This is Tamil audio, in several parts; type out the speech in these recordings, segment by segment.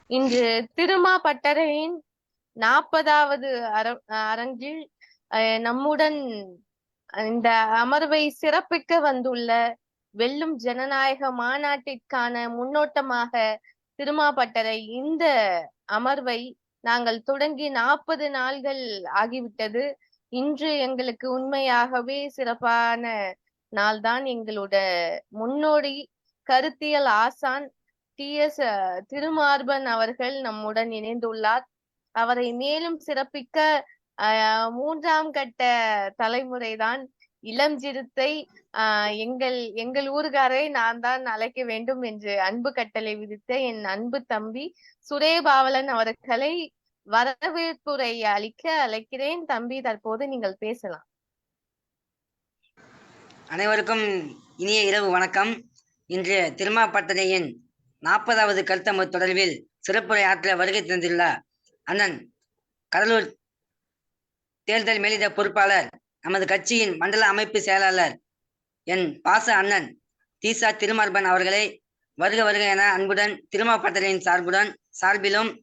இன்று திருமா பட்டறையின் 40வது அரங்கில் நம்முடன் இந்த அமர்வை சிறப்பிக்க வந்துள்ள வெல்லும் ஜனநாயக மாநாட்டிற்கான முன்னோட்டமாக திருமா பட்டறை இந்த அமர்வை நாங்கள் தொடங்கி 40 நாள்கள் ஆகிவிட்டது. இன்று எங்களுக்கு உண்மையாகவே சிறப்பான நாள்தான். எங்களோட முன்னோடி கருத்தியல் ஆசான் TS திருமார்பன் அவர்கள் நம்முடன் இணைந்துள்ளார். அவரை மேலும் சிறப்பிக்க 3ஆம் கட்ட தலைமுறைதான் இளம் சிறுத்தை எங்கள் ஊர்காரை நான் தான் அழைக்க வேண்டும் என்று அன்பு கட்டளை விதித்த என் அன்பு தம்பி சுரேபாவலன் அவர்களை வரவேற்புரை அளிக்க அழைக்கிறேன். தம்பி, தற்போது நீங்கள் பேசலாம். அனைவருக்கும் இனிய இரவு வணக்கம். இன்று திருமா பட்டறையின் 40வது கருத்தமர் தொடர்பில் சிறப்புரை ஆற்ற வருகை தந்துள்ள அண்ணன் கடலூர் தேர்தல் மேலிட பொறுப்பாளர், நமது கட்சியின் மண்டல அமைப்பு செயலாளர் என் பாச அண்ணன் Thol.Thirumavalavan அவர்களை வருக வருக என அன்புடன் திருமா பட்டறையின் சார்பிலும்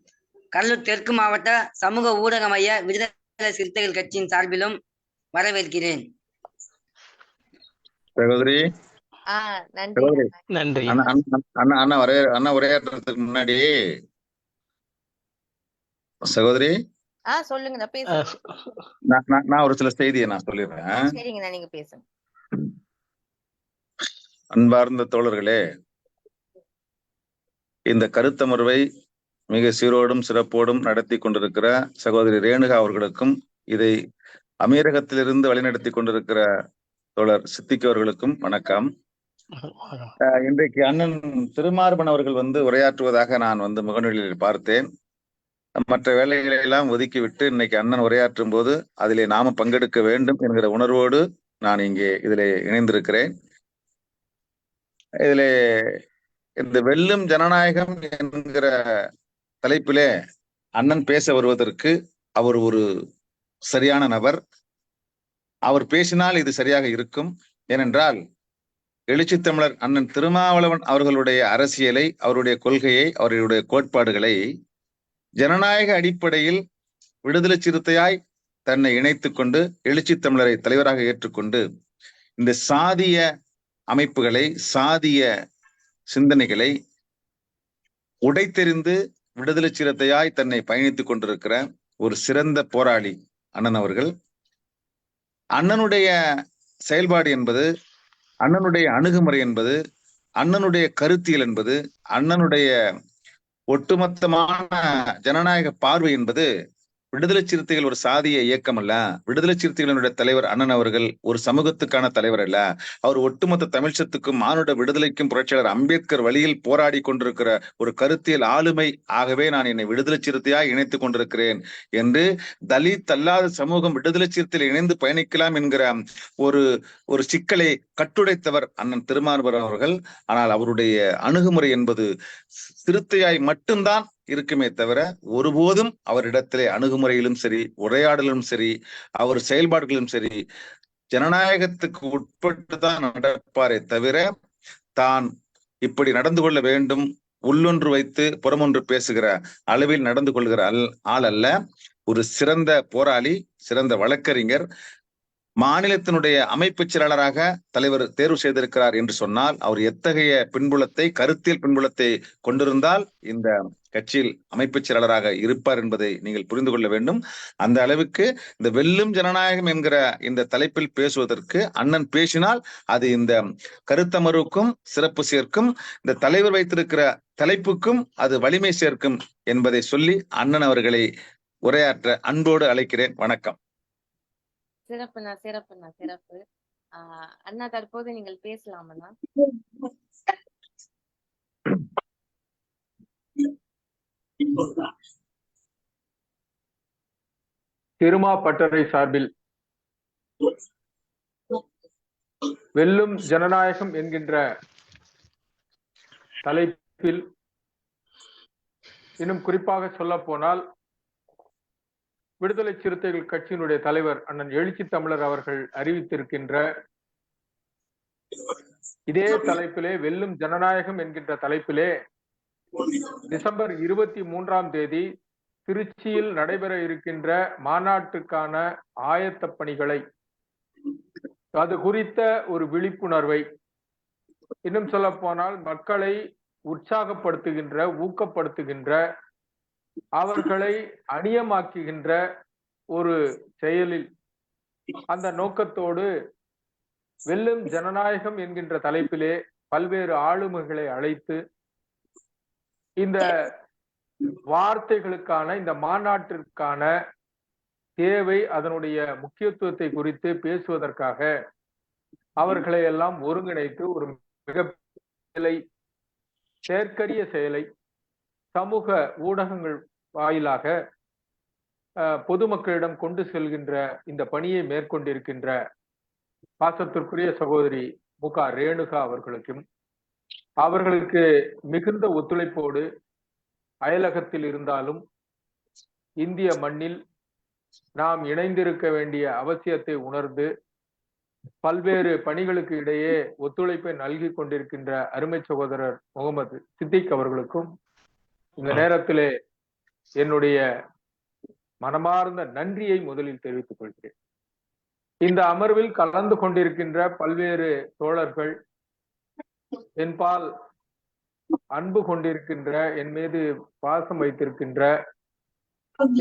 கடலூர் தெற்கு மாவட்ட சமூக ஊடக மைய விடுதலை சிறுத்தைகள் கட்சியின் சார்பிலும் வரவேற்கிறேன். சகோதரி நன்றி. அண்ணா உரையாற்றுறதுக்கு முன்னாடி சகோதரி சொல்லுங்க, நான் ஒரு சில செய்தியை நான் சொல்லிடுறேன். சரிங்க, நீங்க பேசுங்க. அன்பார்ந்த தோழர்களே, இந்த கருத்தமர்வை மிக சீரோடும் சிறப்போடும் நடத்தி கொண்டிருக்கிற சகோதரி ரேணுகா அவர்களுக்கும், இதை அமீரகத்திலிருந்து வழிநடத்தி கொண்டிருக்கிற தோழர் சித்திக் அவர்களுக்கும் வணக்கம். இன்றைக்கு அண்ணன் திருமார்பன் அவர்கள் உரையாற்றுவதாக நான் முகநூலில் பார்த்தேன். மற்ற வேலைகளை எல்லாம் ஒதுக்கிவிட்டு இன்னைக்கு அண்ணன் உரையாற்றும் போது அதிலே நாம பங்கெடுக்க வேண்டும் என்கிற உணர்வோடு நான் இங்கே இதிலே இணைந்திருக்கிறேன். இதிலே இந்த வெல்லும் ஜனநாயகம் என்கிற தலைப்பிலே அண்ணன் பேச வருவதற்கு அவர் ஒரு சரியான நபர். அவர் பேசினால் இது சரியாக இருக்கும். ஏனென்றால் எழுச்சி தமிழர் அண்ணன் திருமாவளவன் அவர்களுடைய அரசியலை, அவருடைய கொள்கையை, அவருடைய கோட்பாடுகளை ஜனநாயக அடிப்படையில் விடுதலை சிறுத்தையாய் தன்னை இணைத்துக் கொண்டு எழுச்சி தமிழரை தலைவராக ஏற்றுக்கொண்டு இந்த சாதிய அமைப்புகளை, சாதிய சிந்தனைகளை உடைத்தெறிந்து விடுதலை சிறுத்தையாய் தன்னை பயணித்துக் கொண்டிருக்கிற ஒரு சிறந்த போராளி அண்ணன் அவர்கள். அண்ணனுடைய செயல்பாடு என்பது, அண்ணனுடைய அணுகுமுறை என்பது, அண்ணனுடைய கருத்தியல் என்பது, அண்ணனுடைய ஒட்டுமொத்தமான ஜனநாயக பார்வை என்பது விடுதலை சிறுத்தைகள் ஒரு சாதிய இயக்கம் அல்ல. விடுதலை சிறுத்தைகளுடைய தலைவர் அண்ணன் அவர்கள் ஒரு சமூகத்துக்கான தலைவர் அல்ல. அவர் ஒட்டுமொத்த தமிழ்ச்சத்துக்கும் மானுட விடுதலைக்கும் புரட்சியாளர் அம்பேத்கர் வழியில் போராடி கொண்டிருக்கிற ஒரு கருத்தியல் ஆளுமை. ஆகவே நான் என்னை விடுதலை சிறுத்தையாய் இணைத்துக் கொண்டிருக்கிறேன் என்று தலித் அல்லாத சமூகம் விடுதலை சிறுத்தையில் இணைந்து பயணிக்கலாம் என்கிற ஒரு சிக்கலை கட்டுடைத்தவர் அண்ணன் திருமார்பன் அவர்கள். ஆனால் அவருடைய அணுகுமுறை என்பது சிறுத்தையாய் மட்டும்தான் இருக்குமே தவிர ஒருபோதும் அவரிடத்திலே அணுகுமுறையிலும் சரி, உரையாடலும் சரி, அவர் செயல்பாடுகளும் சரி ஜனநாயகத்துக்கு உட்பட்டுதான் நடப்பாரே தவிர தான் இப்படி நடந்து கொள்ள வேண்டும், உள்ளொன்று வைத்து புறமொன்று பேசுகிற அளவில் நடந்து கொள்கிற ஆள் அல்ல. ஒரு சிறந்த போராளி, சிறந்த வழக்கறிஞர். மாநிலத்தினுடைய அமைப்பு செயலாளராக தலைவர் தேர்வு செய்திருக்கிறார் என்று சொன்னால் அவர் எத்தகைய பின்புலத்தை, கருத்தியல் பின்புலத்தை கொண்டிருந்தால் இந்த கட்சியில் அமைப்பு செயலாளராக இருப்பார் என்பதை நீங்கள் புரிந்து கொள்ள வேண்டும். அந்த அளவுக்கு இந்த வெல்லும் ஜனநாயகம் என்கிற இந்த தலைப்பில் பேசுவதற்கு அண்ணன் பேசினால் அது இந்த கருத்தமர்வுக்கும் சிறப்பு சேர்க்கும், இந்த தலைவர் வைத்திருக்கிற தலைப்புக்கும் அது வலிமை சேர்க்கும் என்பதை சொல்லி அண்ணன் அவர்களை உரையாற்ற அன்போடு அழைக்கிறேன். வணக்கம். சிறப்பு. அண்ணா, தற்போது நீங்கள் பேசலாம். அண்ணா, திருமா பட்டறை சார்பில் வெல்லும் ஜனநாயகம் என்கின்ற தலைப்பில், இன்னும் குறிப்பாக சொல்ல போனால் விடுதலை சிறுத்தைகள் கட்சியினுடைய தலைவர் அண்ணன் எழுச்சி தமிழர் அவர்கள் அறிவித்திருக்கின்ற இதே தலைப்பிலே வெல்லும் ஜனநாயகம் என்கின்ற தலைப்பிலே டிசம்பர் 23ஆம் தேதி திருச்சியில் நடைபெற இருக்கின்ற மாநாட்டுக்கான ஆயத்த பணிகளை, அது குறித்த ஒரு விழிப்புணர்வை, இன்னும் சொல்ல போனால் மக்களை உற்சாகப்படுத்துகின்ற, ஊக்கப்படுத்துகின்ற, அவர்களை அணியமாக்குகின்ற ஒரு செயலில் அந்த நோக்கத்தோடு வெல்லும் ஜனநாயகம் என்கின்ற தலைப்பிலே பல்வேறு ஆளுமைகளை அழைத்து இந்த வார்த்தைகளுக்கான, இந்த மாநாட்டிற்கான தேவை, அதனுடைய முக்கியத்துவத்தை குறித்து பேசுவதற்காக அவர்களை எல்லாம் ஒருங்கிணைத்து ஒரு மிக செயற்கரிய செயலை சமூக ஊடகங்கள் வாயிலாக பொதுமக்களிடம் கொண்டு செல்கின்ற இந்த பணியை மேற்கொண்டிருக்கின்ற பாசத்திற்குரிய சகோதரி மு.க. ரேணுகா அவர்களுக்கும், அவர்களுக்கு மிகுந்த ஒத்துழைப்போடு அயலகத்தில் இருந்தாலும் இந்திய மண்ணில் நாம் இணைந்திருக்க வேண்டிய அவசியத்தை உணர்ந்து பல்வேறு பணிகளுக்கு இடையே ஒத்துழைப்பை நல்கி கொண்டிருக்கின்ற அருமை சகோதரர் முகமது சித்திக் அவர்களுக்கும் இந்த நேரத்திலே என்னுடைய மனமார்ந்த நன்றியை முதலில் தெரிவித்துக் கொள்கிறேன். இந்த அமர்வில் கலந்து கொண்டிருக்கின்ற பல்வேறு தோழர்கள், என்பால் அன்பு கொண்டிருக்கின்ற, என் மீது பாசம் வைத்திருக்கின்ற,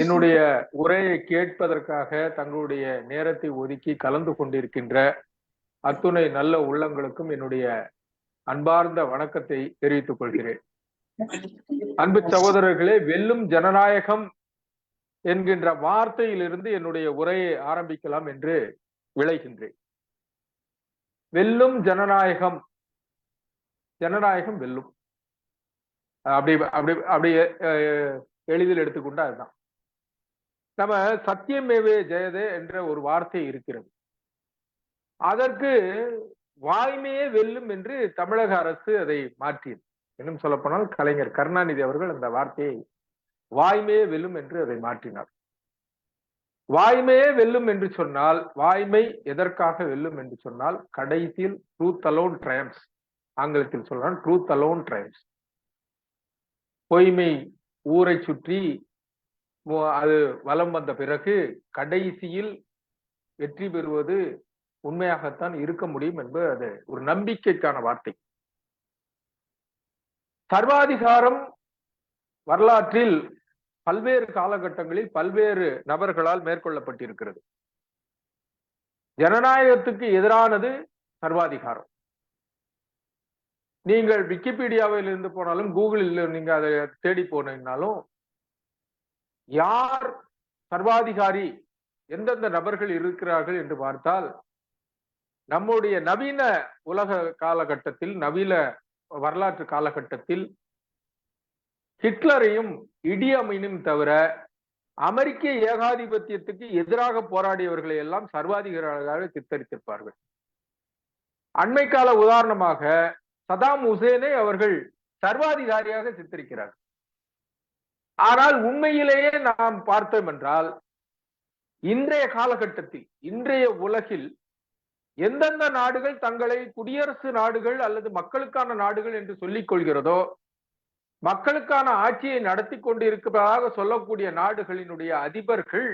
என்னுடைய உரையை கேட்பதற்காக தங்களுடைய நேரத்தை ஒதுக்கி கலந்து கொண்டிருக்கின்ற அத்துணை நல்ல உள்ளங்களுக்கும் என்னுடைய அன்பார்ந்த வணக்கத்தை தெரிவித்துக் கொள்கிறேன். அன்பு சகோதரர்களே, வெல்லும் ஜனநாயகம் என்கின்ற வார்த்தையிலிருந்து என்னுடைய உரையை ஆரம்பிக்கலாம் என்று விளைகின்றேன். வெல்லும் ஜனநாயகம், ஜனநாயகம் வெல்லும், அப்படி அப்படி அப்படி எளிதில் எடுத்துக்கொண்டா அதுதான். நம்ம சத்தியமேவே ஜெயதே என்ற ஒரு வார்த்தை இருக்கிறது. அதற்கு வாய்மையே வெல்லும் என்று தமிழக அரசு அதை மாற்றியது. இன்னும் சொல்ல போனால் கலைஞர் கருணாநிதி அவர்கள் அந்த வார்த்தையை வாய்மையே வெல்லும் என்று அதை மாற்றினார். வாய்மையே வெல்லும் என்று சொன்னால், வாய்மை எதற்காக வெல்லும் என்று சொன்னால், கடைசியில் ட்ரூத் அலோன் ட்ரையம்ஸ், ஆங்கிலத்தில் சொல்றான் ட்ரூத் அலோன் ட்ரையம்ஸ். பொய்மை ஊரை சுற்றி அது வலம் வந்த பிறகு கடைசியில் வெற்றி பெறுவது உண்மையாகத்தான் இருக்க முடியும் என்பது அது ஒரு நம்பிக்கைக்கான வார்த்தை. சர்வாதிகாரம் வரலாற்றில் பல்வேறு காலகட்டங்களில் பல்வேறு நபர்களால் மேற்கொள்ளப்பட்டிருக்கிறது. ஜனநாயகத்துக்கு எதிரானது சர்வாதிகாரம். நீங்கள் விக்கிபீடியாவில் இருந்து போனாலும், கூகுளில் நீங்க அதை தேடி போனீங்கனாலும், யார் சர்வாதிகாரி, எந்தெந்த நபர்கள் இருக்கிறார்கள் என்று பார்த்தால், நம்முடைய நவீன உலக காலகட்டத்தில், நவீன வரலாற்று காலகட்டத்தில் ஹிட்லரையும் இடியமைனும் தவிர அமெரிக்க ஏகாதிபத்தியத்துக்கு எதிராக போராடியவர்களை எல்லாம் சர்வாதிகாரிகளாக சித்தரித்திருப்பார்கள். அண்மை கால உதாரணமாக சதாம் ஹுசேனை அவர்கள் சர்வாதிகாரியாக சித்தரிக்கிறார்கள். ஆனால் உண்மையிலேயே நாம் பார்த்தோம் என்றால், இன்றைய காலகட்டத்தில், இன்றைய உலகில் எந்தெந்த நாடுகள் தங்களை குடியரசு நாடுகள் அல்லது மக்களுக்கான நாடுகள் என்று சொல்லிக் கொள்கிறதோ, மக்களுக்கான ஆட்சியை நடத்தி கொண்டு இருப்பதாக சொல்லக்கூடிய நாடுகளினுடைய அதிபர்கள்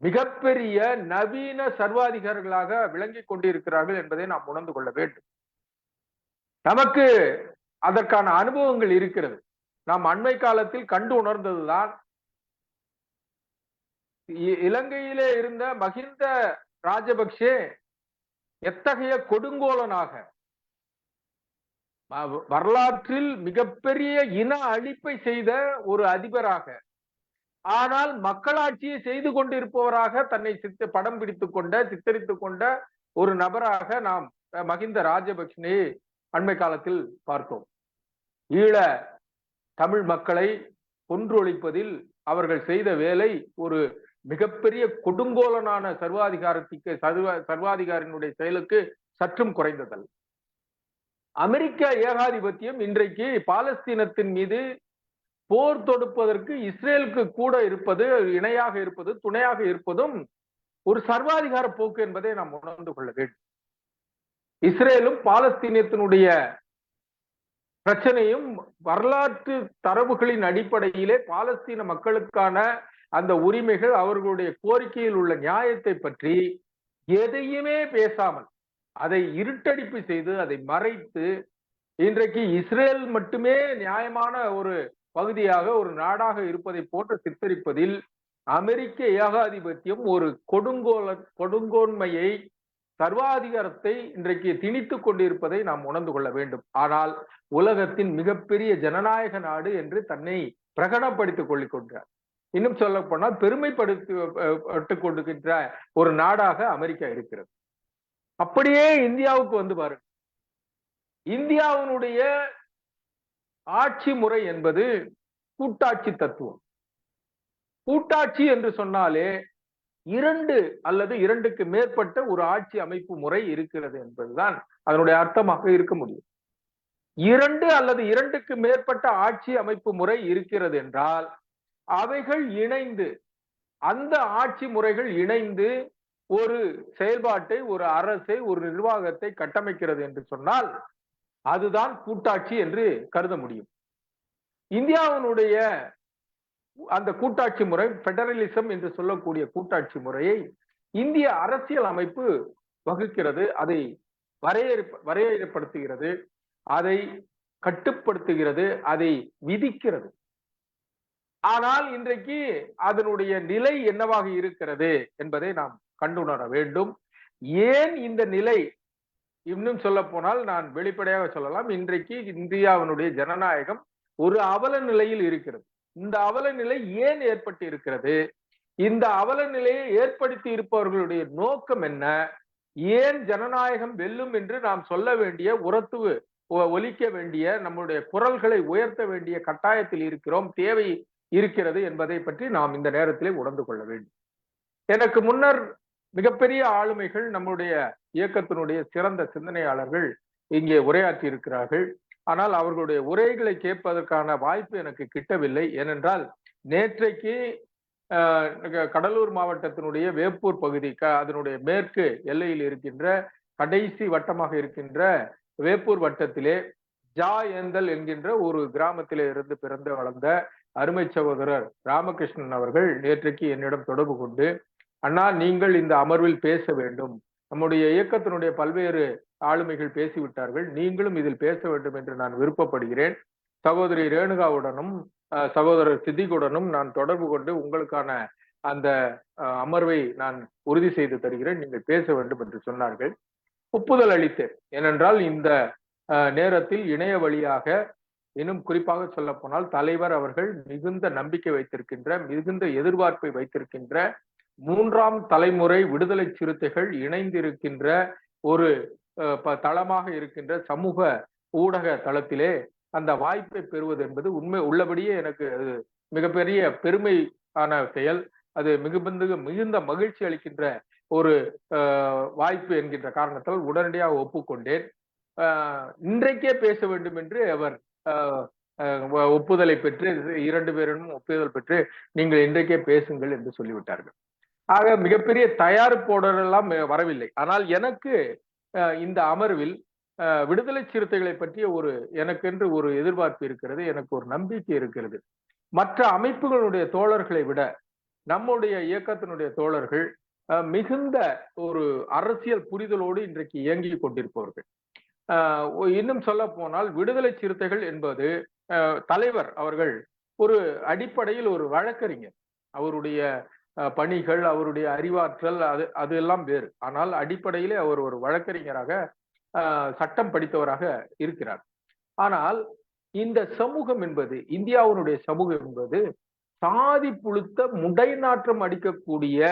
மிகப்பெரிய நவீன சர்வாதிகாரிகளாக விளங்கிக் கொண்டிருக்கிறார்கள் என்பதை நாம் உணர்ந்து கொள்ள வேண்டும். நமக்கு அதற்கான அனுபவங்கள் இருக்கிறது. நாம் அண்மை காலத்தில் கண்டு உணர்ந்ததுதான், இலங்கையிலே இருந்த மஹிந்த ராஜபக்சே எத்தகைய கொடுங்கோலனாக, வரலாற்றில் மிகப்பெரிய இன அழிப்பை செய்த ஒரு அதிபராக, ஆனால் மக்களாட்சியை செய்து கொண்டிருப்பவராக தன்னை படம் பிடித்துக் கொண்ட, சித்தரித்துக் கொண்ட ஒரு நபராக நாம் மஹிந்த ராஜபக்சே அண்மை காலத்தில் பார்த்தோம். ஈழ தமிழ் மக்களை கொன்றொழிப்பதில் அவர்கள் செய்த வேலை ஒரு மிகப்பெரிய கொடுங்கோலனான சர்வாதிகாரியினுடைய செயலுக்கு சற்றும் குறைந்ததல்ல. அமெரிக்க ஏகாதிபத்தியம் இன்றைக்கு பாலஸ்தீனத்தின் மீது போர் தொடுப்பதற்கு இஸ்ரேலுக்கு கூட இருப்பது, இணையாக இருப்பது, துணையாக இருப்பதும் ஒரு சர்வாதிகார போக்கு என்பதை நாம் உணர்ந்து கொள்ள வேண்டும். இஸ்ரேலும் பாலஸ்தீனியத்தினுடைய பிரச்சனையும் வரலாற்று தரவுகளின் அடிப்படையிலே பாலஸ்தீன மக்களுக்கான அந்த உரிமைகள், அவர்களுடைய கோரிக்கையில் உள்ள நியாயத்தை பற்றி எதையுமே பேசாமல் அதை இருட்டடிப்பு செய்து அதை மறைத்து இன்றைக்கு இஸ்ரேல் மட்டுமே நியாயமான ஒரு பகுதியாக ஒரு நாடாக இருப்பதை போன்று சித்தரிப்பதில் அமெரிக்க ஏகாதிபத்தியம் ஒரு கொடுங்கோன்மையை, சர்வாதிகாரத்தை இன்றைக்கு திணித்துக் கொண்டிருப்பதை நாம் உணர்ந்து கொள்ள வேண்டும். ஆனால் உலகத்தின் மிகப்பெரிய ஜனநாயக நாடு என்று தன்னை பிரகடனப்படுத்திக் கொள்கிறார். இன்னும் சொல்ல போனால் பெருமைப்படுத்திக் கொண்டிருக்கின்ற ஒரு நாடாக அமெரிக்கா இருக்கிறது. அப்படியே இந்தியாவுக்கு வந்து பாருங்க. இந்தியாவினுடைய ஆட்சி முறை என்பது கூட்டாட்சி தத்துவம். கூட்டாட்சி என்று சொன்னாலே 2 அல்லது 2க்கு மேற்பட்ட ஒரு ஆட்சி அமைப்பு முறை இருக்கிறது என்பதுதான் அதனுடைய அர்த்தமாக இருக்க முடியும். 2 அல்லது 2க்கு மேற்பட்ட ஆட்சி அமைப்பு முறை இருக்கிறது என்றால் அவைகள் இணைந்து, அந்த ஆட்சி முறைகள் இணைந்து ஒரு செயல்பாட்டை, ஒரு அரசை, ஒரு நிர்வாகத்தை கட்டமைக்கிறது என்று சொன்னால் அதுதான் கூட்டாட்சி என்று கருத முடியும். இந்தியாவினுடைய அந்த கூட்டாட்சி முறை, பெடரலிசம் என்று சொல்லக்கூடிய கூட்டாட்சி முறையை இந்திய அரசியல் அமைப்பு வகுக்கிறது, அதை வரையறைப்படுத்துகிறது, அதை கட்டுப்படுத்துகிறது, அதை விதிக்கிறது. ஆனால் இன்றைக்கு அதனுடைய நிலை என்னவாக இருக்கிறது என்பதை நாம் கண்டுணர வேண்டும். ஏன் இந்த நிலை, இன்னும் சொல்ல போனால் நான் வெளிப்படையாக சொல்லலாம், இன்றைக்கு இந்தியாவினுடைய ஜனநாயகம் ஒரு அவல நிலையில் இருக்கிறது. இந்த அவல நிலை ஏன் ஏற்பட்டு இருக்கிறது? இந்த அவல நிலையை ஏற்படுத்தி இருப்பவர்களுடைய நோக்கம் என்ன? ஏன் ஜனநாயகம் வெல்லும் என்று நாம் சொல்ல வேண்டிய, உரத்து ஒலிக்க வேண்டிய, நம்முடைய குரல்களை உயர்த்த வேண்டிய கட்டாயத்தில் இருக்கிறோம், தேவை இருக்கிறது என்பதை பற்றி நாம் இந்த நேரத்திலே உணர்ந்து கொள்ள வேண்டும். எனக்கு முன்னர் மிகப்பெரிய ஆளுமைகள், நம்முடைய இயக்கத்தினுடைய சிறந்த சிந்தனையாளர்கள் இங்கே உரையாற்றி இருக்கிறார்கள். ஆனால் அவர்களுடைய உரைகளை கேட்பதற்கான வாய்ப்பு எனக்கு கிட்டவில்லை. ஏனென்றால் நேற்றைக்கு கடலூர் மாவட்டத்தினுடைய வேப்பூர் பகுதி, அதனுடைய மேற்கு எல்லையில் இருக்கின்ற கடைசி வட்டமாக இருக்கின்ற வேப்பூர் வட்டத்திலே ஜா ஏந்தல் என்கின்ற ஒரு கிராமத்திலே இருந்து பிறந்து வளர்ந்த அருமை சகோதரர் ராமகிருஷ்ணன் அவர்கள் நேற்றைக்கு என்னிடம் தொடர்பு கொண்டு, அண்ணா நீங்கள் இந்த அமர்வில் பேச வேண்டும், நம்முடைய இயக்கத்தினுடைய பல்வேறு ஆளுமைகள் பேசிவிட்டார்கள், நீங்களும் இதில் பேச வேண்டும் என்று நான் விருப்பப்படுகிறேன். சகோதரி ரேணுகாவுடனும் சகோதரர் சித்திகுடனும் நான் தொடர்பு கொண்டு உங்களுக்கான அந்த அமர்வை நான் உறுதி செய்து தருகிறேன், நீங்கள் பேச வேண்டும் என்று சொன்னார்கள். ஒப்புதல் அளித்தேன். ஏனென்றால் இந்த நேரத்தில் இணைய வழியாக, இன்னும் குறிப்பாக சொல்ல போனால் தலைவர் அவர்கள் மிகுந்த நம்பிக்கை வைத்திருக்கின்ற, மிகுந்த எதிர்பார்ப்பை வைத்திருக்கின்ற 3ஆம் தலைமுறை விடுதலை சிறுத்தைகள் இணைந்திருக்கின்ற ஒரு தளமாக இருக்கின்ற சமூக ஊடக தளத்திலே அந்த வாய்ப்பை பெறுவது என்பது உண்மை உள்ளபடியே எனக்கு அது மிகப்பெரிய பெருமையான செயல். அது மிகுந்த மகிழ்ச்சி அளிக்கின்ற ஒரு வாய்ப்பு என்கின்ற காரணத்தால் உடனடியாக ஒப்புக்கொண்டேன். இன்றைக்கே பேச வேண்டும் என்று அவர் ஒப்புதலை பெற்று, 2 பேரும் ஒப்புதல் பெற்று நீங்கள் இன்றைக்கே பேசுங்கள் என்று சொல்லிவிட்டார்கள். ஆக மிகப்பெரிய தயாரிப்போடெல்லாம் வரவில்லை. ஆனால் எனக்கு இந்த அமர்வில் விடுதலை சிறுத்தைகளை பற்றிய எனக்கென்று ஒரு எதிர்பார்ப்பு இருக்கிறது, எனக்கு ஒரு நம்பிக்கை இருக்கிறது. மற்ற அமைப்புகளுடைய தோழர்களை விட நம்முடைய இயக்கத்தினுடைய தோழர்கள் மிகுந்த ஒரு அரசியல் புரிதலோடு இன்றைக்கு இயங்கிக் கொண்டிருப்பவர்கள். இன்னும் சொல்ல போனால் விடுதலை சிறுத்தைகள் என்பது தலைவர் அவர்கள் ஒரு அடிப்படையில் ஒரு வழக்கறிஞர். அவருடைய பணிகள், அவருடைய அறிவாற்றல் அது எல்லாம் வேறு. ஆனால் அடிப்படையிலே அவர் ஒரு வழக்கறிஞராக, சட்டம் படித்தவராக இருக்கிறார். ஆனால் இந்த சமூகம் என்பது, இந்தியாவினுடைய சமூகம் என்பது சாதி புழுத்த முடைநாற்றம் அடிக்கக்கூடிய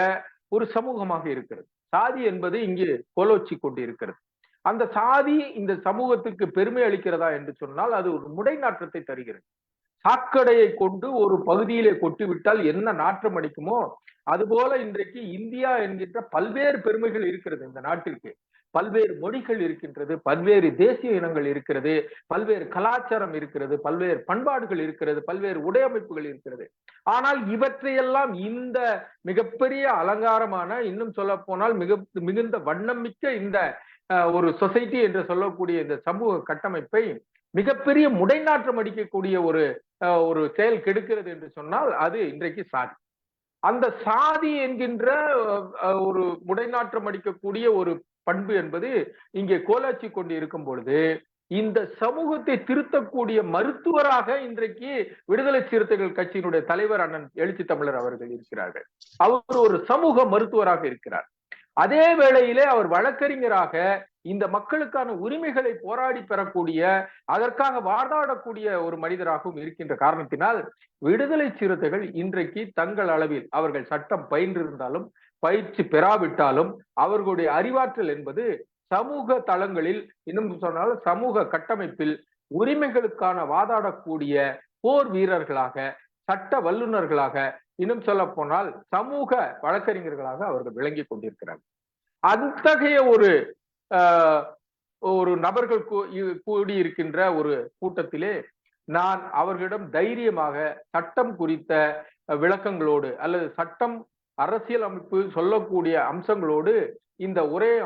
ஒரு சமூகமாக இருக்கிறது. சாதி என்பது இங்கே கோலோச்சி கொண்டு இருக்கிறது. அந்த சாதி இந்த சமூகத்துக்கு பெருமை அளிக்கிறதா என்று சொன்னால் அது ஒரு முடைநாற்றத்தை தருகிறது. சாக்கடையை கொண்டு ஒரு பகுதியிலே கொட்டிவிட்டால் என்ன நாற்றம் அடிக்குமோ அதுபோல இன்றைக்கு இந்தியா என்கின்ற பல்வேறு பெருமைகள் இருக்கிறது. இந்த நாட்டிற்கு பல்வேறு மொழிகள் இருக்கின்றது, பல்வேறு தேசிய இனங்கள் இருக்கிறது, பல்வேறு கலாச்சாரம் இருக்கிறது, பல்வேறு பண்பாடுகள் இருக்கிறது, பல்வேறு உடையமைப்புகள் இருக்கிறது. ஆனால் இவற்றையெல்லாம் இந்த மிகப்பெரிய அலங்காரமான, இன்னும் சொல்ல போனால் மிகுந்த வண்ணம் மிக்க இந்த ஒரு சொசைட்டி என்று சொல்லக்கூடிய இந்த சமூக கட்டமைப்பை மிகப்பெரிய முடைநாற்றம் அடிக்கக்கூடிய ஒரு செயல் கெடுக்கிறது என்று சொன்னால் அது இன்றைக்கு சாதி. அந்த சாதி என்கின்ற ஒரு முடைநாற்றம் அடிக்கக்கூடிய ஒரு பண்பு என்பது இங்கே கோலாச்சி கொண்டு இருக்கும் பொழுது இந்த சமூகத்தை திருத்தக்கூடிய மருத்துவராக இன்றைக்கு விடுதலை சிறுத்தைகள் கட்சியினுடைய தலைவர் அண்ணன் எழுச்சி தமிழர் அவர்கள் இருக்கிறார்கள். அவர் ஒரு சமூக மருத்துவராக இருக்கிறார். அதே வேளையிலே அவர் வழக்கறிஞராக இந்த மக்களுக்கான உரிமைகளை போராடி பெறக்கூடிய, அதற்காக வாதாடக்கூடிய ஒரு மனிதராகவும் இருக்கின்ற காரணத்தினால் விடுதலை சிறுத்தைகள் இன்றைக்கு தங்கள் அளவில் அவர்கள் சட்டம் பயின்றிருந்தாலும் பயிற்சி பெறாவிட்டாலும் அவர்களுடைய அறிவாற்றல் என்பது சமூக தளங்களில், இன்னும் சொன்னால் சமூக கட்டமைப்பில் உரிமைகளுக்கான வாதாடக்கூடிய போர் வீரர்களாக, சட்ட வல்லுநர்களாக, இன்னும் சொல்ல போனால் சமூக வழக்கறிஞர்களாக அவர்கள் விளங்கி கொண்டிருக்கிறார்கள். அத்தகைய ஒரு நபர்கள் கூடியிருக்கின்ற ஒரு கூட்டத்திலே நான் அவர்களிடம் தைரியமாக சட்டம் குறித்த விளக்கங்களோடு அல்லது சட்டம் அரசியல் அமைப்பு சொல்லக்கூடிய அம்சங்களோடு இந்த உரையை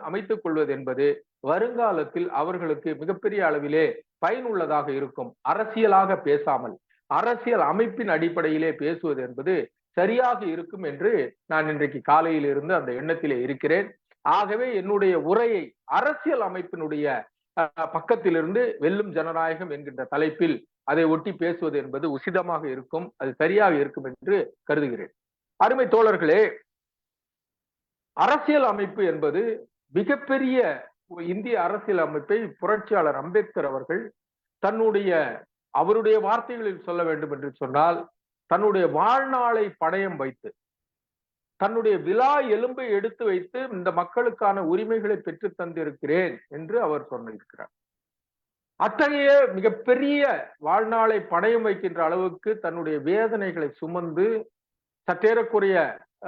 அமைத்துக் கொள்வது என்பது வருங்காலத்தில் அவர்களுக்கு மிகப்பெரிய அளவிலே பயனுள்ளதாக இருக்கும். அரசியலாக பேசாமல் அரசியல் அமைப்பின் அடிப்படையிலே பேசுவது என்பது சரியாக இருக்கும் என்று நான் இன்றைக்கு காலையில் இருந்து அந்த எண்ணத்திலே இருக்கிறேன். ஆகவே என்னுடைய உரையை அரசியல் அமைப்பினுடைய பக்கத்திலிருந்து வெல்லும் ஜனநாயகம் என்கின்ற தலைப்பில் அதை ஒட்டி பேசுவது என்பது உசிதமாக இருக்கும், அது சரியாக இருக்கும் என்று கருதுகிறேன். அருமை தோழர்களே, அரசியல் அமைப்பு என்பது மிகப்பெரிய இந்திய அரசியல் அமைப்பை புரட்சியாளர் அம்பேத்கர் அவர்கள் அவருடைய வார்த்தைகளில் சொல்ல வேண்டும் என்று சொன்னால் தன்னுடைய வாழ்நாளை படயம் வைத்து, தன்னுடைய விலா எலும்பை எடுத்து வைத்து இந்த மக்களுக்கான உரிமைகளை பெற்று தந்திருக்கிறேன் என்று அவர் சொல்லியிருக்கிறார். அத்தகைய மிகப்பெரிய வாழ்நாளை படயம் வைக்கின்ற அளவுக்கு தன்னுடைய வேதனைகளை சுமந்து சற்றேறக்குறைய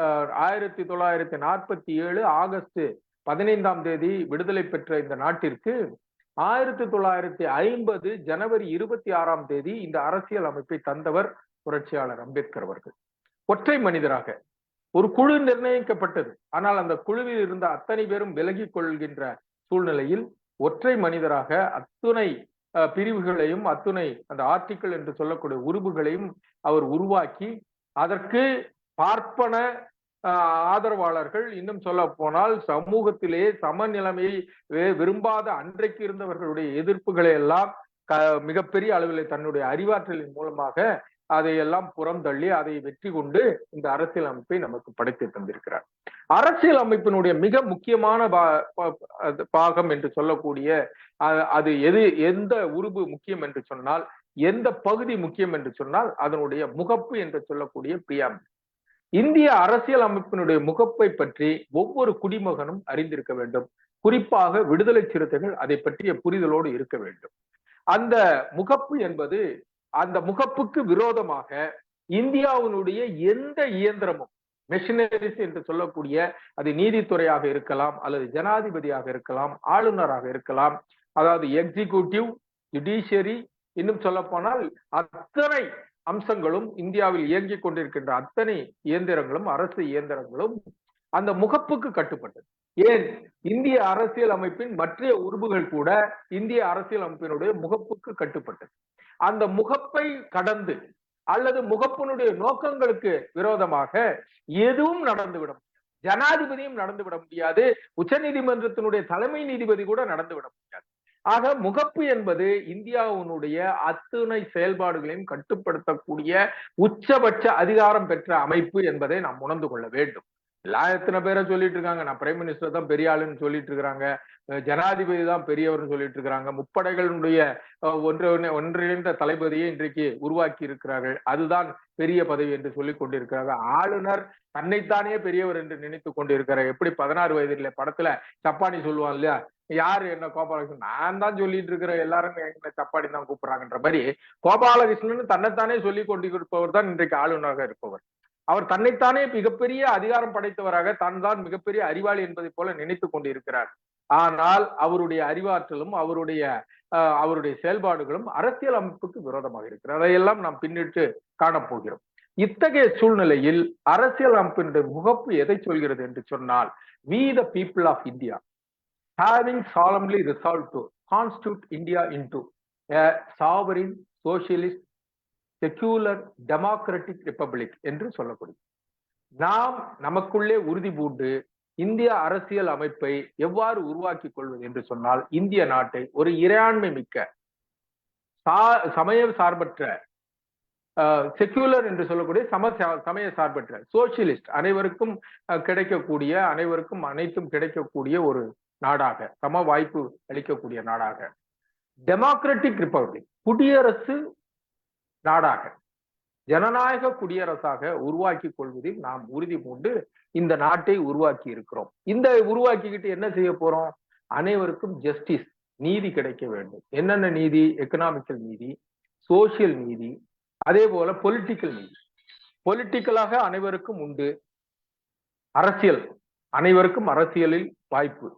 1947 ஆகஸ்ட் 15 விடுதலை பெற்ற இந்த நாட்டிற்கு 1950 ஜனவரி 26 இந்த அரசியல் அமைப்பை தந்தவர் புரட்சியாளர் அம்பேத்கர் அவர்கள். ஒற்றை மனிதராக ஒரு குழு நிர்ணயிக்கப்பட்டது. ஆனால் அந்த குழுவில் இருந்த அத்தனை பேரும் விலகிக் கொள்கின்ற சூழ்நிலையில் ஒற்றை மனிதராக அத்துணை பிரிவுகளையும் அத்துணை அந்த ஆர்டிக்கிள் என்று சொல்லக்கூடிய உறுப்புகளையும் அவர் உருவாக்கி அதற்கு பார்ப்பன ஆதரவாளர்கள், இன்னும் சொல்ல போனால் சமூகத்திலே சமநிலைமையை விரும்பாத அன்றைக்கு இருந்தவர்களுடைய எதிர்ப்புகளை எல்லாம் மிகப்பெரிய அளவில் தன்னுடைய அறிவாற்றலின் மூலமாக அதையெல்லாம் புறம் தள்ளி அதை வெற்றி கொண்டு இந்த அரசியல் அமைப்பை நமக்கு படைத்து தந்திருக்கிறார். அரசியல் அமைப்பினுடைய மிக முக்கியமான பாகம் என்று சொல்லக்கூடிய அது எந்த உறுப்பு முக்கியம் என்று சொன்னால், எந்த பகுதி முக்கியம் என்று சொன்னால் அதனுடைய முகப்பு என்று சொல்லக்கூடிய பிரியாம்பிள். இந்திய அரசியல் அமைப்பினுடைய முகப்பை பற்றி ஒவ்வொரு குடிமகனும் அறிந்திருக்க வேண்டும். குறிப்பாக விடுதலை சிறுத்தைகள் அதை பற்றிய புரிதலோடு இருக்க வேண்டும். அந்த முகப்பு என்பது, அந்த முகப்புக்கு விரோதமாக இந்தியாவினுடைய எந்த இயந்திரமும், மெஷினரிஸ் என்று சொல்லக்கூடிய அது நீதித்துறையாக இருக்கலாம், அல்லது ஜனாதிபதியாக இருக்கலாம், ஆளுநராக இருக்கலாம், அதாவது எக்ஸிகியூட்டிவ், ஜுடிஷியரி, இன்னும் சொல்ல போனால் அத்தனை அம்சங்களும் இந்தியாவில் இயங்கிக் கொண்டிருக்கின்ற அத்தனை இயந்திரங்களும், அரசு இயந்திரங்களும் அந்த முகப்புக்கு கட்டுப்பட்டது. ஏன் இந்திய அரசியல் அமைப்பின் மற்ற உறுப்புகள் கூட இந்திய அரசியல் அமைப்பினுடைய முகப்புக்கு கட்டுப்பட்டது. அந்த முகப்பை கடந்து அல்லது முகப்பினுடைய நோக்கங்களுக்கு விரோதமாக எதுவும் நடந்துவிட முடியாது. ஜனாதிபதியும் நடந்துவிட முடியாது, உச்ச நீதிமன்றத்தினுடைய தலைமை நீதிபதி கூட நடந்துவிட முடியாது. ஆக முகப்பு என்பது இந்தியாவினுடைய அத்துணை செயல்பாடுகளையும் கட்டுப்படுத்தக்கூடிய உச்சபட்ச அதிகாரம் பெற்ற அமைப்பு என்பதை நாம் உணர்ந்து கொள்ள வேண்டும். எத்தனை பேரை சொல்லிட்டு இருக்காங்க, நான் பிரைம் மினிஸ்டர் தான் பெரிய ஆளுன்னு சொல்லிட்டு இருக்கிறாங்க, ஜனாதிபதி தான் பெரியவர்னு சொல்லிட்டு இருக்கிறாங்க, முப்படைகளுடைய ஒன்றிணைந்த தளபதியை இன்றைக்கு உருவாக்கி இருக்கிறார்கள், அதுதான் பெரிய பதவி என்று சொல்லிக் கொண்டிருக்கிறார்கள். ஆளுநர் தன்னைத்தானே பெரியவர் என்று நினைத்து கொண்டிருக்கிறார். எப்படி 16 வயதுல படத்துல சப்பானி சொல்லுவான் இல்லையா, யாரு என்ன கோபாலகிருஷ்ணன், நான் தான் சொல்லிட்டு இருக்கிறேன், எல்லாரும் என்ன சப்பாடி தான் கூப்பிடுறாங்கன்ற மாதிரி கோபாலகிருஷ்ணன் தன்னைத்தானே சொல்லிக் கொண்டிருப்பவர் தான் இன்றைக்கு ஆளுநராக இருப்பவர். அவர் தன்னைத்தானே மிகப்பெரிய அதிகாரம் படைத்தவராக தான் மிகப்பெரிய அறிவாளி என்பதை போல நினைத்து கொண்டிருக்கிறார். ஆனால் அவருடைய அறிவாற்றலும் அவருடைய செயல்பாடுகளும் அரசியல் அமைப்புக்கு விரோதமாக இருக்கிறது. அதையெல்லாம் நாம் பின்னிட்டு காணப்போகிறோம். இத்தகைய சூழ்நிலையில் அரசியல் அமைப்பினுடைய முகப்பு எதை சொல்கிறது என்று சொன்னால், we the people of India, having solemnly resolved to constitute India into a sovereign, socialist, secular, democratic republic என்று சொல்லப்படுது. நாம் நமக்குள்ளே உறுதி பூண்டு இந்திய அரசியல் அமைப்பை எவ்வாறு உருவாக்கிக் கொள்வது என்று சொன்னால், இந்திய நாட்டை ஒரு இறையாண்மை மிக்க சமய சார்பற்ற செக்யூலர் என்று சொல்லக்கூடிய சமய சார்பற்ற சோசியலிஸ்ட், அனைவருக்கும் கிடைக்கக்கூடிய, அனைவருக்கும் அனைத்தும் கிடைக்கக்கூடிய ஒரு நாடாக, சம வாய்ப்பு அளிக்கக்கூடிய நாடாக, டெமோக்ராட்டிக் ரிப்பப்ளிக், குடியரசு நாடாக, ஜனநாயக குடியரசாக உருவாக்கி கொள்வதில் நாம் உறுதி பூண்டு இந்த நாட்டை உருவாக்கி இருக்கிறோம். இந்த உருவாக்கிக்கிட்டு என்ன செய்ய போறோம்? அனைவருக்கும் ஜஸ்டிஸ், நீதி கிடைக்க வேண்டும். என்னென்ன நீதி? எக்கனாமிக்கல் நீதி, சோசியல் நீதி, அதே போல பொலிட்டிக்கல் நீதி. பொலிட்டிக்கலாக அனைவருக்கும் உண்டு, அரசியல் அனைவருக்கும் அரசியலில் வாய்ப்பு,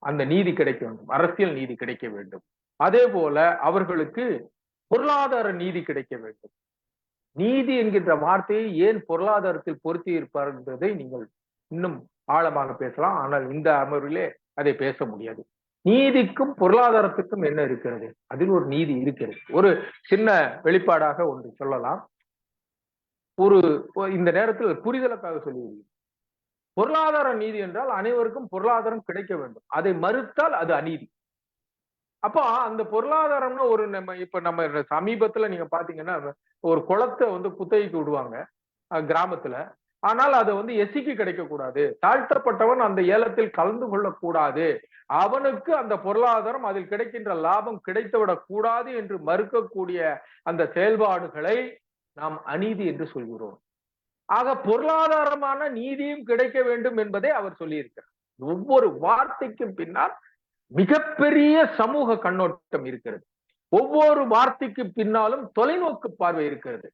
அந்த நீதி கிடைக்க வேண்டும், அரசியல் நீதி கிடைக்க வேண்டும். அதே போல அவர்களுக்கு பொருளாதார நீதி கிடைக்க வேண்டும். நீதி என்கின்ற வார்த்தையை ஏன் பொருளாதாரத்தில் பொருத்தி இருப்பார் என்பதை நீங்கள் இன்னும் ஆழமாக பேசலாம். ஆனால் இந்த அமர்விலே அதை பேச முடியாது. நீதிக்கும் பொருளாதாரத்துக்கும் என்ன இருக்கிறது? அதில் ஒரு நீதி இருக்கிறது. ஒரு சின்ன வெளிப்பாடாக ஒன்று சொல்லலாம். இந்த நேரத்தில் புரிதலுக்காக சொல்லுவீர்கள். பொருளாதார நீதி என்றால் அனைவருக்கும் பொருளாதாரம் கிடைக்க வேண்டும். அதை மறுத்தால் அது அநீதி. அப்போ அந்த பொருளாதாரம்னா ஒரு நம்ம சமீபத்துல நீங்க பாத்தீங்கன்னா ஒரு குளத்தை குத்தகைக்கு விடுவாங்க கிராமத்துல. ஆனால் அதை எசிக்கு கிடைக்க கூடாது, தாழ்த்தப்பட்டவன் அந்த ஏலத்தில் கலந்து கொள்ளக்கூடாது, அவனுக்கு அந்த பொருளாதாரம், அதில் கிடைக்கின்ற லாபம் கிடைத்துவிடக் கூடாது என்று மறுக்கக்கூடிய அந்த செயல்பாடுகளை நாம் அநீதி என்று சொல்கிறோம். ஆக பொருளாதாரமான நீதியும் கிடைக்க வேண்டும் என்பதை அவர் சொல்லியிருக்கிறார். ஒவ்வொரு வார்த்தைக்கும் பின்னால் மிகப்பெரிய சமூக கண்ணோட்டம் இருக்கிறது. ஒவ்வொரு வார்த்தைக்கு பின்னாலும் தொலைநோக்கு பார்வை இருக்கிறது.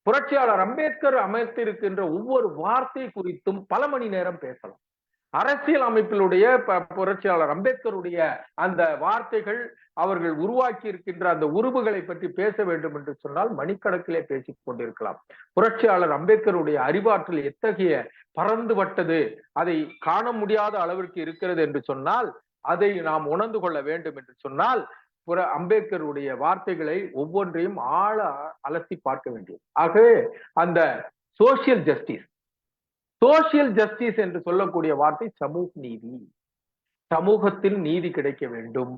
புரட்சியாளர் அம்பேத்கர் அமைத்திருக்கின்ற ஒவ்வொரு வார்த்தை குறித்தும் பல மணி நேரம் பேசலாம். அரசியல் அமைப்பிலுடைய புரட்சியாளர் அம்பேத்கருடைய அந்த வார்த்தைகள், அவர்கள் உருவாக்கி இருக்கின்ற அந்த உருவுகளை பற்றி பேச வேண்டும் என்று சொன்னால் மணிக்கணக்கிலே பேசிக் கொண்டிருக்கலாம். புரட்சியாளர் அம்பேத்கருடைய அறிவாற்றல் எத்தகைய பறந்துபட்டது, அதை காண முடியாத அளவிற்கு இருக்கிறது என்று சொன்னால், அதை நாம் உணர்ந்து கொள்ள வேண்டும் என்று சொன்னால் அம்பேத்கருடைய வார்த்தைகளை ஒவ்வொன்றையும் ஆழ அலசி பார்க்க வேண்டியது. ஆகவே அந்த சோசியல் ஜஸ்டிஸ், சோசியல் ஜஸ்டிஸ் என்று சொல்லக்கூடிய வார்த்தை சமூக நீதி. சமூகத்தில் நீதி கிடைக்க வேண்டும்,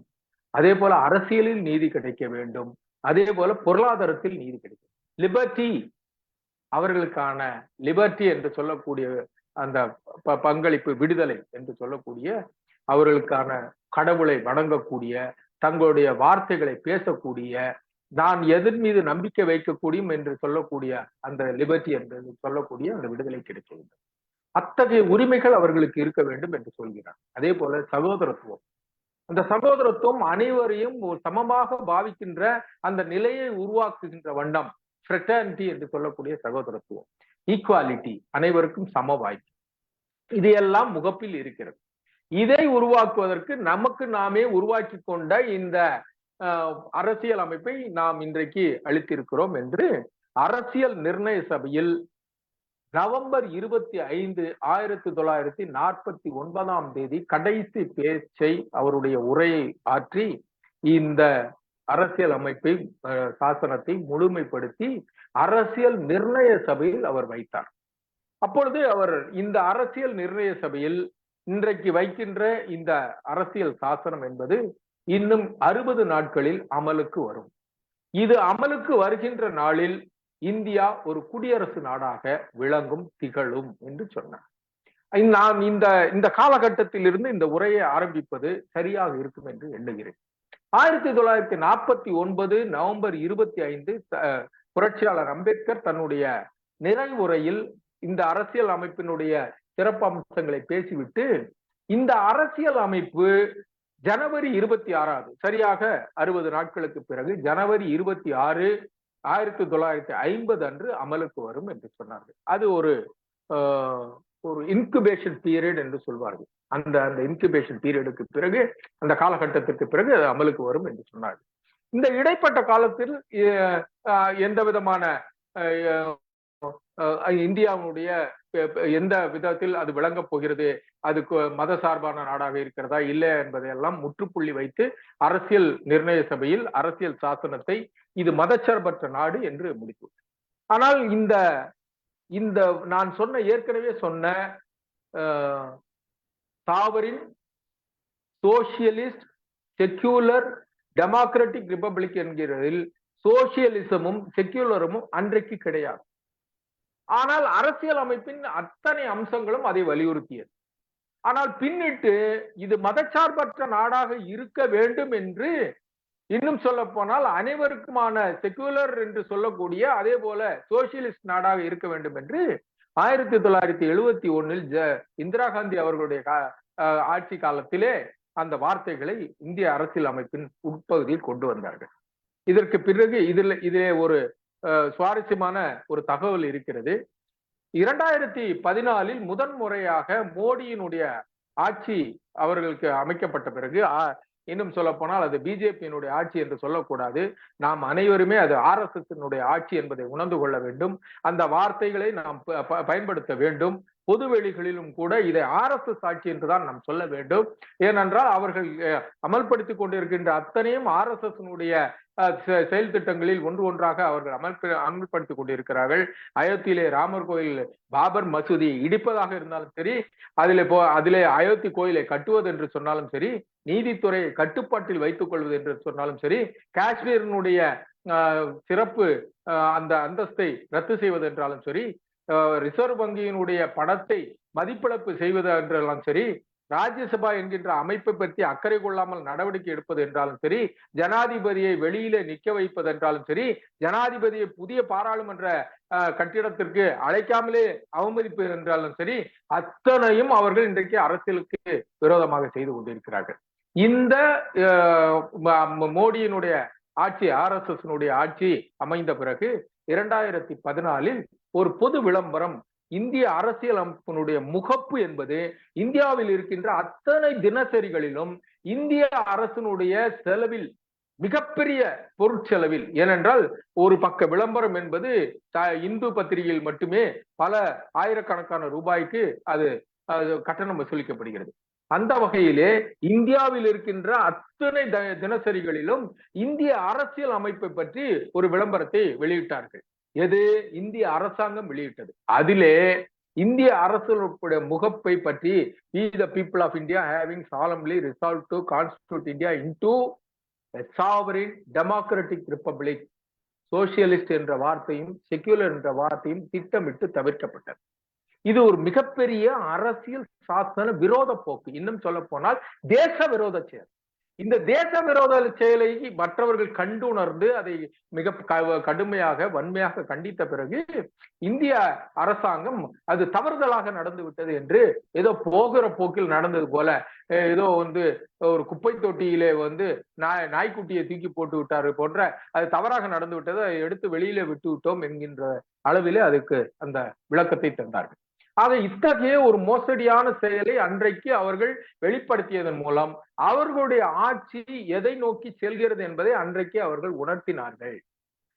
அதே போல அரசியலில் நீதி கிடைக்க வேண்டும், அதே போல பொருளாதாரத்தில் நீதி கிடைக்கும். லிபர்ட்டி, அவர்களுக்கான லிபர்ட்டி என்று சொல்லக்கூடிய அந்த பங்களிப்பு, விடுதலை என்று சொல்லக்கூடிய, அவர்களுக்கான கடவுளை வணங்கக்கூடிய, தங்களுடைய வார்த்தைகளை பேசக்கூடிய, நான் எதன் மீது நம்பிக்கை வைக்கக்கூடியும் என்று சொல்லக்கூடிய அந்த லிபர்ட்டி என்று சொல்லக்கூடிய அந்த விடுதலை கிடைக்க வேண்டும். அத்தகைய உரிமைகள் அவர்களுக்கு இருக்க வேண்டும் என்று சொல்கிறார். அதே போல சகோதரத்துவம், அந்த சகோதரத்துவம் அனைவரையும் சமமாக பாவிக்கின்ற அந்த நிலையை உருவாக்குகின்ற வண்ணம் ஃப்ரெட்டர்னிட்டி என்று சொல்லக்கூடிய சகோதரத்துவம், ஈக்குவாலிட்டி, அனைவருக்கும் சம வாய்ப்பு, இது எல்லாம் முகப்பில் இருக்கிறது. இதை உருவாக்குவதற்கு நமக்கு நாமே உருவாக்கி கொண்ட இந்த அரசியல் அமைப்பை நாம் இன்றைக்கு அளித்திருக்கிறோம் என்று அரசியல் நிர்ணய சபையில் நவம்பர் 25, 1949 கடைசி பேச்சை, அவருடைய உரையை ஆற்றி இந்த அரசியல் அமைப்பை, சாசனத்தை முழுமைப்படுத்தி அரசியல் நிர்ணய சபையில் அவர் வைத்தார். அப்பொழுது அவர் இந்த அரசியல் நிர்ணய சபையில் இன்றைக்கு வைக்கின்ற இந்த அரசியல் சாசனம் என்பது இன்னும் 60 நாட்களில் அமலுக்கு வரும். இது அமலுக்கு வருகின்ற நாளில் இந்தியா ஒரு குடியரசு நாடாக விளங்கும், திகழும் என்று சொன்னார். நான் இந்த காலகட்டத்தில் இருந்து இந்த உரையை ஆரம்பிப்பது சரியாக இருக்கும் என்று எண்ணுகிறேன். 1949 நவம்பர் 25 புரட்சியாளர் அம்பேத்கர் தன்னுடைய நிறைவுரையில் இந்த அரசியல் அமைப்பினுடைய சிறப்பம்சங்களை பேசிவிட்டு, இந்த அரசியல் அமைப்பு ஜனவரி 26, சரியாக 60 நாட்களுக்கு பிறகு ஜனவரி 26, 1950 அன்று அமலுக்கு வரும் என்று சொன்னார்கள். அது ஒரு இன்குபேஷன் பீரியட் என்று சொல்வார்கள். அந்த இன்குபேஷன் பீரியடுக்கு பிறகு, அந்த காலகட்டத்திற்கு பிறகு அது அமலுக்கு வரும் என்று சொன்னார்கள். இந்த இடைப்பட்ட காலத்தில் எந்த விதமான இந்தியாவுடைய எந்த விதத்தில் அது விளங்கப் போகிறது, அதுக்கு மத சார்பான நாடாக இருக்கிறதா இல்லை என்பதையெல்லாம் முற்றுப்புள்ளி வைத்து அரசியல் நிர்ணய சபையில் அரசியல் சாசனத்தை இது மதச்சார்பற்ற நாடு என்று முடித்து. ஆனால் இந்த இந்த நான் சொன்ன ஏற்கனவே சொன்ன sovereign socialist secular democratic republic என்கிறதில் சோசியலிசமும் செக்யூலரமும் அன்றைக்கு கிடையாது. ஆனால் அரசியல் அமைப்பின் அத்தனை அம்சங்களும் அதை வலியுறுத்தியது. ஆனால் பின்னிட்டு இது மதச்சார்பற்ற நாடாக இருக்க வேண்டும் என்று, இன்னும் சொல்ல போனால் அனைவருக்குமான செக்யூலர் என்று சொல்லக்கூடிய அதே போல சோசியலிஸ்ட் நாடாக இருக்க வேண்டும் என்று 1971 இந்திரா காந்தி அவர்களுடைய ஆட்சி காலத்திலே அந்த வார்த்தைகளை இந்திய அரசியல் அமைப்பின் உட்பகுதியில் கொண்டு வந்தார்கள். இதற்கு பிறகு இதிலே ஒரு சுவாரஸ்யமான ஒரு தகவல் இருக்கிறது. 2014 முதன்முறையாக மோடியினுடைய ஆட்சி அவர்களுக்கு அமைக்கப்பட்ட பிறகு, இன்னும் சொல்ல போனால் அது பிஜேபியினுடைய ஆட்சி என்று சொல்லக்கூடாது, நாம் அனைவருமே அது RSS ஆட்சி என்பதை உணர்ந்து கொள்ள வேண்டும். அந்த வார்த்தைகளை நாம் பயன்படுத்த வேண்டும். பொதுவெளிகளிலும் கூட இதை RSS ஆட்சி என்றுதான் நாம் சொல்ல வேண்டும். ஏனென்றால் அவர்கள் அமல்படுத்திக் கொண்டிருக்கின்ற அத்தனையும் RSS செயல் திட்டங்களில் ஒன்று ஒன்றாக அவர்கள் அமல்படுத்திக் கொண்டிருக்கிறார்கள். அயோத்தியிலே ராமர் கோயில் பாபர் மசூதியை இடிப்பதாக இருந்தாலும் சரி, அதிலே அயோத்தி கோயிலை கட்டுவது என்று சொன்னாலும் சரி, நீதித்துறையை கட்டுப்பாட்டில் வைத்துக் கொள்வது என்று சொன்னாலும் சரி, காஷ்மீரினுடைய சிறப்பு அந்த அந்தஸ்தை ரத்து செய்வது என்றாலும் சரி, ரிசர்வ் வங்கியினுடைய பணத்தை மதிப்பிழப்பு செய்வது என்றாலும் சரி, ராஜ்யசபா என்கின்ற அமைப்பை பற்றி அக்கறை கொள்ளாமல் நடவடிக்கை எடுப்பது என்றாலும் சரி, ஜனாதிபதியை வெளியிலே நிற்க வைப்பது என்றாலும் சரி, ஜனாதிபதியை புதிய பாராளுமன்ற கட்டிடத்திற்கு அழைக்காமலே அவமதிப்பது என்றாலும் சரி, அத்தனையும் அவர்கள் இன்றைக்கு அரசியலுக்கு விரோதமாக செய்து கொண்டிருக்கிறார்கள். இந்த மோடியினுடைய ஆட்சி, RSS ஆட்சி அமைந்த பிறகு 2014 ஒரு பொது விளம்பரம், இந்திய அரசியல் அமைப்பினுடைய முகப்பு என்பது இந்தியாவில் இருக்கின்ற அத்தனை தினசரிகளிலும் இந்திய அரசினுடைய செலவில், மிகப்பெரிய பொருட்செலவில், ஏனென்றால் ஒரு பக்க விளம்பரம் என்பது இந்து பத்திரிகையில் மட்டுமே பல ஆயிரக்கணக்கான ரூபாய்க்கு அது கட்டணம் வசூலிக்கப்படுகிறது. அந்த வகையிலே இந்தியாவில் இருக்கின்ற அத்தனை தினசரிகளிலும் இந்திய அரசியல் அமைப்பை பற்றி ஒரு விளம்பரத்தை வெளியிட்டார்கள். எது? இந்திய அரசாங்கம் வெளியிட்டது. அதிலே இந்திய அரசுடைய முகப்பை பற்றி, we the people of India having solemnly resolved to constitute India into a sovereign democratic republic, socialist என்ற வார்த்தையும் செக்யூலர் என்ற வார்த்தையும் திட்டமிட்டு தவிர்க்கப்பட்டது. இது ஒரு மிகப்பெரிய அரசியல் சாசன விரோத போக்கு. இன்னும் சொல்ல போனால் தேச விரோத செயல். இந்த தேச விரோத செயலை மற்றவர்கள் கண்டுணர்ந்து அதை மிக கடுமையாக வன்மையாக கண்டித்த பிறகு இந்திய அரசாங்கம் அது தவறுதலாக நடந்து விட்டது என்று, ஏதோ போகிற போக்கில் நடந்தது போல, ஏதோ ஒரு குப்பை தொட்டியிலே நாய்க்குட்டியை தூக்கி போட்டு விட்டாரு போன்ற, அது தவறாக நடந்து விட்டது, அதை எடுத்து வெளியிலே விட்டு விட்டோம் என்கின்ற அளவிலே அதுக்கு அந்த விளக்கத்தை தந்தார்கள். ஆக இத்தகைய ஒரு மோசடியான செயலை அன்றைக்கு அவர்கள் வெளிப்படுத்தியதன் மூலம் அவர்களுடைய ஆட்சி எதை நோக்கி செல்கிறது என்பதை அன்றைக்கு அவர்கள் உணர்த்தினார்கள்.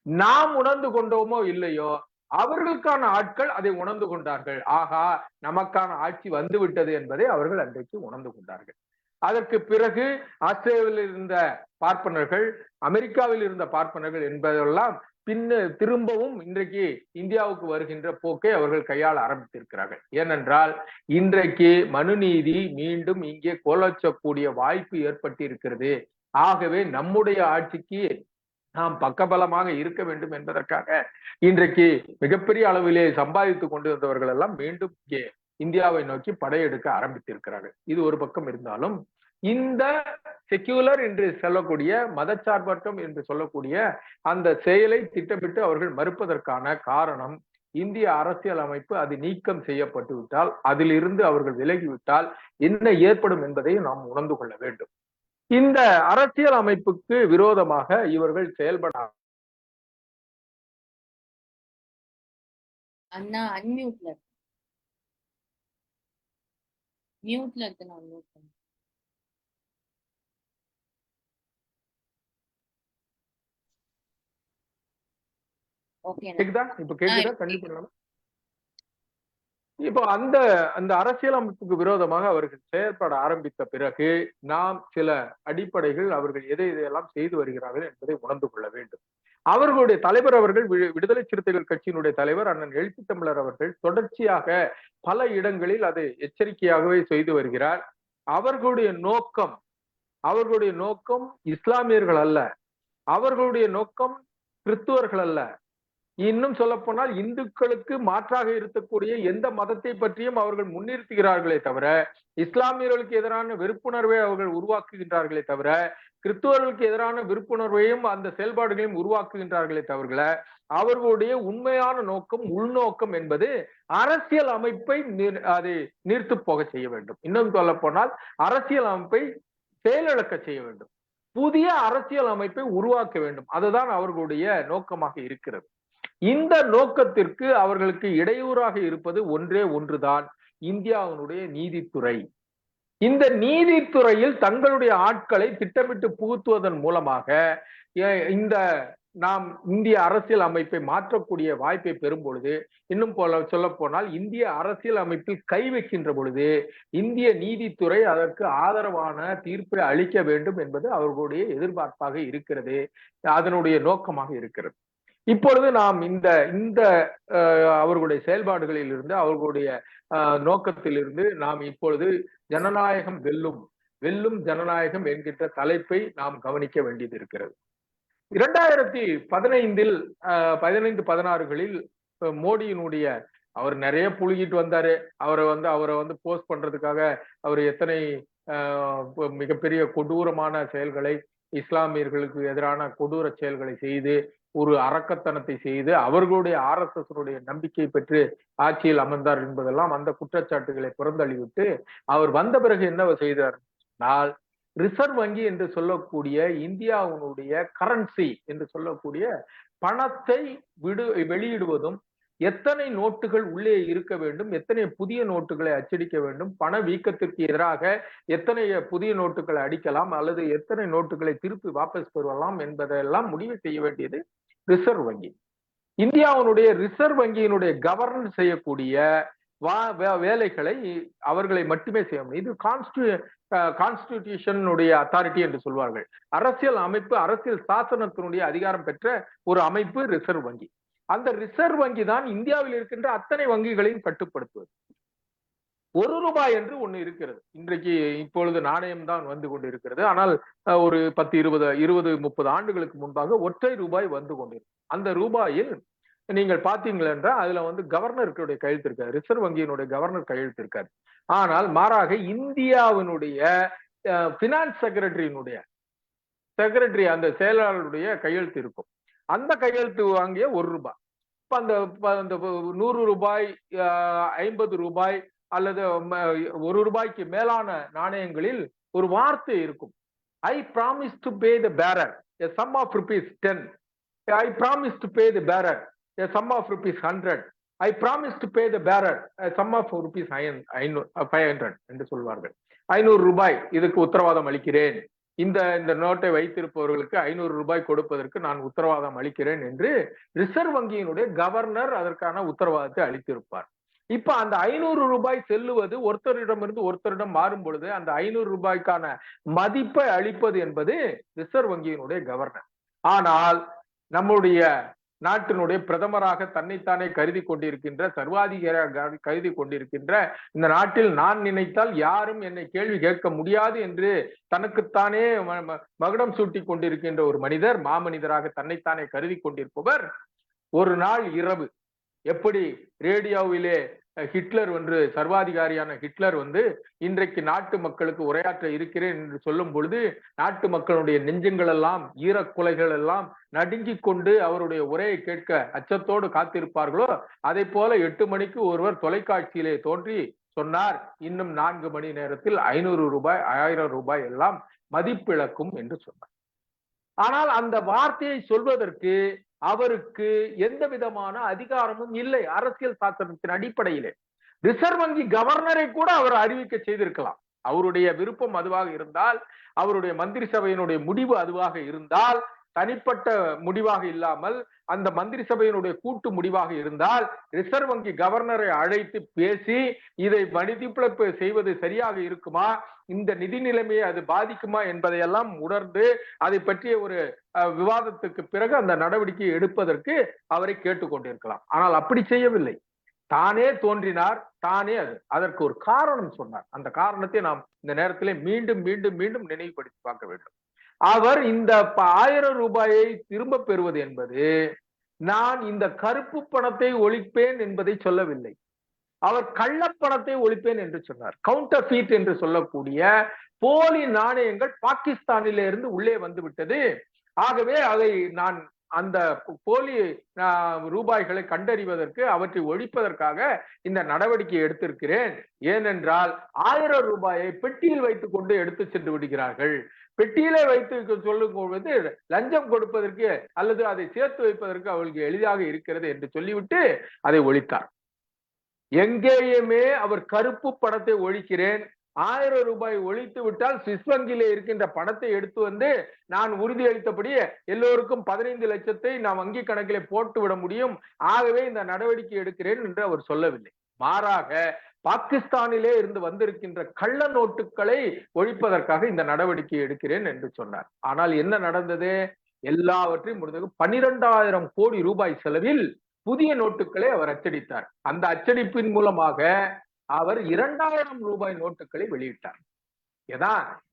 நாம் உணர்ந்து கொண்டோமோ இல்லையோ, அவர்களுக்கான ஆட்கள் அதை உணர்ந்து கொண்டார்கள். ஆகா, நமக்கான ஆட்சி வந்துவிட்டது என்பதை அவர்கள் அன்றைக்கு உணர்ந்து கொண்டார்கள். அதற்கு பிறகு ஆஸ்திரேலியாவில் இருந்த பார்ப்பனர்கள், அமெரிக்காவில் இருந்த பார்ப்பனர்கள் என்பதெல்லாம் திரும்பவும் இன்றைக்கு இந்தியாவுக்கு வருகின்ற போக்கை அவர்கள் கையாள ஆரம்பித்திருக்கிறார்கள். ஏனென்றால் இன்றைக்கு மனுநீதி மீண்டும் இங்கே கோலோச்சக்கூடிய வாய்ப்பு ஏற்பட்டு இருக்கிறது. ஆகவே நம்முடைய ஆட்சிக்கு நாம் பக்கபலமாக இருக்க வேண்டும் என்பதற்காக இன்றைக்கு மிகப்பெரிய அளவிலே சம்பாதித்துக் கொண்டிருந்தவர்கள் எல்லாம் மீண்டும் இங்கே இந்தியாவை நோக்கி படையெடுக்க ஆரம்பித்திருக்கிறார்கள். இது ஒரு பக்கம் இருந்தாலும், இந்த செக்யூலர் என்று சொல்லக்கூடிய மதச்சார்பற்றம் என்று சொல்லக்கூடிய அந்த செயலை திட்டமிட்டு அவர்கள் மறுப்பதற்கான காரணம், இந்திய அரசியல் அமைப்பு அது நீக்கம் செய்யப்பட்டு விட்டால், அதிலிருந்து அவர்கள் விலகிவிட்டால் என்ன ஏற்படும் என்பதை நாம் உணர்ந்து கொள்ள வேண்டும். இந்த அரசியல் அமைப்புக்கு விரோதமாக இவர்கள் செயல்பட அண்ணா அன்மியூட்ல மியூட்ல இருக்கு. நான் மியூட் பண்ணேன். ஓகே கேக்குதா? இப்ப கேக்குதா? கண்டிப்பா இப்போ அந்த அந்த அரசியலமைப்புக்கு விரோதமாக அவர்கள் செயற்பட ஆரம்பித்த பிறகு நாம் சில அடிப்படைகள் அவர்கள் எதையெல்லாம் செய்து வருகிறார்கள் என்பதை உணர்ந்து கொள்ள வேண்டும். அவர்களுடைய தலைவர் அவர்கள் விடுதலை சிறுத்தைகள் கட்சியினுடைய தலைவர் அண்ணன் எழுச்சி தமிழர் அவர்கள் தொடர்ச்சியாக பல இடங்களில் அதை எச்சரிக்கையாகவே செய்து வருகிறார். அவர்களுடைய நோக்கம் இஸ்லாமியர்கள் அல்ல, அவர்களுடைய நோக்கம் கிறிஸ்துவர்கள் அல்ல, இன்னும் சொல்ல போனால் இந்துக்களுக்கு மாற்றாக இருக்கக்கூடிய எந்த மதத்தை பற்றியும் அவர்கள் முன்னிறுத்துகிறார்களே தவிர, இஸ்லாமியர்களுக்கு எதிரான வெறுப்புணர்வை அவர்கள் உருவாக்குகின்றார்களே தவிர, கிறிஸ்துவர்களுக்கு எதிரான விருப்புணர்வையும் அந்த செயல்பாடுகளையும் உருவாக்குகின்றார்களே தவிர, அவர்களுடைய உண்மையான நோக்கம் உள்நோக்கம் என்பது அரசியல் அமைப்பை அதை நீர்த்து போக செய்ய வேண்டும். இன்னும் சொல்ல போனால் அரசியல் அமைப்பை செயலிழக்க செய்ய வேண்டும், புதிய அரசியல் அமைப்பை உருவாக்க வேண்டும். அதுதான் அவர்களுடைய நோக்கமாக இருக்கிறது. இந்த நோக்கத்திற்கு அவர்களுக்கு இடையூறாக இருப்பது ஒன்றே ஒன்றுதான், இந்தியாவினுடைய நீதித்துறை. இந்த நீதித்துறையில் தங்களுடைய ஆட்களை திட்டமிட்டு புகுத்துவதன் மூலமாக இந்த நாம் இந்திய அரசியல் அமைப்பை மாற்றக்கூடிய வாய்ப்பை பெறும் பொழுது, இன்னும் சொல்ல போனால் இந்திய அரசியல் அமைப்பில் கை வைக்கின்ற பொழுது இந்திய நீதித்துறை அதற்கு ஆதரவான தீர்ப்பை அளிக்க வேண்டும் என்பது அவர்களுடைய எதிர்பார்ப்பாக இருக்கிறது, அதனுடைய நோக்கமாக இருக்கிறது. இப்பொழுது நாம் இந்த இந்த அவர்களுடைய செயல்பாடுகளில் இருந்து அவர்களுடைய நோக்கத்திலிருந்து நாம் இப்பொழுது ஜனநாயகம் வெல்லும் ஜனநாயகம் என்கின்ற தலைப்பை நாம் கவனிக்க வேண்டியது இருக்கிறது. 2015-16களில் மோடியினுடைய அவர் நிறைய புழுகிட்டு வந்தாரு. அவரை வந்து போஸ்ட் பண்றதுக்காக அவர் எத்தனை மிகப்பெரிய கொடூரமான செயல்களை, இஸ்லாமியர்களுக்கு எதிரான கொடூர செயல்களை செய்து, ஒரு அரக்கத்தனத்தை செய்து அவர்களுடைய RSS நம்பிக்கை பெற்று ஆட்சியில் அமர்ந்தார் என்பதெல்லாம் அந்த குற்றச்சாட்டுகளை புறந்தள்ளிவிட்டு அவர் வந்த பிறகு என்ன செய்தார்? ரிசர்வ் வங்கி என்று சொல்லக்கூடிய இந்தியாவினுடைய கரன்சி என்று சொல்லக்கூடிய பணத்தை வெளியிடுவதும், எத்தனை நோட்டுகள் உள்ளே இருக்க வேண்டும், எத்தனை புதிய நோட்டுகளை அச்சடிக்க வேண்டும், பண வீக்கத்திற்கு எதிராக எத்தனை புதிய நோட்டுகளை அடிக்கலாம் அல்லது எத்தனை நோட்டுகளை திருப்பி வாபஸ் பெறலாம் என்பதெல்லாம் முடிவு செய்ய வேண்டியது ரிசர்வ் வங்கி. இந்தியாவினுடைய ரிசர்வ் வங்கியினுடைய கவர்னன்ஸ் செய்யக்கூடிய வேலைகளை அவர்களை மட்டுமே செய்ய முடியும். இது கான்ஸ்டிடியூஷனுடைய அத்தாரிட்டி என்று சொல்வார்கள். அரசியல் அமைப்பு, அரசியல் சாசனத்தினுடைய அதிகாரம் பெற்ற ஒரு அமைப்பு ரிசர்வ் வங்கி. அந்த ரிசர்வ் வங்கி தான் இந்தியாவில் இருக்கின்ற அத்தனை வங்கிகளையும் கட்டுப்படுத்துவது. 1 ரூபாய் என்று ஒண்ணு இருக்கிறது. இன்றைக்கு இப்பொழுது நாணயம் தான் வந்து கொண்டு இருக்கிறது. ஆனால் ஒரு 10, 20, 30 ஆண்டுகளுக்கு முன்பாக ஒற்றை ரூபாய் வந்து கொண்டிருக்கும். அந்த ரூபாயில் நீங்கள் பாத்தீங்கள் என்றால் அதுல வந்து கவர்னருடைய கையெழுத்து இருக்காது, ரிசர்வ் வங்கியினுடைய கவர்னர் கையெழுத்து இருக்காது. ஆனால் மாறாக இந்தியாவினுடைய பினான்ஸ் செக்ரட்டரி அந்த செயலாளருடைய கையெழுத்து இருக்கும். அந்த கையெழுத்து வாங்கிய 1 ரூபாய். இப்ப அந்த 100 ரூபாய், 50 ரூபாய் அல்லது 1 ரூபாய்க்கு மேலான நாணயங்களில் ஒரு வார்த்தை இருக்கும். I promise to pay the bearer a sum of ₹10. I promise to pay the bearer a sum of ₹100. I promise to pay the bearer a sum of ₹500 என்று சொல்வார்கள். 500 ரூபாய் இதுக்கு உத்தரவாதம் அளிக்கிறேன், இந்த நோட்டை வைத்திருப்பவர்களுக்கு 500 ரூபாய் கொடுப்பதற்கு நான் உத்தரவாதம் அளிக்கிறேன் என்று ரிசர்வ் வங்கியினுடைய கவர்னர் அதற்கான உத்தரவாதத்தை அளித்திருப்பார். இப்ப அந்த 500 ரூபாய் செல்லுவது ஒருத்தரிடமிருந்து ஒருத்தரிடம் மாறும் பொழுது அந்த 500 ரூபாய்க்கான மதிப்பை அளிப்பது என்பது ரிசர்வ் வங்கியினுடைய கவர்னர். ஆனால் நம்முடைய நாட்டினுடைய பிரதமராக தன்னைத்தானே கருதி கொண்டிருக்கின்ற, சர்வாதிகாரி கருதி கொண்டிருக்கின்ற, இந்த நாட்டில் நான் நினைத்தால் யாரும் என்னை கேள்வி கேட்க முடியாது என்று தனக்குத்தானே மகுடம் சூட்டி கொண்டிருக்கின்ற ஒரு மனிதர், மாமனிதராக தன்னைத்தானே கருதி கொண்டிருப்பவர், ஒரு நாள் இரவு எப்படி ரேடியோவிலே ஹிட்லர் வந்து, சர்வாதிகாரியான ஹிட்லர் வந்து இன்றைக்கு நாட்டு மக்களுக்கு உரையாற்ற இருக்கிறேன் என்று சொல்லும் பொழுது நாட்டு மக்களுடைய நெஞ்சங்கள் எல்லாம், ஈரக்குலைகள் எல்லாம் நடுங்கிக் கொண்டு அவருடைய உரையை கேட்க அச்சத்தோடு காத்திருப்பார்களோ, அதை போல 8 மணிக்கு ஒருவர் தொலைக்காட்சியிலே தோன்றி சொன்னார், இன்னும் 4 மணி நேரத்தில் 500 ரூபாய் 1000 ரூபாய் எல்லாம் மதிப்பிழக்கும் என்று சொன்னார். ஆனால் அந்த வார்த்தையை சொல்வதற்கு அவருக்கு எந்த விதமான அதிகாரமும் இல்லை. அரசியல் சாசனத்தின் அடிப்படையிலே ரிசர்வ் வங்கி கவர்னரை கூட அவர் அறிவிக்க செய்திருக்கலாம். அவருடைய விருப்பம் அதுவாக இருந்தால், அவருடைய மந்திரி சபையினுடைய முடிவு அதுவாக இருந்தால் தனிப்பட்ட முடிவாக இல்லாமல் அந்த மந்திரி சபையினுடைய கூட்டு முடிவாக இருந்தால் ரிசர்வ் வங்கி கவர்னரை அழைத்து பேசி இதை மதிப்பிழப்பு செய்வது சரியாக இருக்குமா, இந்த நிதி நிலைமையை அது பாதிக்குமா என்பதையெல்லாம் உணர்ந்து அதை பற்றிய ஒரு விவாதத்துக்கு பிறகு அந்த நடவடிக்கை எடுப்பதற்கு அவரை கேட்டுக்கொண்டிருக்கலாம். ஆனால் அப்படி செய்யவில்லை. தானே தோன்றினார், தானே அதற்கு ஒரு காரணம் சொன்னார். அந்த காரணத்தை நாம் இந்த நேரத்திலே மீண்டும் மீண்டும் மீண்டும் நினைவுபடுத்தி பார்க்க வேண்டும். அவர் இந்த 1000 ரூபாயை திரும்ப பெறுவது என்பது நான் இந்த கருப்பு பணத்தை ஒழிப்பேன் என்பதை சொல்லவில்லை. அவர் கள்ளப்பணத்தை ஒழிப்பேன் என்று சொன்னார். கவுண்டர் ஃபீட் என்று சொல்லக்கூடிய போலி நாணயங்கள் பாகிஸ்தானில இருந்து உள்ளே வந்து விட்டது. ஆகவே அதை நான் அந்த போலி ரூபாய்களை கண்டறிவதற்கு அவற்றை ஒழிப்பதற்காக இந்த நடவடிக்கை எடுத்திருக்கிறேன். ஏனென்றால் 1000 ரூபாயை பெட்டியில் வைத்துக் கொண்டு எடுத்து சென்று விடுகிறார்கள். பெட்டியிலே வைத்து சொல்லும் பொழுது லஞ்சம் கொடுப்பதற்கு அல்லது அதை சேர்த்து வைப்பதற்கு அவர்களுக்கு எளிதாக இருக்கிறது என்று சொல்லிவிட்டு அதை ஒழித்தார். எங்கேயுமே அவர் கருப்பு பணத்தை ஒழிக்கிறேன், 1000 ரூபாய் ஒழித்து விட்டால் சுவிஸ் வங்கியிலே இருக்கின்ற பணத்தை எடுத்து வந்து நான் உறுதியளித்தபடி எல்லோருக்கும் 15 லட்சத்தை நான் வங்கி கணக்கிலே போட்டு விட முடியும், ஆகவே இந்த நடவடிக்கை எடுக்கிறேன் என்று அவர் சொல்லவில்லை. மாறாக பாகிஸ்தானிலே இருந்து வந்திருக்கின்ற கள்ள நோட்டுகளை ஒழிப்பதற்காக இந்த நடவடிக்கை எடுக்கிறேன் என்று சொன்னார். ஆனால் என்ன நடந்தது? எல்லாவற்றையும் முடிந்தது 12,000 கோடி ரூபாய் செலவில் புதிய நோட்டுகளை அவர் அச்சடித்தார். அந்த அச்சடிப்பின் மூலமாக அவர் 2,000 ரூபாய் நோட்டுகளை வெளியிட்டார்.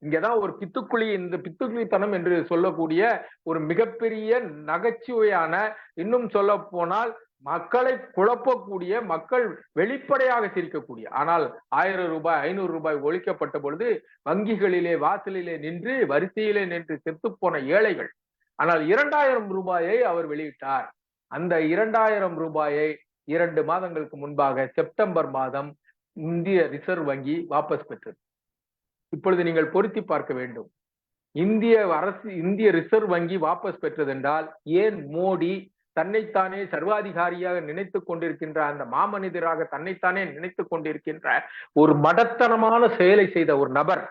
இங்கதான் ஒரு பித்துக்குழி, இந்த பித்துக்குழித்தனம் என்று சொல்லக்கூடிய ஒரு மிகப்பெரிய நகைச்சுவையான, இன்னும் சொல்ல போனால் மக்களை குழப்பக்கூடிய, மக்கள் வெளிப்படையாக சிரிக்கக்கூடிய, ஆனால் 1000 ரூபாய் 500 ரூபாய் ஒழிக்கப்பட்ட பொழுது வங்கிகளிலே வாசலிலே நின்று வரிசையிலே நின்று செத்துப்போன ஏழைகள். ஆனால் 2,000 ரூபாயை அவர் வெளியிட்டார். அந்த 2,000 ரூபாயை 2 மாதங்களுக்கு முன்பாக செப்டம்பர் மாதம் இந்திய ரிசர்வ் வங்கி வாபஸ் பெற்றது. இப்பொழுது நீங்கள் பொருத்தி பார்க்க வேண்டும். இந்திய ரிசர்வ் வங்கி வாபஸ் பெற்றதென்றால் ஏன் மோடி தன்னைத்தானே சர்வாதிகாரியாக நினைத்துக் கொண்டிருக்கின்ற, அந்த மாமனிதராக தன்னைத்தானே நினைத்துக் கொண்டிருக்கின்ற ஒரு மடத்தனமான செயலை செய்த ஒரு நபர்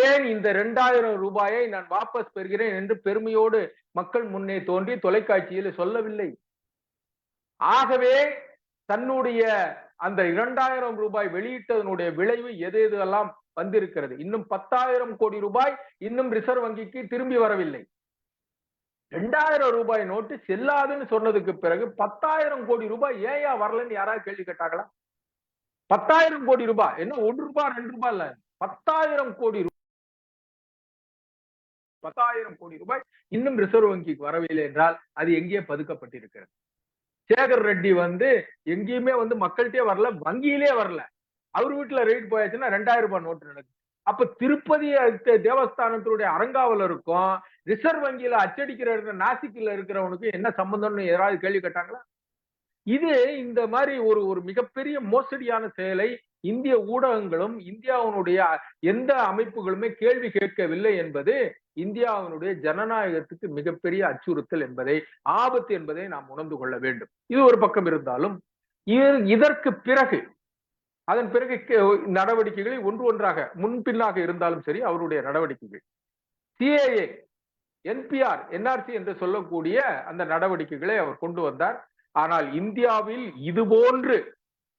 ஏன் இந்த 2,000 ரூபாயை நான் வாபஸ் பெறுகிறேன் என்று பெருமையோடு மக்கள் முன்னே தோன்றி தொலைக்காட்சியில் சொல்லவில்லை? ஆகவே தன்னுடைய அந்த 2,000 ரூபாய் வெளியிட்டதனுடைய விளைவு எதெல்லாம் வந்திருக்கிறது. இன்னும் 10,000 கோடி ரூபாய் இன்னும் ரிசர்வ் வங்கிக்கு திரும்பி வரவில்லை. 2,000 ரூபாய் நோட்டு செல்லாதுன்னு சொன்னதுக்கு பிறகு 10,000 கோடி ரூபாய் ஏயா வரலன்னு யாராவது கேள்வி கேட்டாங்களா? 10,000 கோடி ரூபாய், என்ன 1 ரூபாய் 2 ரூபாய் இல்ல, 10,000 கோடி 10,000 கோடி ரூபாய் இன்னும் ரிசர்வ் வங்கிக்கு வரவில்லை என்றால் அது எங்கே பதுக்கப்பட்டிருக்கிறது? சேகர் ரெட்டி எங்கேயுமே மக்கள்கிட்டே வரல, வங்கியிலே வரல. அவர் வீட்டுல ரெய்ட் போயாச்சுன்னா 2,000 ரூபாய் நோட்டு நடக்குது. அப்ப திருப்பதி தேவஸ்தானத்தினுடைய அறங்காவலருக்கும் ரிசர்வ் வங்கியில அச்சடிக்கிற நாசிக்ல இருக்கிறவனுக்கு என்ன சம்பந்தம்னு யாராவது கேள்வி கேட்டாங்களா? இது இந்த மாதிரி ஒரு மிகப்பெரிய மோசடியான செயலை இந்திய ஊடகங்களும் இந்தியாவினுடைய எந்த அமைப்புகளுமே கேள்வி கேட்கவில்லை என்பது இந்தியாவினுடைய ஜனநாயகத்துக்கு மிகப்பெரிய அச்சுறுத்தல் என்பதை, ஆபத்து என்பதை நாம் உணர்ந்து கொள்ள வேண்டும். இது ஒரு பக்கம் இருந்தாலும் இதற்கு பிறகு அதன் பிறகு நடவடிக்கைகளை ஒன்று ஒன்றாக முன்பின்னாக இருந்தாலும் சரி, அவருடைய நடவடிக்கைகள் சிஏஏ, என்பிஆர், என்ஆர்சி என்று சொல்லக்கூடிய அந்த நடவடிக்கைகளை அவர் கொண்டு வந்தார். ஆனால் இந்தியாவில் இதுபோன்று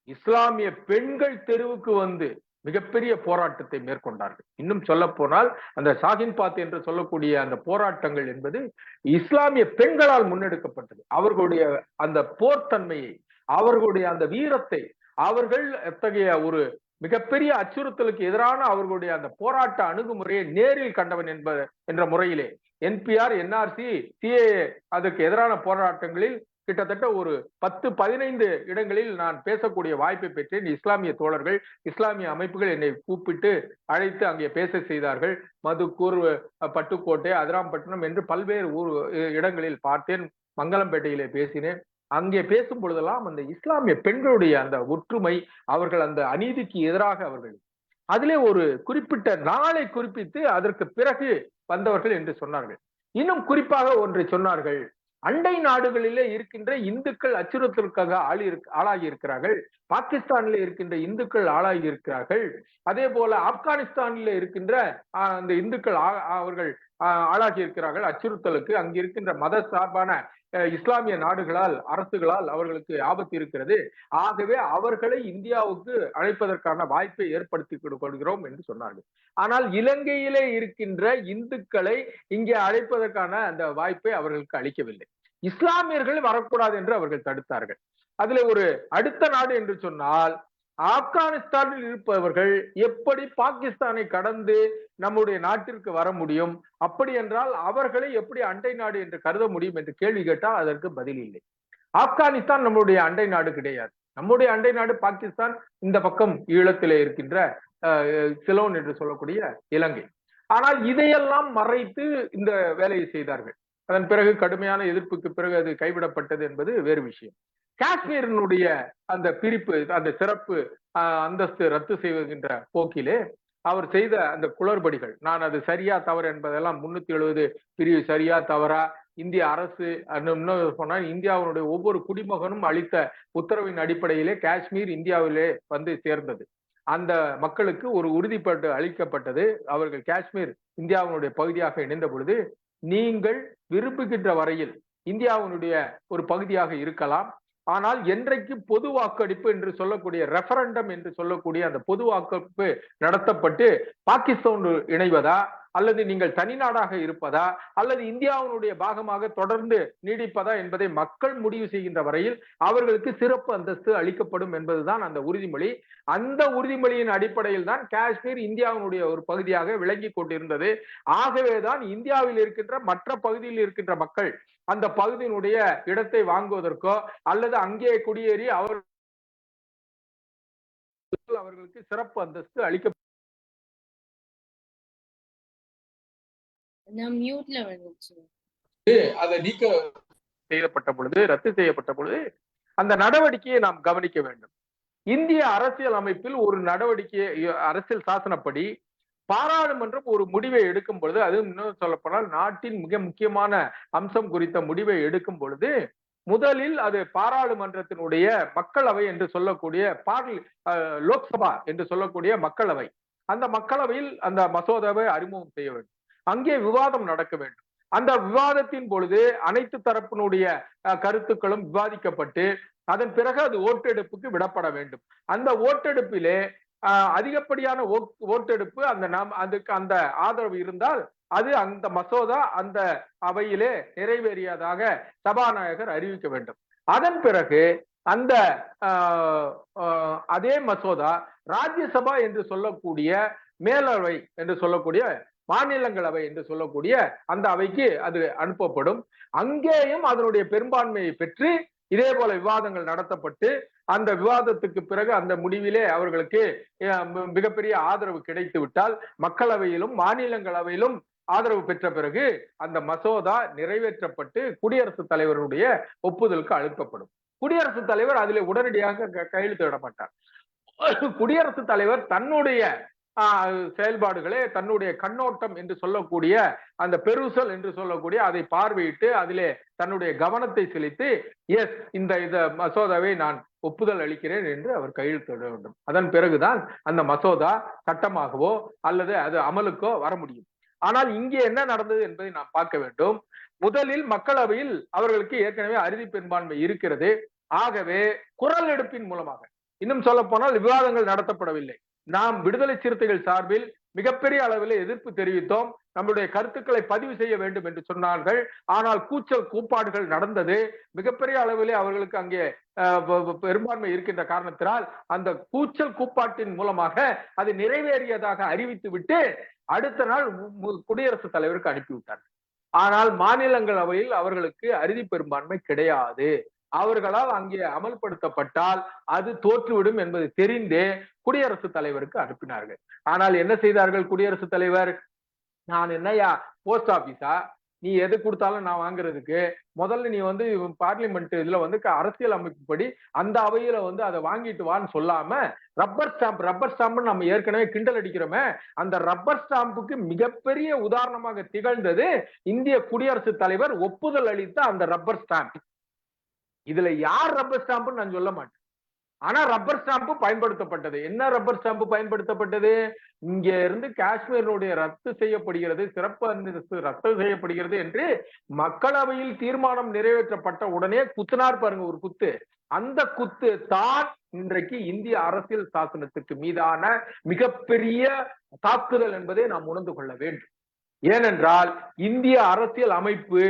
இஸ்லாமிய பெண்கள் தெருவுக்கு வந்து மிகப்பெரிய போராட்டத்தை மேற்கொண்டார்கள். இன்னும் சொல்ல போனால் அந்த ஷாஹின் பாத் என்று சொல்லக்கூடிய அந்த போராட்டங்கள் என்பது இஸ்லாமிய பெண்களால் முன்னெடுக்கப்பட்டது. அவர்களுடைய அந்த போர்த்தன்மையை, அவர்களுடைய அந்த வீரத்தை, அவர்கள் எத்தகைய ஒரு மிகப்பெரிய அச்சுறுத்தலுக்கு எதிரான அவர்களுடைய அந்த போராட்ட அணுகுமுறையை நேரில் கண்டவன் என்ற முறையிலே என்பிஆர், என்ஆர்சி, சிஏஏ அதற்கு எதிரான போராட்டங்களில் கிட்டத்தட்ட ஒரு 10-15 இடங்களில் நான் பேசக்கூடிய வாய்ப்பை பெற்றேன். இஸ்லாமிய தோழர்கள், இஸ்லாமிய அமைப்புகள் என்னை கூப்பிட்டு அழைத்து அங்கே பேச செய்தார்கள். மதுக்கூர், பட்டுக்கோட்டை, அதிராம்பட்டினம் என்று பல்வேறு இடங்களில் பார்த்தேன். மங்களம்பேட்டையிலே பேசினேன். அங்கே பேசும் பொழுதெல்லாம் அந்த இஸ்லாமிய பெண்களுடைய அந்த ஒற்றுமை, அவர்கள் அந்த அநீதிக்கு எதிராக அவர்கள் அதிலே ஒரு குறிப்பிட்ட நாளை குறிப்பிட்டு அதற்கு பிறகு வந்தவர்கள் என்று சொன்னார்கள். இன்னும் குறிப்பாக ஒன்றை சொன்னார்கள், அண்டை நாடுகளிலே இருக்கின்ற இந்துக்கள் அச்சுறுத்தலுக்காக ஆளாகி இருக்கிறார்கள், பாகிஸ்தானிலே இருக்கின்ற இந்துக்கள் ஆளாகி இருக்கிறார்கள், அதே போல ஆப்கானிஸ்தானிலே இருக்கின்ற அந்த இந்துக்கள் அவர்கள் ஆளாகி இருக்கிறார்கள் அச்சுறுத்தலுக்கு. அங்கு இருக்கின்ற மத சார்பான இஸ்லாமிய நாடுகளால், அரசுகளால் அவர்களுக்கு ஆபத்து இருக்கிறது. ஆகவே அவர்களை இந்தியாவுக்கு அழைப்பதற்கான வாய்ப்பை ஏற்படுத்தி கொடுக்கிறோம் என்று சொன்னார்கள். ஆனால் இலங்கையிலே இருக்கின்ற இந்துக்களை இங்கே அழைப்பதற்கான அந்த வாய்ப்பை அவர்களுக்கு அளிக்கவில்லை. இஸ்லாமியர்கள் வரக்கூடாது என்று அவர்கள் தடுத்தார்கள். அதுல ஒரு அடுத்த நாடு என்று சொன்னால், ஆப்கானிஸ்தானில் இருப்பவர்கள் எப்படி பாகிஸ்தானை கடந்து நம்முடைய நாட்டிற்கு வர முடியும்? அப்படி என்றால் அவர்களை எப்படி அண்டை நாடு என்று கருத முடியும் என்று கேள்வி கேட்டால் அதற்கு பதில் இல்லை. ஆப்கானிஸ்தான் நம்முடைய அண்டை நாடு கிடையாது. நம்முடைய அண்டை நாடு பாகிஸ்தான், இந்த பக்கம் ஈழத்திலே இருக்கின்ற சிலோன் என்று சொல்லக்கூடிய இலங்கை. ஆனால் இதையெல்லாம் மறைத்து இந்த வேலையை செய்தார்கள். அதன் பிறகு கடுமையான எதிர்ப்புக்கு பிறகு அது கைவிடப்பட்டது என்பது வேறு விஷயம். காஷ்மீரினுடைய அந்த பிரிப்பு, அந்த சிறப்பு அந்தஸ்து ரத்து செய்கின்ற போக்கிலே அவர் செய்த அந்த குளறுபடிகள், நான் அது சரியா தவறு என்பதெல்லாம் 370 பிரிவு சரியா தவறா, இந்திய அரசு சொன்னால் இந்தியாவுடைய ஒவ்வொரு குடிமகனும் அளித்த உத்தரவின் அடிப்படையிலே காஷ்மீர் இந்தியாவிலே வந்து சேர்ந்தது. அந்த மக்களுக்கு ஒரு உறுதிப்பாடு அளிக்கப்பட்டது. அவர்கள் காஷ்மீர் இந்தியாவினுடைய பகுதியாக இணைந்த பொழுது, நீங்கள் விரும்புகின்ற வரையில் இந்தியாவினுடைய ஒரு பகுதியாக இருக்கலாம், ஆனால் என்றைக்கு பொது வாக்கெடுப்பு என்று சொல்லக்கூடிய ரெஃபரண்டம் என்று சொல்லக்கூடிய அந்த பொது வாக்கெடுப்பு நடத்தப்பட்டு பாகிஸ்தான் இணைவதா, அல்லது நீங்கள் தனி நாடாக இருப்பதா, அல்லது இந்தியாவினுடைய பாகமாக தொடர்ந்து நீடிப்பதா என்பதை மக்கள் முடிவு செய்கின்ற வரையில் அவர்களுக்கு சிறப்பு அந்தஸ்து அளிக்கப்படும் என்பதுதான் அந்த உறுதிமொழி. அந்த உறுதிமொழியின் அடிப்படையில் தான் காஷ்மீர் இந்தியாவினுடைய ஒரு பகுதியாக விளங்கி கொண்டிருந்தது. ஆகவேதான் இந்தியாவில் இருக்கின்ற மற்ற பகுதியில் இருக்கின்ற மக்கள் அந்த பகுதியினுடைய இடத்தை வாங்குவதற்கோ அல்லது அங்கே குடியேறி அவர்களுக்கு சிறப்பு அந்தஸ்து அளிக்க அதை நீக்க செய்யப்பட்ட பொழுது, ரத்து செய்யப்பட்ட பொழுது அந்த நடவடிக்கையை நாம் கவனிக்க வேண்டும். இந்திய அரசியல் அமைப்பில் ஒரு நடவடிக்கை, அரசியல் சாசனப்படி பாராளுமன்றம் ஒரு முடிவை எடுக்கும் பொழுது, அது இன்னும் சொல்லப்போனால் நாட்டின் மிக முக்கியமான அம்சம் குறித்த முடிவை எடுக்கும் பொழுது, முதலில் அது பாராளுமன்றத்தினுடைய மக்களவை என்று சொல்லக்கூடிய லோக்சபா என்று சொல்லக்கூடிய மக்களவை, அந்த மக்களவையில் அந்த மசோதாவை அறிமுகம் செய்ய வேண்டும். அங்கே விவாதம் நடக்க வேண்டும். அந்த விவாதத்தின் பொழுது அனைத்து தரப்பினுடைய கருத்துக்களும் விவாதிக்கப்பட்டு அதன் பிறகு அது ஓட்டெடுப்புக்கு விடப்பட வேண்டும். அந்த ஓட்டெடுப்பிலே அதிகப்படியான ஓட்டெடுப்பு அதுக்கு அந்த ஆதரவு இருந்தால் அது அந்த மசோதா அந்த அவையிலே நிறைவேறியதாக சபாநாயகர் அறிவிக்க வேண்டும். அதன் பிறகு அந்த அதே மசோதா ராஜ்யசபா என்று சொல்லக்கூடிய மேலவை என்று சொல்லக்கூடிய மாநிலங்களவை என்று சொல்லக்கூடிய அந்த அவைக்கு அது அனுப்பப்படும். அங்கேயும் அதனுடைய பெரும்பான்மையை பெற்று இதே போல விவாதங்கள் நடத்தப்பட்டு அந்த விவாதத்துக்கு பிறகு அந்த முடிவிலே அவர்களுக்கு மிகப்பெரிய ஆதரவு கிடைத்து விட்டால் மக்களவையிலும் மாநிலங்களவையிலும் ஆதரவு பெற்ற பிறகு அந்த மசோதா நிறைவேற்றப்பட்டு குடியரசுத் தலைவருடைய ஒப்புதலுக்கு அளிக்கப்படும். குடியரசுத் தலைவர் அதில் உடனடியாக கையெழுத்திட மாட்டார். குடியரசுத் தலைவர் தன்னுடைய செயல்பாடுகளே, தன்னுடைய கண்ணோட்டம் என்று சொல்லக்கூடிய அந்த பெருசல் என்று சொல்லக்கூடிய அதை பார்வையிட்டு அதிலே தன்னுடைய கவனத்தை செலுத்தி எஸ் இந்த மசோதாவை நான் ஒப்புதல் அளிக்கிறேன் என்று அவர் கையெழுத்திட வேண்டும். அதன் பிறகுதான் அந்த மசோதா சட்டமாகவோ அல்லது அது அமலுக்கோ வர முடியும். ஆனால் இங்கே என்ன நடந்தது என்பதை நாம் பார்க்க வேண்டும். முதலில் மக்களவையில் அவர்களுக்கு ஏற்கனவே அறுதி பெரும்பான்மை இருக்கிறது. ஆகவே குரல் எடுப்பின் மூலமாக, இன்னும் சொல்ல போனால் விவாதங்கள் நடத்தப்படவில்லை. நாம் விடுதலை சிறுத்தைகள் சார்பில் மிகப்பெரிய அளவில் எதிர்ப்பு தெரிவித்தோம். நம்முடைய கருத்துக்களை பதிவு செய்ய வேண்டும் என்று சொன்னார்கள். ஆனால் கூச்சல் கூப்பாடுகள் நடந்தது. மிகப்பெரிய அளவிலே அவர்களுக்கு அங்கே பெரும்பான்மை இருக்கின்ற காரணத்தினால் அந்த கூச்சல் கூப்பாட்டின் மூலமாக அது நிறைவேறியதாக அறிவித்து விட்டு அடுத்த நாள் குடியரசுத் தலைவருக்கு அனுப்பிவிட்டார்கள். ஆனால் மாநிலங்களவையில் அவர்களுக்கு அறுதி பெரும்பான்மை கிடையாது. அவர்களால் அங்கே அமல்படுத்தப்பட்டால் அது தோற்றுவிடும் என்பது தெரிந்தே குடியரசுத் தலைவருக்கு அனுப்பினார்கள். ஆனால் என்ன செய்தார்கள் குடியரசுத் தலைவர்? நான் என்னையா போஸ்ட் ஆபீஸா, நீ எது கொடுத்தாலும் நான் வாங்குறதுக்கு? முதல்ல நீ பார்லிமெண்ட் இதுல அரசியல் அமைப்புப்படி அந்த அவையில அதை வாங்கிட்டு வான்னு சொல்லாம ரப்பர் ஸ்டாம்ப் நம்ம ஏற்கனவே கிண்டல் அடிக்கிறோமே, அந்த ரப்பர் ஸ்டாம்புக்கு மிகப்பெரிய உதாரணமாக திகழ்ந்தது இந்திய குடியரசுத் தலைவர் ஒப்புதல் அளித்த அந்த ரப்பர் ஸ்டாம்ப். இதுல யார் ரப்பர் ஸ்டாம்புன்னு நான் சொல்ல மாட்டேன். ஆனா ரப்பர் ஸ்டாம்பு பயன்படுத்தப்பட்டது. என்ன ரப்பர் ஸ்டாம்பு பயன்படுத்தப்பட்டது? இங்க இருந்து காஷ்மீருடைய ரத்து செய்யப்படுகிறது, சிறப்பு அந்தஸ்து ரத்து செய்யப்படுகிறது என்று மக்களவையில் தீர்மானம் நிறைவேற்றப்பட்ட உடனே குத்துனார் பாருங்க ஒரு குத்து. அந்த குத்து தான் இன்றைக்கு இந்திய அரசியல் சாசனத்துக்கு மீதான மிகப்பெரிய தாக்குதல் என்பதை நாம் உணர்ந்து கொள்ள வேண்டும். ஏனென்றால் இந்திய அரசியல் அமைப்பு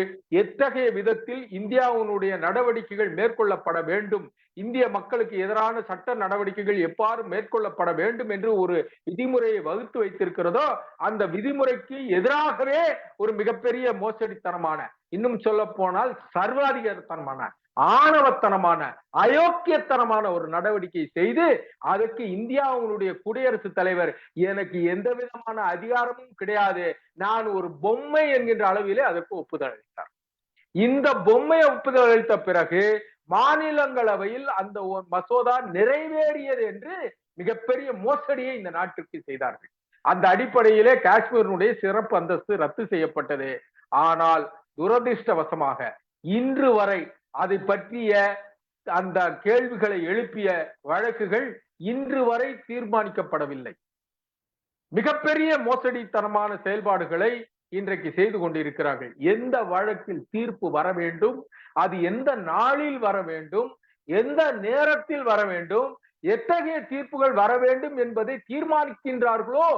எத்தகைய விதத்தில் இந்தியாவினுடைய நடவடிக்கைகள் மேற்கொள்ளப்பட வேண்டும், இந்திய மக்களுக்கு எதிரான சட்ட நடவடிக்கைகள் எவ்வாறு மேற்கொள்ளப்பட வேண்டும் என்று ஒரு விதிமுறையை வகுத்து வைத்திருக்கிறதோ அந்த விதிமுறைக்கு எதிராகவே ஒரு மிகப்பெரிய மோசடித்தனமான, இன்னும் சொல்ல போனால் சர்வாதிகாரத்தனமான, ஆணவத்தனமான, அயோக்கியத்தனமான ஒரு நடவடிக்கை செய்து அதற்கு இந்தியாவுடைய குடியரசுத் தலைவர் எனக்கு எந்த விதமான அதிகாரமும் கிடையாது, நான் ஒரு பொம்மை என்கின்ற அளவிலே அதற்கு ஒப்புதல் அளித்தார். இந்த பொம்மையை ஒப்புதல் அளித்த பிறகு மாநிலங்களவையில் அந்த மசோதா நிறைவேறியது என்று மிகப்பெரிய மோசடியை இந்த நாட்டுக்கு செய்தார்கள். அந்த அடிப்படையிலே காஷ்மீருடைய சிறப்பு அந்தஸ்து ரத்து செய்யப்பட்டது. ஆனால் துரதிர்ஷ்டவசமாக இன்று வரை அதை பற்றிய அந்த கேள்விகளை எழுப்பிய வழக்குகள் இன்று வரை தீர்மானிக்கப்படவில்லை. மிகப்பெரிய மோசடித்தனமான செயல்பாடுகளை இன்றைக்கு செய்து கொண்டிருக்கிறார்கள். எந்த வழக்கில் தீர்ப்பு வர வேண்டும், அது எந்த நாளில் வர வேண்டும், எந்த நேரத்தில் வர வேண்டும், எத்தகைய தீர்ப்புகள் வர வேண்டும் என்பதை தீர்மானிக்கின்றார்களோ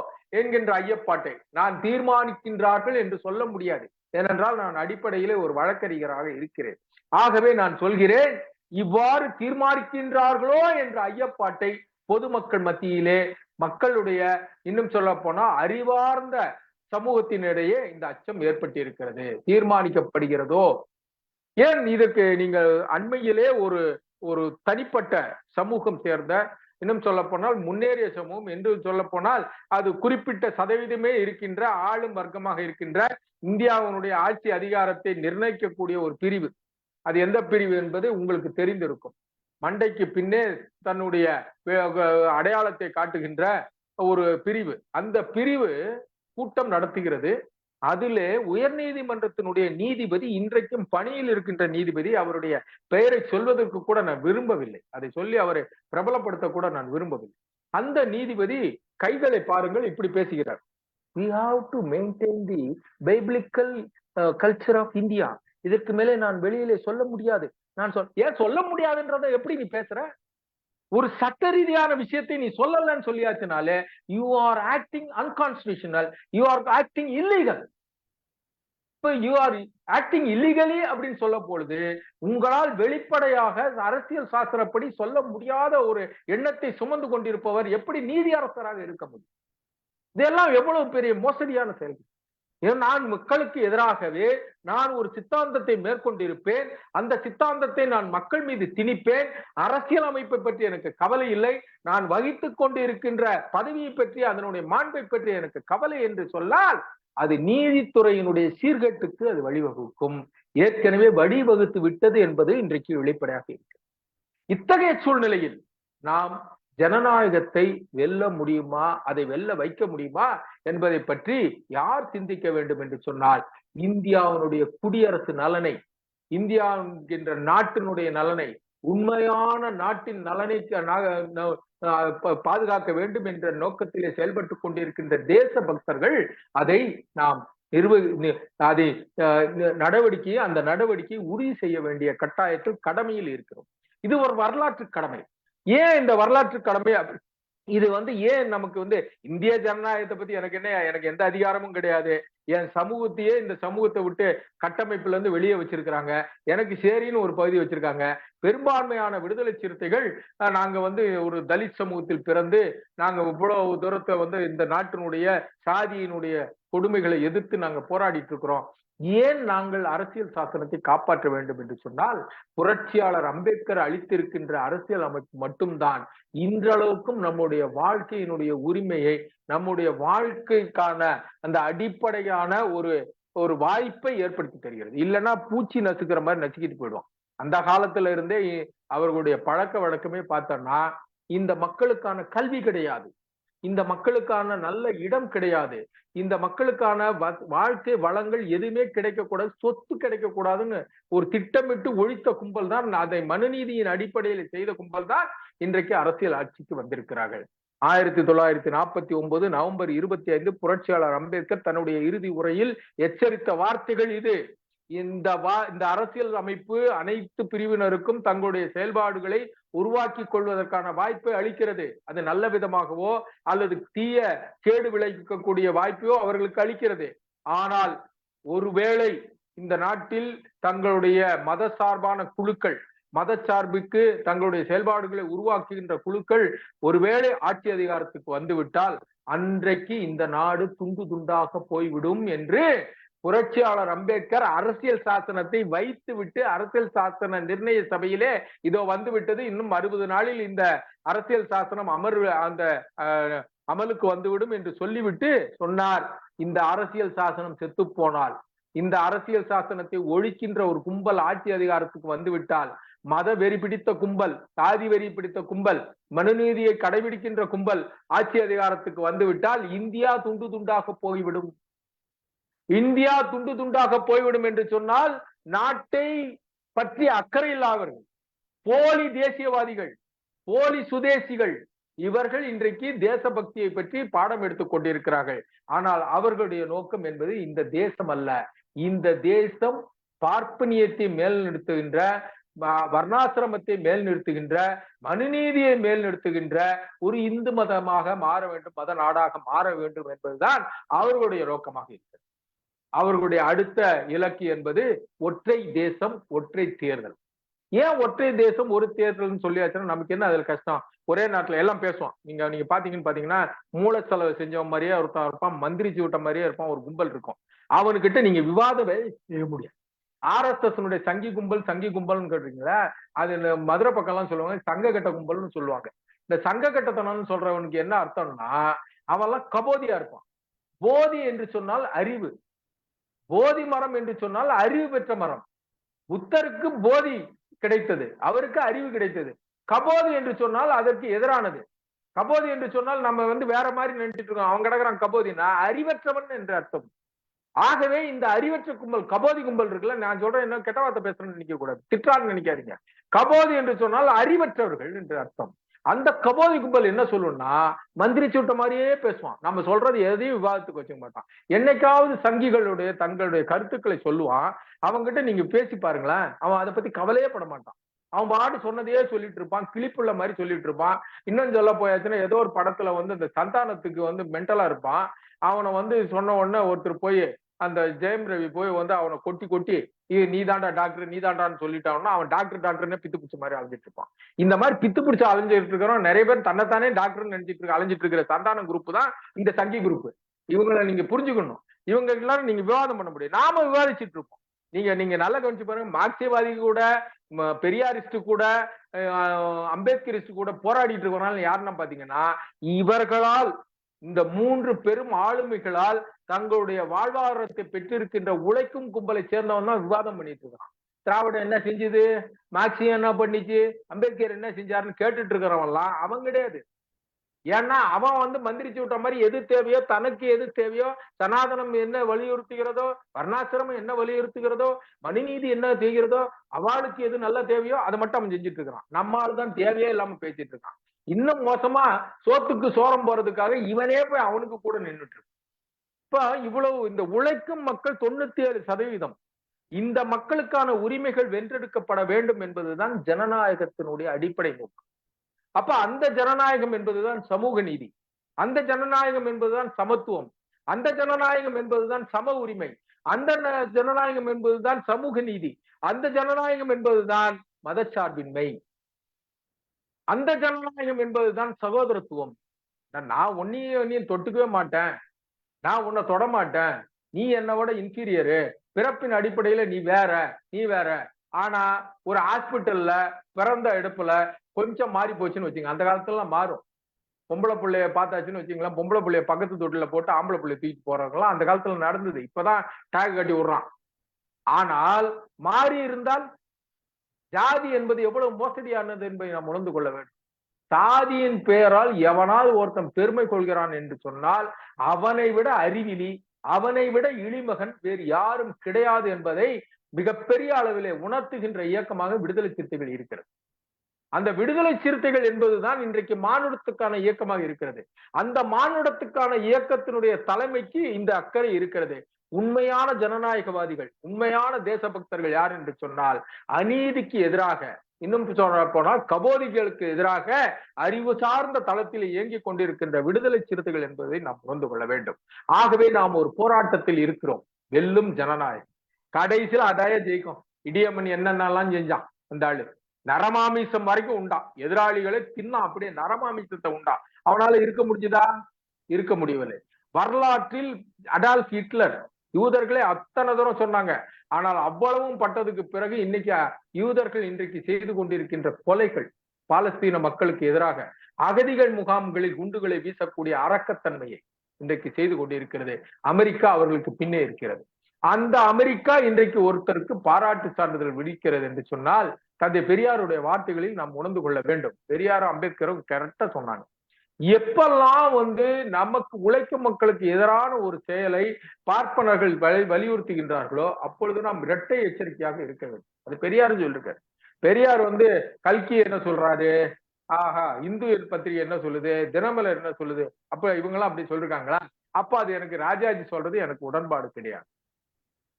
என்கின்ற ஐயப்பாட்டை நான் தீர்மானிக்கின்றார்கள் என்று சொல்ல முடியாது. ஏனென்றால் நான் அடிப்படையிலே ஒரு வழக்கறிஞராக இருக்கிறேன். ஆகவே நான் சொல்கிறேன், இவ்வாறு தீர்மானிக்கின்றார்களோ என்ற ஐயப்பாட்டை பொதுமக்கள் மத்தியிலே, மக்களுடைய, இன்னும் சொல்ல போனா அறிவார்ந்த சமூகத்தினிடையே இந்த அச்சம் ஏற்பட்டிருக்கிறது. தீர்மானிக்கப்படுகிறதோ ஏன்? இதற்கு நீங்கள் அண்மையிலே ஒரு ஒரு தனிப்பட்ட சமூகம் சேர்ந்த, இன்னும் சொல்ல போனால் முன்னேறிய சமூகம் என்று சொல்ல போனால் அது குறிப்பிட்ட சதவீதமே இருக்கின்ற ஆளும் வர்க்கமாக இருக்கின்ற இந்தியாவினுடைய ஆட்சி அதிகாரத்தை நிர்ணயிக்கக்கூடிய ஒரு பிரிவு. அது எந்த பிரிவு என்பது உங்களுக்கு தெரிந்திருக்கும். மண்டைக்கு பின்னே தன்னுடைய அடையாளத்தை காட்டுகின்ற ஒரு பிரிவு. அந்த பிரிவு கூட்டம் நடத்துகிறது. அதிலே உயர் நீதிமன்றத்தினுடைய நீதிபதி, இன்றைக்கும் பணியில் இருக்கின்ற நீதிபதி, அவருடைய பெயரை சொல்வதற்கு கூட நான் விரும்பவில்லை, அதை சொல்லி அவரை பிரபலப்படுத்த கூட நான் விரும்பவில்லை. அந்த நீதிபதி கைகளை பாருங்கள், இப்படி பேசுகிறார். We have to maintain the biblical culture of India. இதற்கு மேலே நான் வெளியிலே சொல்ல முடியாது. நான் ஏன் சொல்ல முடியாதுன்றதை எப்படி நீ பேசுற? ஒரு சட்ட ரீதியான விஷயத்தை நீ சொல்லலன்னு சொல்லியாச்சுனாலே you are acting unconstitutional, you are acting illegal. You are acting illegally அப்படின்னு சொல்ல பொழுது உங்களால் வெளிப்படையாக அரசியல் சாஸ்திரப்படி சொல்ல முடியாத ஒரு எண்ணத்தை சுமந்து கொண்டிருப்பவர் எப்படி நீதி அரசராக இருக்க முடியும்? இதெல்லாம் எவ்வளவு பெரிய மோசடியான செயல்கள். நான் மக்களுக்கு எதிராகவே நான் ஒரு சித்தாந்தத்தை மேற்கொண்டிருப்பேன், அந்த சித்தாந்தத்தை நான் மக்கள் மீது திணிப்பேன், அரசியல் அமைப்பை பற்றி எனக்கு கவலை இல்லை, நான் வகித்துக் கொண்டு இருக்கின்ற பதவியை பற்றி, அதனுடைய மாண்பை பற்றி எனக்கு கவலை என்று சொன்னால் அது நீதித்துறையினுடைய சீர்கேட்டுக்கு அது வழிவகுக்கும். ஏற்கனவே வழிவகுத்து விட்டது என்பது இன்றைக்கு வெளிப்படையாக இருக்கு. இத்தகைய சூழ்நிலையில் நாம் ஜனநாயகத்தை வெல்ல முடியுமா, அதை வெல்ல வைக்க முடியுமா என்பதை பற்றி யார் சிந்திக்க வேண்டும் என்று சொன்னால், இந்தியாவினுடைய குடியரசு நலனை, இந்தியா என்கின்ற நாட்டினுடைய நலனை, உண்மையான நாட்டின் நலனை பாதுகாக்க வேண்டும் என்ற நோக்கத்திலே செயல்பட்டு கொண்டிருக்கின்ற தேச பக்தர்கள் அதை நாம் அதை அந்த நடவடிக்கையை உறுதி செய்ய வேண்டிய கட்டாயத்தில், கடமையில் இருக்கிறோம். இது ஒரு வரலாற்று கடமை. ஏன் இந்த வரலாற்று கடமை? இது ஏன் நமக்கு இந்திய ஜனநாயகத்தை பத்தி எனக்கு என்ன, எனக்கு எந்த அதிகாரமும் கிடையாது, என் சமூகத்தையே இந்த சமூகத்தை விட்டு கட்டமைப்புல இருந்து வெளியே வச்சிருக்கிறாங்க, எனக்கு சேரின்னு ஒரு பகுதி வச்சிருக்காங்க. பெரும்பான்மையான விடுதலை சிறுத்தைகள் நாங்க ஒரு தலித் சமூகத்தில் பிறந்து நாங்க இவ்வளவு தூரத்தை இந்த நாட்டினுடைய சாதியினுடைய கொடுமைகளை எதிர்த்து நாங்க போராடிட்டு இருக்கிறோம். ஏன் நாங்கள் அரசியல் சாசனத்தை காப்பாற்ற வேண்டும் என்று சொன்னால், புரட்சியாளர் அம்பேத்கர் அளித்திருக்கின்ற அரசியல் அமைப்பு மட்டும்தான் இன்றளவுக்கும் நம்முடைய வாழ்க்கையினுடைய உரிமையை, நம்முடைய வாழ்க்கைக்கான அந்த அடிப்படையான ஒரு வாய்ப்பை ஏற்படுத்தி தருகிறது. இல்லைன்னா பூச்சி நசுக்கிற மாதிரி நசுக்கிட்டு போயிடுவோம். அந்த காலத்துல இருந்தே அவர்களுடைய பழக்க வழக்கமே பார்த்தோம்னா இந்த மக்களுக்கான கல்வி கிடையாது, இந்த மக்களுக்கான நல்ல இடம் கிடையாது, இந்த மக்களுக்கான வாழ்க்கை வளங்கள் எதுவுமே கிடைக்கக்கூடாது, சொத்து கிடைக்கக்கூடாதுன்னு ஒரு திட்டமிட்டு ஒழித்த கும்பல் தான், அதை மனுநீதியின் அடிப்படையில் செய்த கும்பல் தான் இன்றைக்கு அரசியல் ஆட்சிக்கு வந்திருக்கிறார்கள். 1949 நவம்பர் 25 புரட்சியாளர் அம்பேத்கர் தன்னுடைய இறுதி உரையில் எச்சரித்த வார்த்தைகள் இது. இந்த அரசியல் அமைப்பு அனைத்து பிரிவினருக்கும் தங்களுடைய செயல்பாடுகளை உருவாக்கி கொள்வதற்கான வாய்ப்பை அளிக்கிறது. அது நல்ல விதமாகவோ அல்லது தீய கேடு விளைவிக்கக்கூடிய வாய்ப்பையோ அவர்களுக்கு அளிக்கிறது. ஆனால் ஒருவேளை இந்த நாட்டில் தங்களுடைய மத சார்பான குழுக்கள், மதச்சார்புக்கு தங்களுடைய செயல்பாடுகளை உருவாக்குகின்ற குழுக்கள் ஒருவேளை ஆட்சி அதிகாரத்துக்கு வந்துவிட்டால் அன்றைக்கு இந்த நாடு துண்டு துண்டாக போய்விடும் என்று புரட்சியாளர் அம்பேத்கர் அரசியல் சாசனத்தை வைத்து விட்டு, அரசியல் சாசன நிர்ணய சபையிலே இதோ வந்து விட்டது, இன்னும் 60 நாளில் இந்த அரசியல் சாசனம் அமலுக்கு வந்துவிடும் என்று சொல்லிவிட்டு சொன்னார், இந்த அரசியல் சாசனம் செத்து போனால், இந்த அரசியல் சாசனத்தை ஒழிக்கின்ற ஒரு கும்பல் ஆட்சி அதிகாரத்துக்கு வந்துவிட்டால், மத வெறி பிடித்த கும்பல், சாதி வெறி பிடித்த கும்பல், மனுநீதியை கடைபிடிக்கின்ற கும்பல் ஆட்சி அதிகாரத்துக்கு வந்துவிட்டால் இந்தியா துண்டு துண்டாக போய்விடும். இந்தியா துண்டு துண்டாக போய்விடும் என்று சொன்னால் நாட்டை பற்றி அக்கறை இல்லாதவர்கள், போலி தேசியவாதிகள், போலி சுதேசிகள், இவர்கள் இன்றைக்கு தேசபக்தியை பற்றி பாடம் எடுத்துக் கொண்டிருக்கிறார்கள். ஆனால் அவர்களுடைய நோக்கம் என்பது இந்த தேசம் அல்ல. இந்த தேசம் பார்ப்பனியத்தை மேல் நிறுத்துகின்ற, வர்ணாசிரமத்தை மேல் நிறுத்துகின்ற, மனுநீதியை மேல் நிறுத்துகின்ற ஒரு இந்து மதமாக மாற வேண்டும், மத நாடாக மாற வேண்டும் என்பதுதான் அவர்களுடைய நோக்கமாக இருக்கிறது. அவர்களுடைய அடுத்த இலக்கு என்பது ஒற்றை தேசம், ஒற்றை தேர்தல். ஏன் ஒற்றை தேசம் ஒரு தேர்தல்னு சொல்லியாச்சுன்னா நமக்கு என்ன அதுல கஷ்டம்? ஒரே நாட்டுல எல்லாம் பேசுவான். நீங்க பாத்தீங்கன்னா மூல செலவு செஞ்சவன் மாதிரியே ஒருத்தன் இருப்பான், மந்திரிச்சு விட்ட மாதிரியே இருப்பான், ஒரு கும்பல் இருக்கும். அவனுக்கிட்ட நீங்க விவாதமே செய்ய முடியாது. RSS சங்கி கும்பல்னு கேட்டீங்களா, அது மதுரை பக்கம் எல்லாம் சொல்லுவாங்க சங்க கட்ட கும்பல்னு சொல்லுவாங்க. இந்த சங்க கட்டத்தனம்னு சொல்றவனுக்கு என்ன அர்த்தம்னா அவன்லாம் கபோதியா இருப்பான். போதி என்று சொன்னால் அறிவு, போதி மரம் என்று சொன்னால் அறிவு பெற்ற மரம். புத்தருக்கு போதி கிடைத்தது, அவருக்கு அறிவு கிடைத்தது. கபோதி என்று சொன்னால் அதற்கு எதிரானது. கபோதி என்று சொன்னால் நம்ம வேற மாதிரி நினைச்சிட்டு இருக்கோம், அவங்க கிடக்குறான் கபோதினா அறிவற்றவன் என்று அர்த்தம். ஆகவே இந்த அறிவற்ற கும்பல், கபோதி கும்பல் இருக்குல்ல, நான் சொல்றேன் என்ன கெட்ட வார்த்தை பேசுறேன்னு நினைக்க கூடாது, திட்டான்னு நினைக்காதீங்க. கபோதி என்று சொன்னால் அறிவற்றவர்கள் என்று அர்த்தம். அந்த கபோதி கும்பல் என்ன சொல்லும்னா மந்திரி சூட்ட மாதிரியே பேசுவான், நம்ம சொல்றது எதையும் விவாதத்துக்கு வச்சுக்க மாட்டான். என்னைக்காவது சங்கிகளுடைய தங்களுடைய கருத்துக்களை சொல்லுவான், அவங்ககிட்ட நீங்க பேசி பாருங்களேன், அவன் அதை பத்தி கவலையே பட மாட்டான். அவன் பாட்டு சொன்னதையே சொல்லிட்டு இருப்பான், கிளிப்புள்ள மாதிரி சொல்லிட்டு இருப்பான். இன்னும் சொல்ல போயாச்சுன்னா ஏதோ ஒரு படத்துல இந்த சந்தானத்துக்கு மென்டலா இருப்பான். அவனை சொன்ன உடனே ஒருத்தர் போய் அந்த ஜெயம் ரவி போய் அவனை கொட்டி நீ தாண்டா டாக்டர், நீ தாண்டான்னு சொல்லிட்டான்னா அவன் டாக்டர்னே பித்து பிடிச்ச மாதிரி அலைஞ்சிட்டு இருப்பான். இந்த மாதிரி பித்து பிடிச்ச அலைஞ்சிட்டு இருக்கிறோம் நிறைய பேர், தன்னைத்தானே டாக்டர்னு நினைச்சிட்டு அலைஞ்சிட்டு இருக்கிற சந்தான குரூப் தான் இந்த சங்கி குரூப். இவங்களை நீங்க புரிஞ்சுக்கணும். இவங்க எல்லாரும் நீங்க விவாதம் பண்ண முடியும், நாம விவாதிச்சுட்டு இருப்போம். நீங்க நல்லா கவனிச்சு பாருங்க, மார்க்சியவாதி கூட, பெரியாரிஸ்ட் கூட, அம்பேத்கரிஸ்ட் கூட போராடிட்டு இருக்கிறனால யாருன்னா பாத்தீங்கன்னா இவர்களால், இந்த 3 பெரும் ஆளுமைகளால் தங்களுடைய வாழ்வாதாரத்தை பெற்றிருக்கின்ற உழைக்கும் கும்பலை சேர்ந்தவன் தான் விவாதம் பண்ணிட்டு இருக்கான். திராவிடம் என்ன செஞ்சது, மார்க்சியம் என்ன பண்ணிச்சு, அம்பேத்கர் என்ன செஞ்சாருன்னு கேட்டுட்டு இருக்கிறவன்லாம் அவன் கிடையாது. ஏன்னா அவன் மந்திரிச்சு விட்ட மாதிரி எது தேவையோ, தனக்கு எது தேவையோ, சனாதனம் என்ன வலியுறுத்துகிறதோ, வர்ணாசிரமம் என்ன வலியுறுத்துகிறதோ, மனுநீதி என்ன செய்கிறதோ, அவளுக்கு எது நல்ல தேவையோ அதை மட்டும் அவன் செஞ்சுட்டு இருக்கிறான். நம்மால் தான் தேவையே இல்லாம பேசிட்டு இருக்கான். இன்னும் மோசமா சோத்துக்கு சோரம் போறதுக்காக இவனே போய் அவனுக்கு கூட நின்றுட்டு இருக்கு. இப்ப இவ்வளவு இந்த உழைக்கும் மக்கள் 97%, இந்த மக்களுக்கான உரிமைகள் வென்றெடுக்கப்பட வேண்டும் என்பதுதான் ஜனநாயகத்தினுடைய அடிப்படை நோக்கம். அப்ப அந்த ஜனநாயகம் என்பதுதான் சமூக நீதி, அந்த ஜனநாயகம் என்பதுதான் சமத்துவம், அந்த ஜனநாயகம் என்பதுதான் சம உரிமை, அந்த ஜனநாயகம் என்பதுதான் சமூக நீதி, அந்த ஜனநாயகம் என்பதுதான் மதச்சார்பின்மை, அந்த ஜனநாயகம் என்பதுதான் சகோதரத்துவம். நான் உன்னையும் தொட்டுக்கவே மாட்டேன், நான் உன்னை தொட மாட்டேன், நீ என்னோட இன்ஃபீரியரு, பிறப்பின் அடிப்படையில நீ வேற. ஆனா ஒரு ஹாஸ்பிட்டல்ல பிறந்த இடத்துல கொஞ்சம் மாறி போச்சுன்னு வச்சுங்க, அந்த காலத்துல மாறும். பொம்பளை பிள்ளைய பார்த்தாச்சுன்னு வச்சுங்களேன், பொம்பளை பிள்ளைய பக்கத்து தொட்டில போட்டு ஆம்பளை பிள்ளைய தூக்கிட்டு போறாங்களாம், அந்த காலத்துல நடந்தது. இப்பதான் டேக் கட்டி விடுறான். ஆனால் மாறி இருந்தால் ஜாதி என்பது எவ்வளவு மோசடியானது என்பதை நாம் உணர்ந்து கொள்ள வேண்டும். சாதியின் பெயரால் எவனால் ஒருத்தன் பெருமை கொள்கிறான் என்று சொன்னால் அவனை விட அறிவிலி, அவனை விட இழிமகன் வேறு யாரும் கிடையாது என்பதை மிகப்பெரிய அளவிலே உணர்த்துகின்ற இயக்கமாக விடுதலை சிறுத்தைகள் இருக்கிறது. அந்த விடுதலை சிறுத்தைகள் என்பதுதான் இன்றைக்கு மானுடத்துக்கான இயக்கமாக இருக்கிறது. அந்த மானுடத்துக்கான இயக்கத்தினுடைய தலைமைக்கு இந்த அக்கறை இருக்கிறது. உண்மையான ஜனநாயகவாதிகள், உண்மையான தேசபக்தர்கள் யார் என்று சொன்னால் அநீதிக்கு எதிராக, இன்னும் சொல்ல போனால் கபோதிகளுக்கு எதிராக அறிவு சார்ந்த தளத்தில் இயங்கிக் கொண்டிருக்கின்ற விடுதலை சிறுத்தைகள் என்பதை நாம் உணர்ந்து கொள்ள வேண்டும். ஆகவே நாம் ஒரு போராட்டத்தில் இருக்கிறோம். வெல்லும் ஜனநாயகம். கடைசியில் அடைய ஜெயிக்கும். இடியம்மன் என்னென்னலாம் செஞ்சான் அந்த ஆளு, நரமாமிசம் வரைக்கும் உண்டா, எதிராளிகளை தின்னா அப்படியே நரமாமிசத்தை உண்டா. அவனால இருக்க முடிஞ்சுதா? இருக்க முடியவில்லை. வரலாற்றில் அடால்ஃப் ஹிட்லர் யூதர்களை அத்தனை தூரம் சொன்னாங்க. ஆனால் அவ்வளவும் பட்டதுக்கு பிறகு இன்னைக்கு யூதர்கள் இன்றைக்கு செய்து கொண்டிருக்கின்ற கொலைகள், பாலஸ்தீன மக்களுக்கு எதிராக அகதிகள் முகாம்களில் குண்டுகளை வீசக்கூடிய அரக்கத்தன்மையை இன்றைக்கு செய்து கொண்டிருக்கிறது. அமெரிக்கா அவர்களுக்கு பின்னே இருக்கிறது. அந்த அமெரிக்கா இன்றைக்கு ஒருத்தருக்கு பாராட்டு சான்றிதழ் விதிக்கிறது என்று சொன்னால் தந்தை பெரியாருடைய வார்த்தைகளில் நாம் உணர்ந்து கொள்ள வேண்டும். பெரியாரும் அம்பேத்கரும் கரெக்டா சொன்னாங்க. எப்பெல்லாம் நமக்கு உழைக்கும் மக்களுக்கு எதிரான ஒரு செயலை பார்ப்பனர்கள் வலியுறுத்துகின்றார்களோ அப்பொழுது நாம் இரட்டை எச்சரிக்கையாக இருக்க வேண்டும். அது பெரியாரும் சொல்லிருக்காரு. பெரியார் கல்கி என்ன சொல்றாரு, ஆஹா இந்து பத்திரிகை என்ன சொல்லுது, தினமலர் என்ன சொல்லுது, அப்ப இவங்கெல்லாம் அப்படி சொல்லிருக்காங்களா? அப்ப அது எனக்கு ராஜாஜி சொல்றது எனக்கு உடன்பாடு கிடையாது.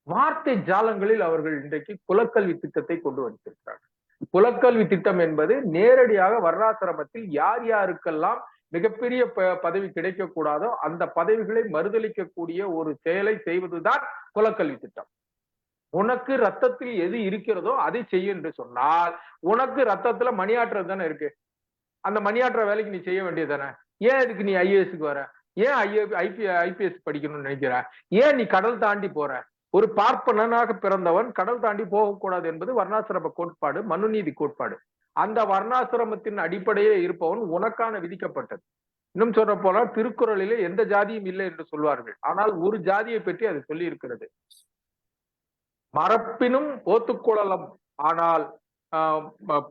வார்த்தை ஜாலங்களில் அவர்கள் இன்றைக்கு குலக்கல்வி திட்டத்தை கொண்டு வந்திருக்கிறார்கள். குலக்கல்வி திட்டம் என்பது நேரடியாக வர்ணாசிரமத்தில் யார் யாருக்கெல்லாம் மிகப்பெரிய பதவி கிடைக்க கூடாதோ அந்த பதவிகளை மறுதளிக்கக்கூடிய ஒரு செயலை செய்வதுதான் குலக்கல்வி திட்டம். உனக்கு ரத்தத்தில் எது இருக்கிறதோ அதை செய்ய என்று சொன்னால், உனக்கு ரத்தத்துல மணியாற்றுறது தானே இருக்கு, அந்த மணியாற்ற வேலைக்கு நீ செய்ய வேண்டியது தானே. ஏன் இதுக்கு நீ ஐஏஎஸ்க்கு வர, ஏன் ஐபிஎஸ் படிக்கணும்னு நினைக்கிற, ஏன் நீ கடல் தாண்டி போற? ஒரு பார்ப்பனனாக பிறந்தவன் கடல் தாண்டி போகக்கூடாது என்பது வர்ணாசிரம கோட்பாடு, மனுநீதி கோட்பாடு. அந்த வர்ணாசிரமத்தின் அடிப்படையில் இருப்பவன் உனக்கான விதிக்கப்பட்டது. இன்னும் சொல்ற போல திருக்குறளிலே எந்த ஜாதியும் இல்லை என்று சொல்வார்கள். ஆனால் ஒரு ஜாதியை பற்றி அது சொல்லி இருக்கிறது. மரப்பினும் ஓத்துக்குழலம் ஆனால்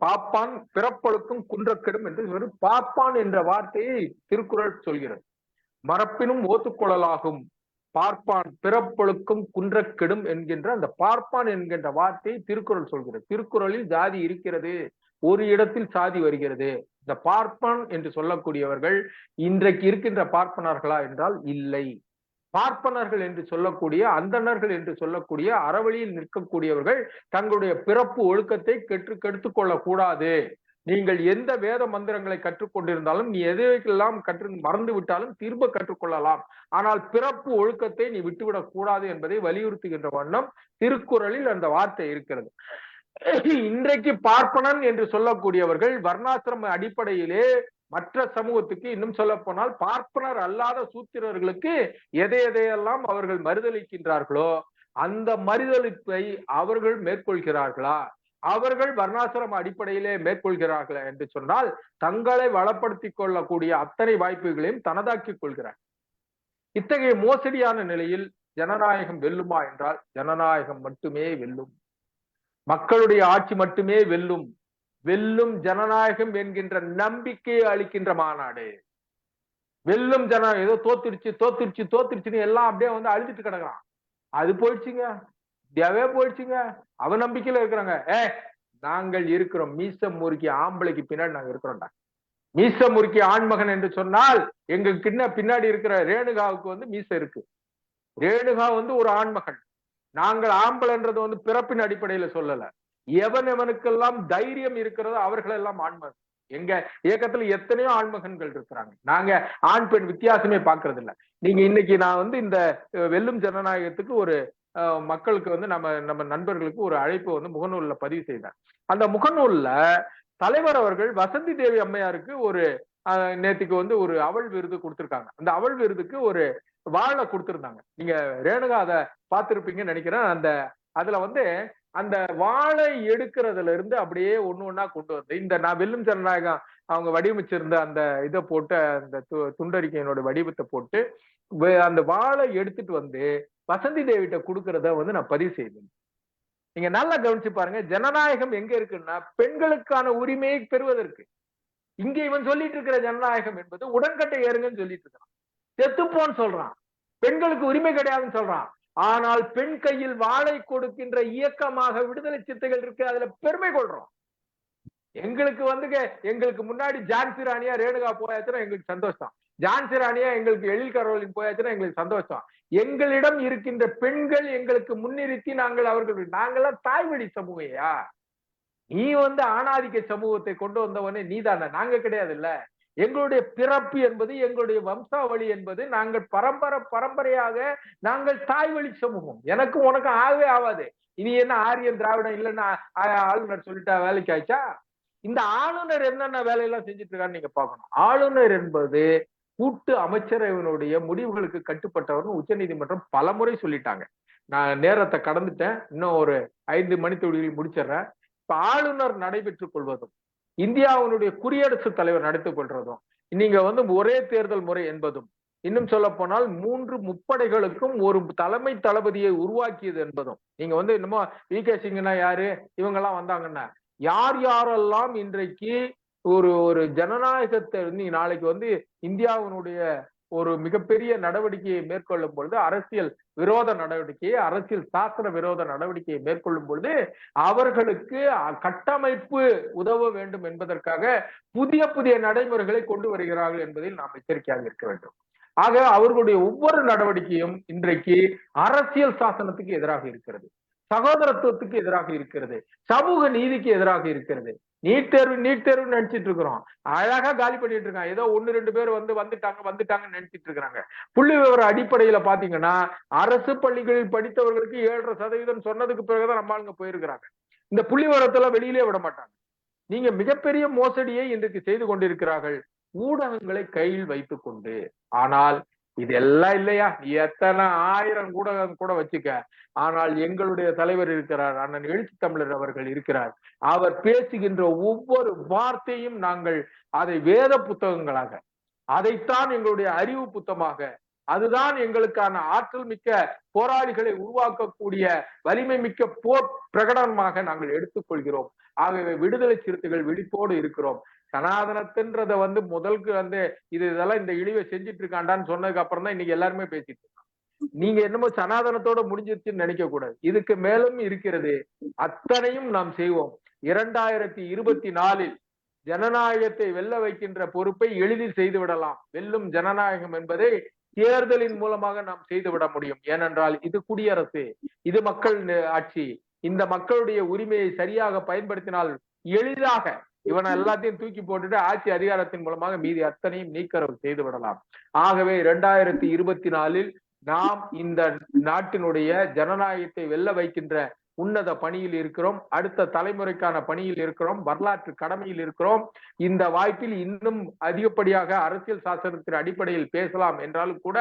பாப்பான் பிறப்பொழுக்கும் குன்றக்கெடும் என்று பாப்பான் என்ற வார்த்தையை திருக்குறள் சொல்கிறது. மரப்பினும் ஓத்துக்குழலாகும் பார்ப்பான் பிறப்பொழுக்கும் குன்றக்கெடும் என்கின்ற அந்த பார்ப்பான் என்கின்ற வார்த்தையை திருக்குறள் சொல்கிறது. திருக்குறளில் ஜாதி இருக்கிறது, ஒரு இடத்தில் சாதி வருகிறது. இந்த பார்ப்பான் என்று சொல்லக்கூடியவர்கள் இன்றைக்கு இருக்கின்ற பார்ப்பனர்களா என்றால் இல்லை. பார்ப்பனர்கள் என்று சொல்லக்கூடிய, அந்தணர்கள் என்று சொல்லக்கூடிய அறவழியில் நிற்கக்கூடியவர்கள் தங்களுடைய பிறப்பு ஒழுக்கத்தை கெடுத்துக் கொள்ளக் கூடாது. நீங்கள் எந்த வேத மந்திரங்களை கற்றுக்கொண்டிருந்தாலும், நீ எதையெல்லாம் மறந்து விட்டாலும் திரும்ப கற்றுக்கொள்ளலாம். ஆனால் பிறப்பு ஒழுக்கத்தை நீ விட்டுவிடக் கூடாது என்பதை வலியுறுத்துகின்ற வண்ணம் திருக்குறளில் அந்த வார்த்தை இருக்கிறது. இன்றைக்கு பார்ப்பனன் என்று சொல்லக்கூடியவர்கள் வர்ணாசிரம அடிப்படையிலே மற்ற சமூகத்துக்கு, இன்னும் சொல்ல போனால் பார்ப்பனர் அல்லாத சூத்திரர்களுக்கு எதையெல்லாம் அவர்கள் மறுதளிக்கின்றார்களோ அந்த மறுதளிப்பை அவர்கள் மேற்கொள்கிறார்களா, அவர்கள் வர்ணாசிரம அடிப்படையிலே மேற்கொள்கிறார்களா என்று சொன்னால் தங்களை வளப்படுத்திக் கொள்ளக்கூடிய அத்தனை வாய்ப்புகளையும் தனதாக்கிக் கொள்கிறார். இத்தகைய மோசடியான நிலையில் ஜனநாயகம் வெல்லுமா என்றால் ஜனநாயகம் மட்டுமே வெல்லும், மக்களுடைய ஆட்சி மட்டுமே வெல்லும். வெல்லும் ஜனநாயகம் என்கின்ற நம்பிக்கையை அளிக்கின்ற மாநாடு. வெல்லும் ஜனநாயகம் ஏதோ தோத்துருச்சுன்னு எல்லாம் அப்படியே அழுதுட்டு கிடக்குறான். அது போயிடுச்சுங்க, இந்தியாவே போயிடுச்சுங்க. அவன் நம்பிக்கையில இருக்கிறாங்க. நாங்கள் இருக்கிறோம், மீச முறுக்கி ஆம்பளைக்கு பின்னாடி நாங்க இருக்கிறோம்டா. மீச முறுக்கி ஆண்மகன் என்று சொன்னால் எங்களுக்கு பின்னாடி இருக்கிற ரேணுகாவுக்கு மீச இருக்கு. ரேணுகா ஒரு ஆண்மகன். நாங்கள் ஆம்பளைன்றது பிறப்பின் அடிப்படையில சொல்லல. எவனுக்கெல்லாம் தைரியம் இருக்கிறதோ அவர்கள் எல்லாம் ஆண்மகன். எங்க இயக்கத்துல எத்தனையோ ஆண்மகன்கள் இருக்கிறாங்க. நாங்க ஆண் பெண் வித்தியாசமே பாக்குறது இல்ல. நீங்க இன்னைக்கு நான் இந்த வெல்லும் ஜனநாயகத்துக்கு ஒரு மக்களுக்கு நம்ம நண்பர்களுக்கு ஒரு அழைப்பு முகநூல்ல பதிவு செய்தார். அந்த முகநூல்ல தலைவர் அவர்கள் வசந்தி தேவி அம்மையாருக்கு ஒரு நேத்துக்கு ஒரு அவள் விருது கொடுத்திருக்காங்க. அந்த அவள் விருதுக்கு ஒரு வாழை கொடுத்திருந்தாங்க. நீங்க ரேணுகா அதை பார்த்திருப்பீங்கன்னு நினைக்கிறேன். அதுல அந்த வாழை எடுக்கிறதுல இருந்து அப்படியே ஒண்ணு கொண்டு வந்து இந்த நான் வெல்லும் ஜனநாயகம் அவங்க வடிவமைச்சிருந்த அந்த இதை போட்டு, அந்த துண்டறிக்கையினோட வடிவத்தை போட்டு அந்த வாழை எடுத்துட்டு வசந்தி தேவிட்ட கொடுக்கறத நான் பதிவு செய்தேன். நீங்க நல்லா கவனிச்சு பாருங்க. ஜனநாயகம் எங்க இருக்குன்னா பெண்களுக்கான உரிமையை பெறுவதற்கு. இங்க இவன் சொல்லிட்டு இருக்கிற ஜனநாயகம் என்பது உடன்கட்டை ஏறுங்கன்னு சொல்லிட்டு இருக்கான், செத்துப்போன்னு சொல்றான், பெண்களுக்கு உரிமை கிடையாதுன்னு சொல்றான். ஆனால் பெண் கையில் வாளை கொடுக்கின்ற இயக்கமாக விடுதலை சிறுத்தைகள் இருக்கு, அதுல பெருமை கொள்றோம். எங்களுக்கு எங்களுக்கு முன்னாடி ஜான்சி ராணியா ரேணுகா போயாச்சுன்னா எங்களுக்கு சந்தோஷம், ஜான்சி ராணியா எங்களுக்கு எழில் கரோலின் போயாச்சுன்னா எங்களுக்கு சந்தோஷம். எங்களிடம் இருக்கின்ற பெண்கள் எங்களுக்கு முன்னிறுத்தி நாங்கெல்லாம் தாய்வழி சமூகையா? நீ ஆணாதிக்க சமூகத்தை கொண்டு வந்தவனே நீதானே, நாங்க கிடையாது இல்ல. எங்களுடைய பிறப்பு என்பது, எங்களுடைய வம்சாவளி என்பது, நாங்கள் பரம்பரையாக நாங்கள் தாய்வழி சமூகம். எனக்கும் உனக்கும் ஆகவே ஆகாது. இனி என்ன ஆரியன் திராவிடம் இல்லைன்னா ஆளுநர் சொல்லிட்டா வேலைக்கு ஆயிச்சா? இந்த ஆளுநர் என்னென்ன வேலையெல்லாம் செஞ்சுட்டு இருக்கான்னு நீங்க பார்க்கணும். ஆளுநர் என்பது கூட்டு அமைச்சரவையினுடைய முடிவுகளுக்கு கட்டுப்பட்டவர்னு உச்ச நீதிமன்றம் பலமுறை சொல்லிட்டாங்க. நான் நேரத்தை கடந்துட்டேன், இன்னும் ஒரு 5 மணித்துளிகளில் முடிச்சிடறேன். இப்ப ஆளுநர் நடைபெற்றுக் கொள்வதும் இந்தியாவினுடைய குடியரசுத் தலைவர் நடத்திக் கொள்றதும் நீங்க ஒரே தேர்தல் முறை என்பதும், இன்னும் சொல்ல போனால் 3 முப்படைகளுக்கும் ஒரு தலைமை தளபதியை உருவாக்கியது என்பதும், நீங்க என்னமோ வி.கே. சிங்னா யாரு, இவங்க எல்லாம் வந்தாங்கன்னா யார் யாரெல்லாம் இன்றைக்கு ஒரு ஜனநாயகத்தை நாளைக்கு இந்தியாவினுடைய ஒரு மிகப்பெரிய நடவடிக்கையை மேற்கொள்ளும் பொழுது, அரசியல் விரோத நடவடிக்கையை, அரசியல் சாசன விரோத நடவடிக்கையை மேற்கொள்ளும் பொழுது அவர்களுக்கு கட்டமைப்பு உதவ வேண்டும் என்பதற்காக புதிய புதிய நடைமுறைகளை கொண்டு வருகிறார்கள் என்பதில் நாம் எச்சரிக்கையாக இருக்க வேண்டும். ஆக அவர்களுடைய ஒவ்வொரு நடவடிக்கையும் இன்றைக்கு அரசியல் சாசனத்துக்கு எதிராக இருக்கிறது, சகோதரத்துவத்துக்கு எதிராக இருக்கிறது, சமூக நீதிக்கு எதிராக இருக்கிறது. நீட் தேர்வு நினைச்சிட்டு இருக்கிறோம், அழகா காலி பண்ணிட்டு இருக்காங்க. ஏதோ 1-2 பேர் வந்துட்டாங்கன்னு நினைச்சிட்டு இருக்கிறாங்க. புள்ளி விவர அடிப்படையில பாத்தீங்கன்னா அரசு பள்ளிகளில் படித்தவர்களுக்கு 7.5% சொன்னதுக்கு பிறகுதான் நம்ம ஆளுங்க போயிருக்கிறாங்க. இந்த புள்ளி விவரத்துல வெளியிலே விட மாட்டாங்க. நீங்க மிகப்பெரிய மோசடியை இன்றைக்கு செய்து கொண்டிருக்கிறார்கள் ஊடகங்களை கையில் வைத்துக் கொண்டு. ஆனால் இதெல்லாம் இல்லையா, எத்தனை 1000 ஊடகம் கூட வச்சுக்க, ஆனால் எங்களுடைய தலைவர் இருக்கிறார், அண்ணன் எழுச்சி தமிழர் அவர்கள் இருக்கிறார். அவர் பேசுகின்ற ஒவ்வொரு வார்த்தையும் நாங்கள் அதை வேத புத்தகங்களாக, அதைத்தான் எங்களுடைய அறிவு புத்தகமாக, அதுதான் எங்களுக்கான ஆற்றல் மிக்க போராளிகளை உருவாக்கக்கூடிய வலிமை மிக்க போர் பிரகடனமாக நாங்கள் எடுத்துக்கொள்கிறோம். ஆகவே விடுதலை சிறுத்தைகள் விழிப்போடு இருக்கிறோம். சனாதனத்தின்றத முதலுக்கு இதெல்லாம் இந்த இழிவை செஞ்சுட்டு இருக்காண்டான்னு சொன்னதுக்கு அப்புறம் தான் இன்னைக்கு எல்லாருமே பேசிட்டு இருக்காங்க. நீங்க என்னமோ சனாதனத்தோட முடிஞ்சிருச்சுன்னு நினைக்க கூடாது, இதுக்கு மேலும் இருக்கிறது. அத்தனையும் நாம் செய்வோம். 2024 ஜனநாயகத்தை வெல்ல வைக்கின்ற பொறுப்பை எளிதில் செய்து விடலாம். வெல்லும் ஜனநாயகம் என்பதை தேர்தலின் மூலமாக நாம் செய்துவிட முடியும். ஏனென்றால் இது குடியரசு, இது மக்கள் ஆட்சி. இந்த மக்களுடைய உரிமையை சரியாக பயன்படுத்தினால் எளிதாக இவனை எல்லாத்தையும் தூக்கி போட்டுட்டு ஆட்சி அதிகாரத்தின் மூலமாக மீதி அத்தனையும் நீக்கரவு செய்து விடலாம். ஆகவே 2024 நாம் இந்த நாட்டினுடைய ஜனநாயகத்தை வெல்ல வைக்கின்ற உன்னத பணியில் இருக்கிறோம், அடுத்த தலைமுறைக்கான பணியில் இருக்கிறோம், வரலாற்று கடமையில் இருக்கிறோம். இந்த வாய்ப்பில் இன்னும் அதிகப்படியாக அரசியல் சாசனத்தின் அடிப்படையில் பேசலாம் என்றாலும் கூட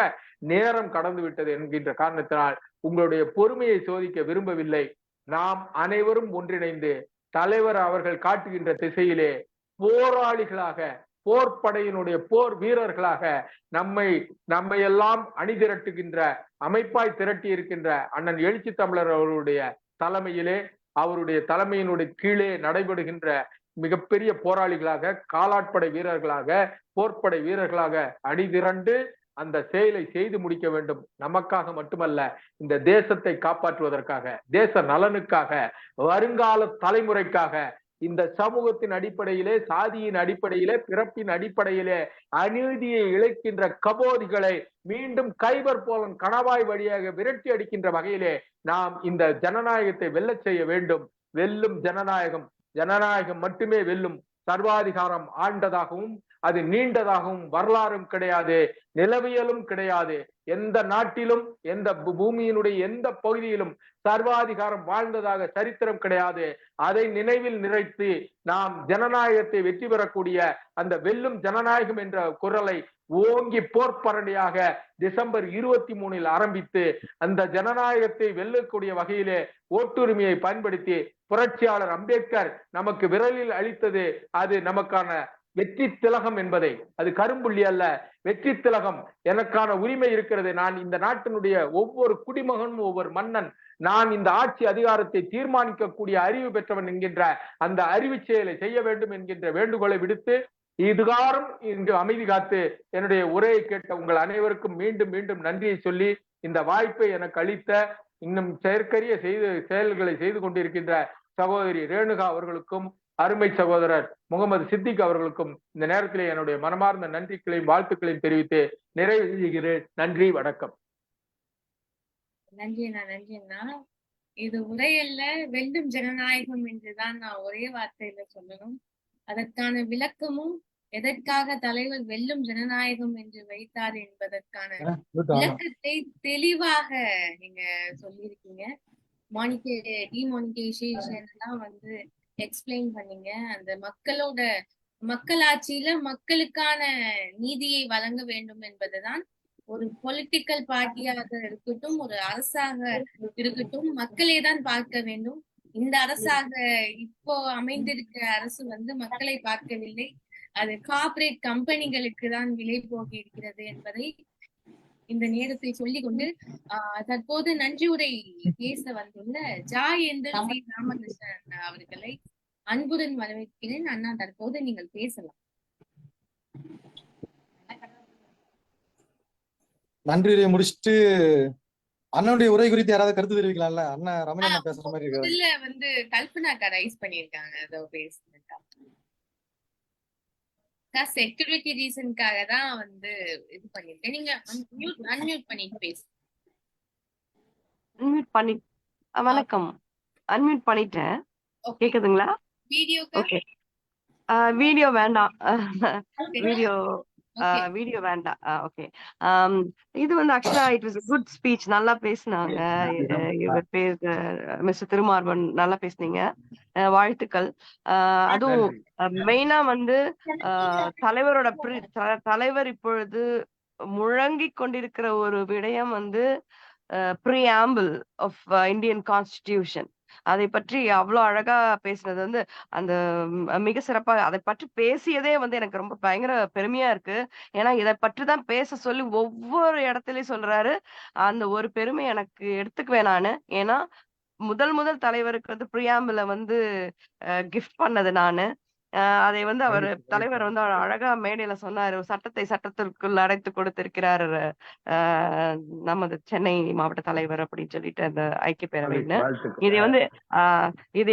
நேரம் கடந்து விட்டது என்கின்ற காரணத்தினால் உங்களுடைய பொறுமையை சோதிக்க விரும்பவில்லை. நாம் அனைவரும் ஒன்றிணைந்து தலைவர் அவர்கள் காட்டுகின்ற திசையிலே போராளிகளாக, போர்படையினுடைய போர் வீரர்களாக நம்மை எல்லாம் அணிதிரட்டுகின்ற, அமைப்பாய் திரட்டி இருக்கின்ற அண்ணன் எழுச்சி தமிழர் அவருடைய தலைமையிலே, அவருடைய தலைமையினுடைய கீழே நடைபெறுகின்ற மிகப்பெரிய போராளிகளாக, காலாட்படை வீரர்களாக, போர்ப்படை வீரர்களாக அணிதிரண்டு அந்த செயலை செய்து முடிக்க வேண்டும். நமக்காக மட்டுமல்ல, இந்த தேசத்தை காப்பாற்றுவதற்காக, தேச நலனுக்காக, வருங்கால தலைமுறைக்காக, இந்த சமூகத்தின் அடிப்படையிலே, சாதியின் அடிப்படையிலே, பிறப்பின் அடிப்படையிலே அநீதியை இழைக்கின்ற கபோதிகளை மீண்டும் கைபர் போலன் கணவாய் வழியாக விரட்டி அடிக்கின்ற வகையிலே நாம் இந்த ஜனநாயகத்தை வெல்ல செய்ய வேண்டும். வெல்லும் ஜனநாயகம், ஜனநாயகம் மட்டுமே வெல்லும். சர்வாதிகாரம் ஆண்டதாகவும் அது நீண்டதாகவும் வரலாறும் கிடையாது, நிலவியலும் கிடையாது. எந்த நாட்டிலும், எந்த பூமியினுடைய எந்த பகுதியிலும் சர்வாதிகாரம் வாழ்ந்ததாக சரித்திரம் கிடையாது. அதை நினைவில் நிறைத்து நாம் ஜனநாயகத்தை வெற்றி பெறக்கூடிய அந்த வெல்லும் ஜனநாயகம் என்ற குரலை ஓங்கி போர்ப்பரணியாக டிசம்பர் 23 ஆரம்பித்து அந்த ஜனநாயகத்தை வெல்லக்கூடிய வகையிலே ஓட்டுரிமையை பயன்படுத்தி புரட்சியாளர் அம்பேத்கர் நமக்கு விரலில் அளித்தது அது நமக்கான வெற்றி திலகம் என்பதை, அது கரும்புள்ளி அல்ல, வெற்றி திலகம். எனக்கான உரிமை இருக்கிறது. நான் இந்த நாட்டினுடைய ஒவ்வொரு குடிமகனும், ஒவ்வொரு மன்னன், நான் இந்த ஆட்சி அதிகாரத்தை தீர்மானிக்கக்கூடிய அறிவு பெற்றவன் என்கின்ற அந்த அறிவு செயலை செய்ய வேண்டும் என்கின்ற வேண்டுகோளை விடுத்து இதுகாரும் இங்கு அமைதி காத்து என்னுடைய உரையை கேட்ட உங்கள் அனைவருக்கும் மீண்டும் மீண்டும் நன்றியை சொல்லி, இந்த வாய்ப்பை எனக்கு அளித்த, இன்னும் செயற்கரிய செயல்களை செய்து கொண்டிருக்கின்ற சகோதரி ரேணுகா அவர்களுக்கும், அருமை சகோதரர் முகமது சித்திக் அவர்களுக்கும் இந்த நேரத்திலே என்னுடைய மனமார்ந்த நன்றிகளையும் வாழ்த்துக்களையும் தெரிவித்து நிறைவு செய்கிறேன். நன்றி, வணக்கம். நன்றி அண்ணா. இது உரையல்ல, வெல்லும் ஜனநாயகம் என்றுதான் நான் ஒரே வார்த்தையில சொல்லணும். அதற்கான விளக்கமும், எதற்காக தலைவர் வெல்லும் ஜனநாயகம் என்று வைத்தார் என்பதற்கான விளக்கத்தை தெளிவாக நீங்க சொல்லியிருக்கீங்க. டிமானிட்டைசேஷன் எல்லாம் எக்ஸ்பிளைன் பண்ணீங்க. அந்த மக்களாட்சியில மக்களுக்கான நீதியை வழங்க வேண்டும் என்பதுதான் ஒரு பொலிட்டிக்கல் பார்ட்டியாக இருக்கட்டும், ஒரு அரசாக இருக்கட்டும், மக்களே தான் பார்க்க வேண்டும். இந்த அரசாக இப்போ அமைந்திருக்கிற அரசு மக்களை பார்க்கவில்லை, அது கார்ப்பரேட் கம்பெனிகளுக்கு தான் விலை போகி இருக்கிறது என்பதை இந்த நேரத்தை சொல்லிக் கொண்டு தற்போது நன்றி உரை பேச வந்துள்ள ஜாயேந்தர் சி ராமகிருஷ்ணன் அவர்களை அன்புடன் வரவேற்கிறேன். அண்ணா, தற்போது நீங்கள் பேசலாம். நன்றி உரையை முடிச்சுட்டு அண்ணனுடைய உரை குறித்து யாராவது கருத்து தெரிவிக்கலாம்ல? அண்ணா ரமணி அண்ணா பேசுற மாதிரி இருக்கு. இதுல கல்பனா ரைஸ் பண்ணிருக்காங்க, அதோ பேசுறேன். செக்யூரிட்டி ரீசனுக்காக தான் இது பண்ணிருக்கேன். நீங்க அன்மியூட் பண்ணிட்டு பேசு. அன்மியூட் பண்ணி வணக்கம். அன்மியூட் பண்ணிட்டேன். கேக்குதுங்களா? Video okay. வீடியோ வேண்டாம். வீடியோ வேண்டாம். ஓகே. இது ஆக்சுவலா இட் வாஸ் குட் ஸ்பீச். நல்லா பேசினாங்க. இவர் பேர் மிஸ்டர் திருமார்வன், நல்லா பேசுனீங்க. வாழ்த்துக்கள். அதுவும் மெயினா தலைவரோட தலைவர் இப்பொழுது முழங்கிக் கொண்டிருக்கிற ஒரு விடயம் preamble of Indian Constitution. அதை பற்றி அவ்வளவு அழகா பேசினது அந்த மிக சிறப்பா அதை பற்றி பேசியதே எனக்கு ரொம்ப பயங்கர பெருமையா இருக்கு. ஏன்னா இதை பற்றி தான் பேச சொல்லி ஒவ்வொரு இடத்துலயும் சொல்றாரு. அந்த ஒரு பெருமை எனக்கு எடுத்துக்குவேன் நானு. ஏன்னா முதல் தலைவருக்கு பிரியாம்பிள கிஃப்ட் பண்ணது நானு. அதை அவர் தலைவர் அழகா மேடையில சொன்னாரு, சட்டத்தை சட்டத்திற்குள் அடைத்து கொடுத்திருக்கிறார் நமது சென்னை மாவட்ட தலைவர் அப்படின்னு சொல்லிட்டு அந்த ஐக்கிய பேரவைன்னு. இது இது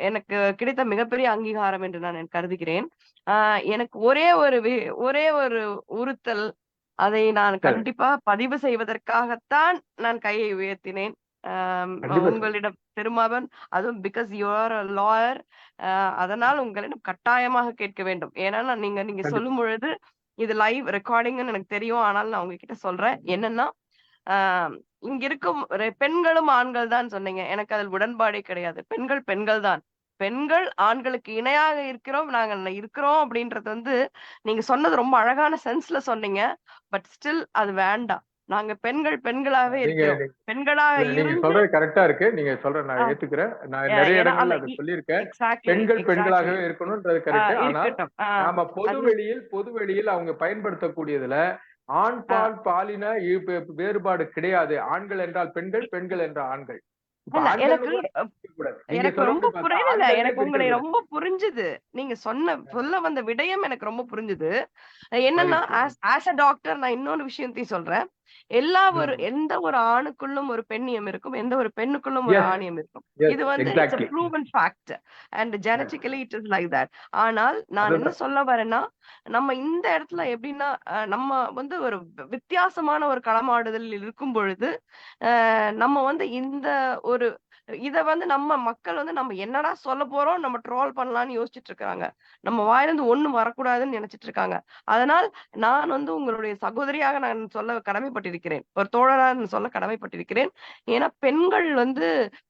எனக்கு கிடைத்த மிகப்பெரிய அங்கீகாரம் என்று நான் கருதுகிறேன். எனக்கு ஒரே ஒரு உறுத்தல், அதை நான் கண்டிப்பா பதிவு செய்வதற்காகத்தான் நான் கையை உயர்த்தினேன் உங்களிடம் திருமாவன். அதுவும் because you are a lawyer. அதனால் உங்களிடம் கட்டாயமாக கேட்க வேண்டும். ஏன்னா நீங்க சொல்லும் பொழுது இது லைவ் ரெக்கார்டிங்னு எனக்கு தெரியும். ஆனால் நான் உங்ககிட்ட சொல்றேன் என்னன்னா, இங்க இருக்கும் பெண்களும் ஆண்கள் தான் சொன்னீங்க. எனக்கு அதில் உடன்பாடே கிடையாது. பெண்கள் தான். பெண்கள் ஆண்களுக்கு இணையாக நாங்கள் இருக்கிறோம் அப்படின்றது நீங்க சொன்னது ரொம்ப அழகான சென்ஸ்ல சொன்னீங்க. பட் ஸ்டில் அது வேண்டாம். நாங்க பெண்களாவே இருக்கிறோம். பெண்களாக சொல்றது கரெக்டா இருக்கு. நீங்க சொல்ற நான் ஏத்துக்கிறேன். நான் நிறைய இடங்கள்ல அதை சொல்லியிருக்கேன். பெண்களாகவே இருக்கணும்ன்றது கரெக்ட். ஆனா நாம பொதுவெளியில் அவங்க பயன்படுத்தக்கூடியதுல ஆண் பாலின வேறுபாடு கிடையாது. ஆண்கள் என்றால் பெண்கள், பெண்கள் என்றால் ஆண்கள். எனக்கு ரொம்ப புரியல. எனக்கு உங்களை ரொம்ப புரிஞ்சுது. நீங்க சொல்ல வந்த விடயம் எனக்கு ரொம்ப புரிஞ்சுது. என்னன்னா ஆஸ் அ டாக்டர் நான் இன்னொரு விஷயத்தையும் சொல்றேன். எந்த ஒரு ஆணுக்குள்ளும் ஒரு பெண்ணியம் இருக்கும், எந்த ஒரு பெண்ணுக்குள்ளும் ஒரு ஆணியம் இருக்கும். இது it's a proven fact and genetically it is like that. ஆனால் நான் என்ன சொல்ல வரேன்னா, நம்ம இந்த இடத்துல எப்படின்னா நம்ம ஒரு வித்தியாசமான ஒரு களமாடுதல் இருக்கும் பொழுது நம்ம இந்த ஒரு இத நம்ம மக்கள் நம்ம என்னடா சொல்ல போறோம், நம்ம ட்ரோல் பண்ணலாம்னு யோசிச்சுட்டு இருக்காங்க. நம்ம வாயிலிருந்து ஒண்ணும் வரக்கூடாதுன்னு நினைச்சிட்டு இருக்காங்க. அதனால் நான் உங்களுடைய சகோதரியாக நான் சொல்ல கடமைப்பட்டிருக்கிறேன். ஒரு தோழராக சொல்ல கடமைப்பட்டிருக்கிறேன். ஏன்னா பெண்கள்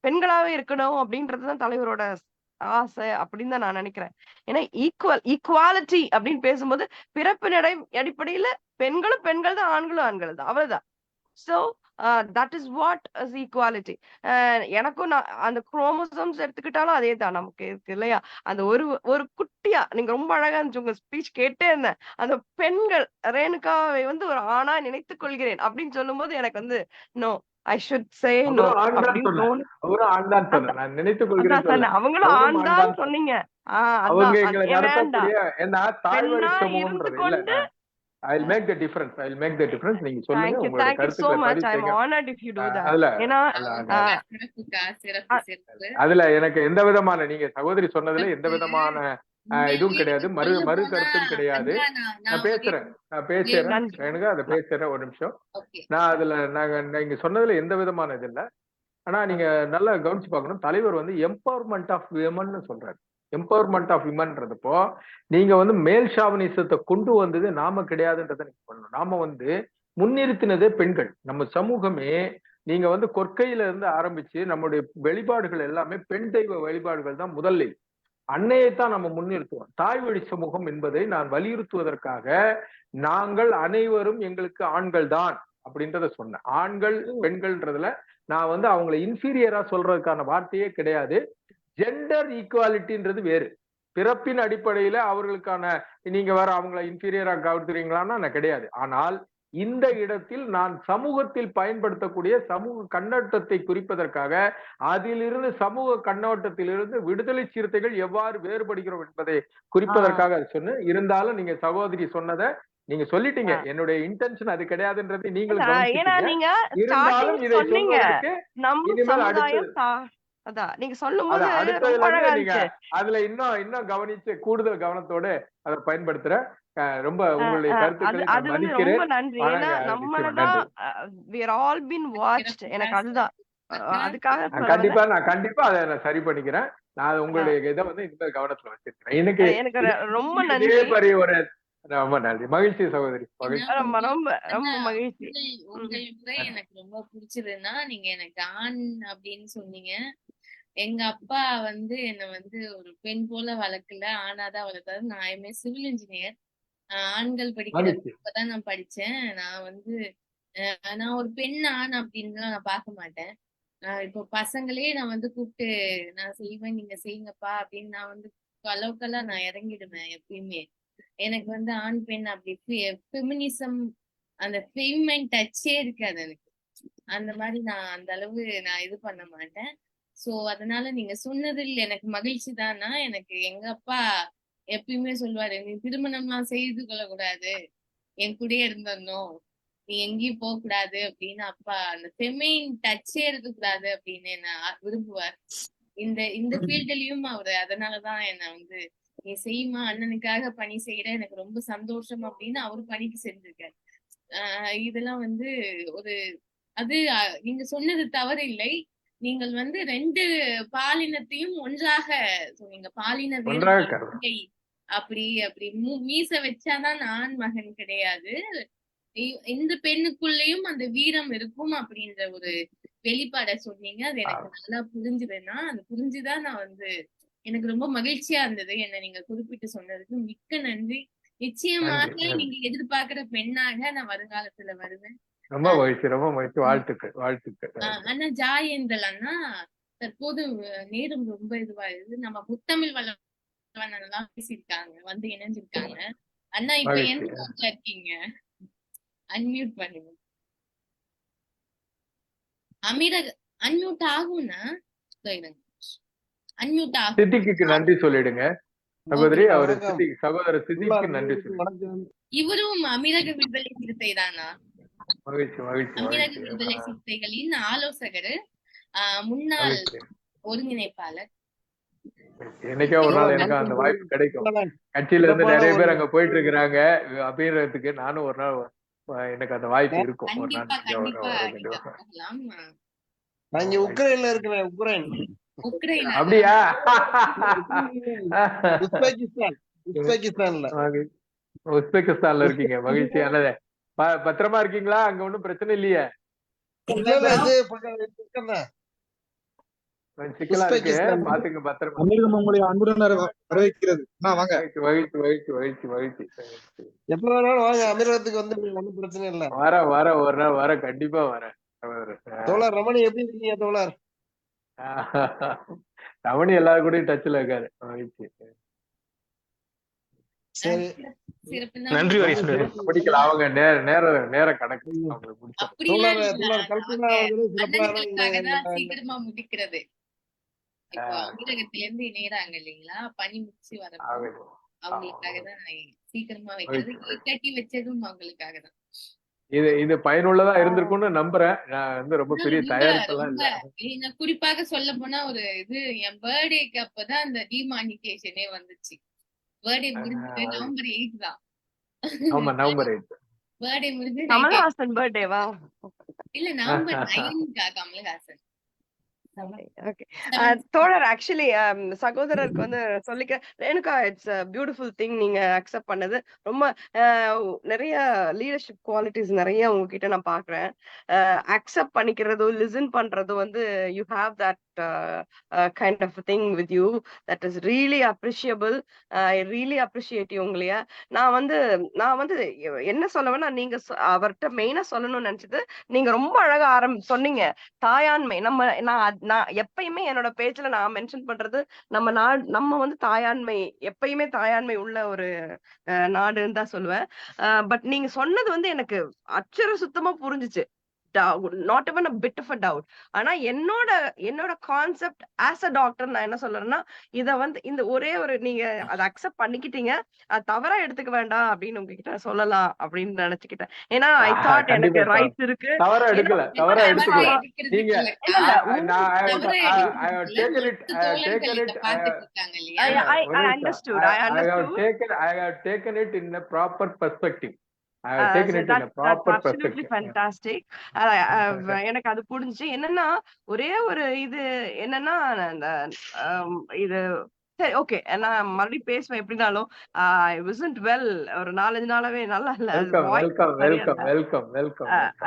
பெண்களாவே இருக்கணும் அப்படின்றதுதான் தலைவரோட ஆசை அப்படின்னு தான் நான் நினைக்கிறேன். ஏன்னா ஈக்குவாலிட்டி அப்படின்னு பேசும்போது பிறப்பின் அடிப்படையில பெண்களும் பெண்கள் தான், ஆண்களும் ஆண்கள் தான், அவ்வளவுதான். So that is what is equality. எனக்கும் அந்த குரோமோசோம்ஸ் எடுத்துக்கிட்டாலும் அதே தான் நமக்கு இருக்கு இல்லையா? அந்த ஒரு குட்டியா நீங்க ரொம்ப அழகா இருந்துச்சு உங்க ஸ்பீச் கேட்டே இருந்தேன். அந்த பெண்கள் ரேணுகாவை ஒரு ஆணா நினைத்துக் கொள்கிறேன் அப்படின்னு சொல்லும் போது எனக்கு no I should say no அப்படின்னு அவங்களும் ஆண் தான் சொன்னீங்க. அவங்க அதான் எங்களை வேண்டாம். நடத்தக்கூடிய ஏன்னா தாய்வழி பெண்ணா இருந்து சமூகம்ன்றது இல்ல. கொண்டு I'll make the difference. I'll make the difference. நீங்க சொல்லுங்க தேங்க்யூ உங்களோட தேங்க்யூ சோ கருத்துக்களை மச். ஐ எம் பதிவு honored if you do that. அதுல ஏன்னா சிறப்புக்கா, சிறப்பு சிறப்பு. அதுல எனக்கு எந்த விதமான நீங்க சகோதரி சொன்னதுல எந்த விதமான இதுவும் கிடையாது, மறு சொல்ல மறு போனா கருத்தும் கிடையாது. அண்ணா, நான் நான் பேசுறேன் நன்றி. எனக்கு அதை பேசுறேன் ஒரு நிமிஷம். ஓகே. நான் அதுல நீங்க சொன்னதுல எந்த விதமான இது இல்ல. ஆனா நீங்க நல்லா கவனிச்சு பார்க்கணும். தலைவர் வந்து எம்பவர்மெண்ட் ஆஃப் விமன் சொல்றாரு. எம்பவர்மெண்ட் ஆஃப் விமன்றதுப்போ நீங்க வந்து மேல் ஷாவனிசத்தை கொண்டு வந்தது நாம கிடையாதுன்றதை நீங்க பண்ணணும். நாம வந்து முன்னிறுத்தினதே பெண்கள். நம்ம சமூகமே நீங்க வந்து கொற்கையில இருந்து ஆரம்பிச்சு நம்முடைய வெளிப்பாடுகள் எல்லாமே பெண் தெய்வ வழிபாடுகள் தான் முதல்ல. அன்னையைத்தான் நம்ம முன்னிறுத்துவோம். தாய் வழி சமூகம் என்பதை நான் வலியுறுத்துவதற்காக நாங்கள் அனைவரும் எங்களுக்கு ஆண்கள் தான் அப்படின்றத சொன்னேன். ஆண்கள் பெண்கள்ன்றதுல நான் வந்து அவங்களை இன்ஃபீரியரா சொல்றதுக்கான வார்த்தையே கிடையாது. ஜெண்டர் ஈக்குவாலிட்டின்றது வேறு. பிறப்பின் அடிப்படையில அவர்களுக்கான நீங்க வேற அவங்களை இன்ஃபீரியரா கவுத்துறீங்களான்னா நான் கிடையாது. ஆனால் இந்த இடத்தில் நான் சமூகத்தில் பயன்படுத்தக்கூடிய சமூக கண்ணோட்டத்தை குறிப்பதற்காக அதிலிருந்து சமூக கண்ணோட்டத்திலிருந்து விடுதலை சிறுத்தைகள் எவ்வாறு வேறுபடுகிறோம் என்பதை குறிப்பதற்காக அது சொன்னேன். இருந்தாலும் நீங்க சகோதரி சொன்னதை நீங்க சொல்லிட்டீங்க. என்னுடைய இன்டென்ஷன் அது கிடையாதுன்றது நீங்களும் ஏன்னா கவனிச்சிட்டீங்க. நீங்க இருந்தாலும் இதை சொன்னீங்க சொல்வதற்கு நம் இனிமேல் சமுதாயம் அதான் நீங்க சொல்லும் போது அடுத்ததுல ரொம்ப அழகா இருந்து நீங்க இருந்துச்சு. அதுல இன்னும் கவனிச்சு கூடுதல் கவனத்தோட அதை பயன்படுத்துற ரொம்ப உங்களுடைய கருத்துக்களை அது நான் வந்து மதிக்கிறேன். ரொம்ப நன்றி. ஏன்னா நம்மளதான் we are all been watched. எனக்கு அதுதான் அதுக்காக நான் கண்டிப்பா அதை நான் சரி பண்ணிக்கிறேன். நான் உங்களுடைய இதை வந்து இந்த கவனத்துல வச்சிருக்கிறேன். எனக்கு ரொம்ப நன்றி. ஒரு ரொம்ப நன்றி. மகிழ்ச்சி சகோதரி, மகிழ்ச்சி. ரொம்ப ரொம்ப ரொம்ப மகிழ்ச்சி. உங்கள் உரை எனக்கு ரொம்ப பிடிச்சதுன்னா நீங்க எனக்கு ஆண் அப்படின்னு சொன்னீங்க. எங்க அப்பா வந்து என்ன வந்து ஒரு பெண் போல வளர்க்கல, ஆணாதான் வளர்த்தாரு. நான் ஐஎம்ஏ சிவில் இன்ஜினியர். ஆண்கள் படிக்கிறப்பதான் நான் படிச்சேன். நான் வந்து நான் ஒரு பெண் ஆண் அப்படின்னு நான் பார்க்க மாட்டேன். இப்போ பசங்களே நான் வந்து கூப்பிட்டு நான் செய்வேன் நீங்க செய்யுங்கப்பா அப்படின்னு நான் வந்து அளவுக்கெல்லாம் நான் இறங்கிடுவேன் எப்பயுமே. எனக்கு வந்து ஆண் பெண் அப்படி ஃபெமினிசம் அந்த ஃபெமினைன் டச்சே இருக்காது எனக்கு. அந்த மாதிரி நான் அந்த அளவு நான் இது பண்ண மாட்டேன். சோ அதனால நீங்க சொன்னதில் எனக்கு மகிழ்ச்சி தானா. எனக்கு எங்க அப்பா எப்பயுமே சொல்லுவாரு, நீ திருமணம்லாம் செய்து கொள்ளக்கூடாது, என் கூடயே இருந்தணும், நீ எங்கேயும் போக கூடாது அப்படின்னு. அப்பா அந்த ஃபெமைன் டச்சே இருக்கக்கூடாது அப்படின்னு என்ன விரும்புவார். இந்த ஃபீல்ட்லயும் அவரு அதனாலதான் என்ன வந்து நீ செய்யுமா, அண்ணனுக்காக பணி செய்யற, எனக்கு ரொம்ப சந்தோஷம் அப்படின்னு அவரு பணிக்கு செஞ்சிருக்காரு. இதெல்லாம் வந்து ஒரு அது நீங்க சொன்னது தவறு இல்லை. நீங்கள் வந்து 2 பாலினத்தையும் ஒன்றாக சொன்னீங்க. பாலின வேறுபாடு அப்படி மீச வச்சாதான் ஆண் மகன் கிடையாது, இந்த பெண்ணுக்குள்ளேயும் அந்த வீரம் இருக்கும் அப்படின்ற ஒரு வெளிப்பாட சொன்னீங்க. அது எனக்கு நல்லா புரிஞ்சுதுன்னா அது புரிஞ்சுதான் நான் வந்து எனக்கு ரொம்ப மகிழ்ச்சியா இருந்தது. என்ன நீங்க குறிப்பிட்டு சொன்னதுக்கு மிக்க நன்றி. நிச்சயமாக நீங்க எதிர்பார்க்கிற பெண்ணாக நான் வருங்காலத்துல வருவேன். ரொம்ப மகிழ்ச்சி, ரொம்ப மகிழ்ச்சி. வாழ்த்துக்கள். அண்ணா ஜாயேந்தல் அண்ணா, தற்போது நேரம் ரொம்ப இதுவாயிருது. நம்ம முத்தமிழ் வளவன் பேசியிருக்காங்க, வந்து இணைஞ்சிருக்காங்க. அண்ணா இப்ப எந்த ஊர்ல இருக்கீங்க? அன்மியூட் பண்ணுங்க. அன்மியூட் ஆகும்னா அன்மியூட் ஆகும். சித்திக்கு நன்றி சொல்லிடுங்க சகோதரி. அவரு சகோதரர் சித்திக்கு நன்றி சொல்லிடுங்க. இவரும் அமீரக விடுதலை சிறுத்தை தானா? மகிழ்ச்சி. அமீரக விடுதலை சிறுத்தைகளின் ஆலோசகர், முன்னாள் ஒருங்கிணைப்பாளர். என்னைக்கோ ஒரு நாள் எனக்கு அந்த வாய்ப்பு கிடைக்கும். கட்சியில இருந்து நிறைய பேர் அங்க போயிட்டு இருக்கிறாங்க அப்படின்றதுக்கு நானும் ஒரு நாள் எனக்கு அந்த வாய்ப்பு இருக்கும். உக்ரைன்ல இருக்கிறேன். உக்ரைன் அப்படியா? உஸ்பெகிஸ்தான்ல இருக்கீங்க. மகிழ்ச்சியானது. பத்திரமா இருக்கீங்களா? அங்க ஒண்ணும் பிரச்சனை இல்லையே? சிக்கலா இருக்கு, பாத்துங்க பத்திரமா. உங்களை அன்புடன் வரவேற்கிறது. மகிழ்ச்சி. எப்ப வேணாலும் வாங்க, அமீரகத்துக்கு வந்து ஒண்ணும் பிரச்சனை இல்ல. வர ஒரு நாள் வர, கண்டிப்பா வரேன். தோழர் ரமணி எப்படி இருக்கீங்க தோழர்? ரமணி எல்லாரும் கூட டச்ல இருக்காரு. மகிழ்ச்சி. சரி, நன்றி. முடிக்கலாம். அவங்க நேர கணக்கு சீக்கிரமா முடிக்கிறது. இப்போ அமீரகத்துல இருந்து இணையறாங்க இல்லைங்களா, பணி முடிச்சு வரப்போ அவங்களுக்காக தான் சீக்கிரமா வைக்கிறது. கட்டி வச்சதும் அவங்களுக்காக தான். இது பயனுள்ளதா இருந்திருக்கும்னு நம்புறேன். நான் வந்து ரொம்ப பெரிய தயாரிப்பெல்லாம் இல்ல. குறிப்பாக சொல்ல போனா ஒரு என் பர்த்டேக்கு அப்பதான் அந்த டிமானிகேஷனே வந்துச்சு. பர்த்டே முடிஞ்சது நவம்பர் 8 தான். ஆமா, நவம்பர் 8. பர்த்டே முடிஞ்சு கமல்ஹாசன் பர்த்டேவா? இல்ல, நவம்பர் 9 கமல்ஹாசன். தோழர், ஆக்சுவலி சகோதரருக்கு வந்து சொல்லிக்க ரேணுகா, இட்ஸ் பியூட்டிஃபுல் திங் நீங்க அக்செப்ட் பண்ணது. ரொம்ப நிறைய லீடர்ஷிப் குவாலிட்டிஸ் நிறைய உங்ககிட்ட நான் பாக்குறேன். அக்செப்ட் பண்ணிக்கிறதோ லிசன் பண்றதோ வந்து you have that kind of thing with you. That is really appreciable. I really appreciate you. உங்களைய நான் வந்து என்ன சொல்லவேன்னா, நீங்க அவர்கிட்ட மெயினா சொல்லணும்னு நினைச்சது, நீங்க ரொம்ப அழகா சொன்னீங்க தாயாண்மை. நான் எப்பயுமே என்னோட பேஜ்ல நான் மென்ஷன் பண்றது, நம்ம வந்து தாயாண்மை, எப்பயுமே தாயாண்மை உள்ள ஒரு நாடுன்னு தான் சொல்லுவேன். பட் நீங்க சொன்னது வந்து எனக்கு அச்சர சுத்தமா புரிஞ்சுச்சு. Not even a bit of a doubt. ஆனா என்னோட கான்செப்ட் ஆஸ் அ டாக்டர் நான் என்ன சொல்றேன்னா, இத வந்து இந்த ஒரே ஒரு நீங்க அதை அக்செப்ட் பண்ணிக்கிட்டீங்க, அது தவறா எடுத்துக்க வேண்டாம் அப்படின்னு உங்ககிட்ட சொல்லலாம் அப்படின்னு நினைச்சுக்கிட்டேன். ஏன்னா ஐ தாட் எனக்கு ரைட்ஸ் இருக்கு. தவறா எடுக்கல. நீங்க I understood. I have taken it in a proper perspective. That's absolutely fantastic. எனக்கு அது புரிஞ்சுச்சு. என்னன்னா ஒரே ஒரு இது என்னன்னா, இது சரி, ஓகே, நான் மறுபடியும் பேசுவேன் எப்படினாலும். ஐ wasn't well ஒரு 4-5 நாளாவே நல்லா இல்ல.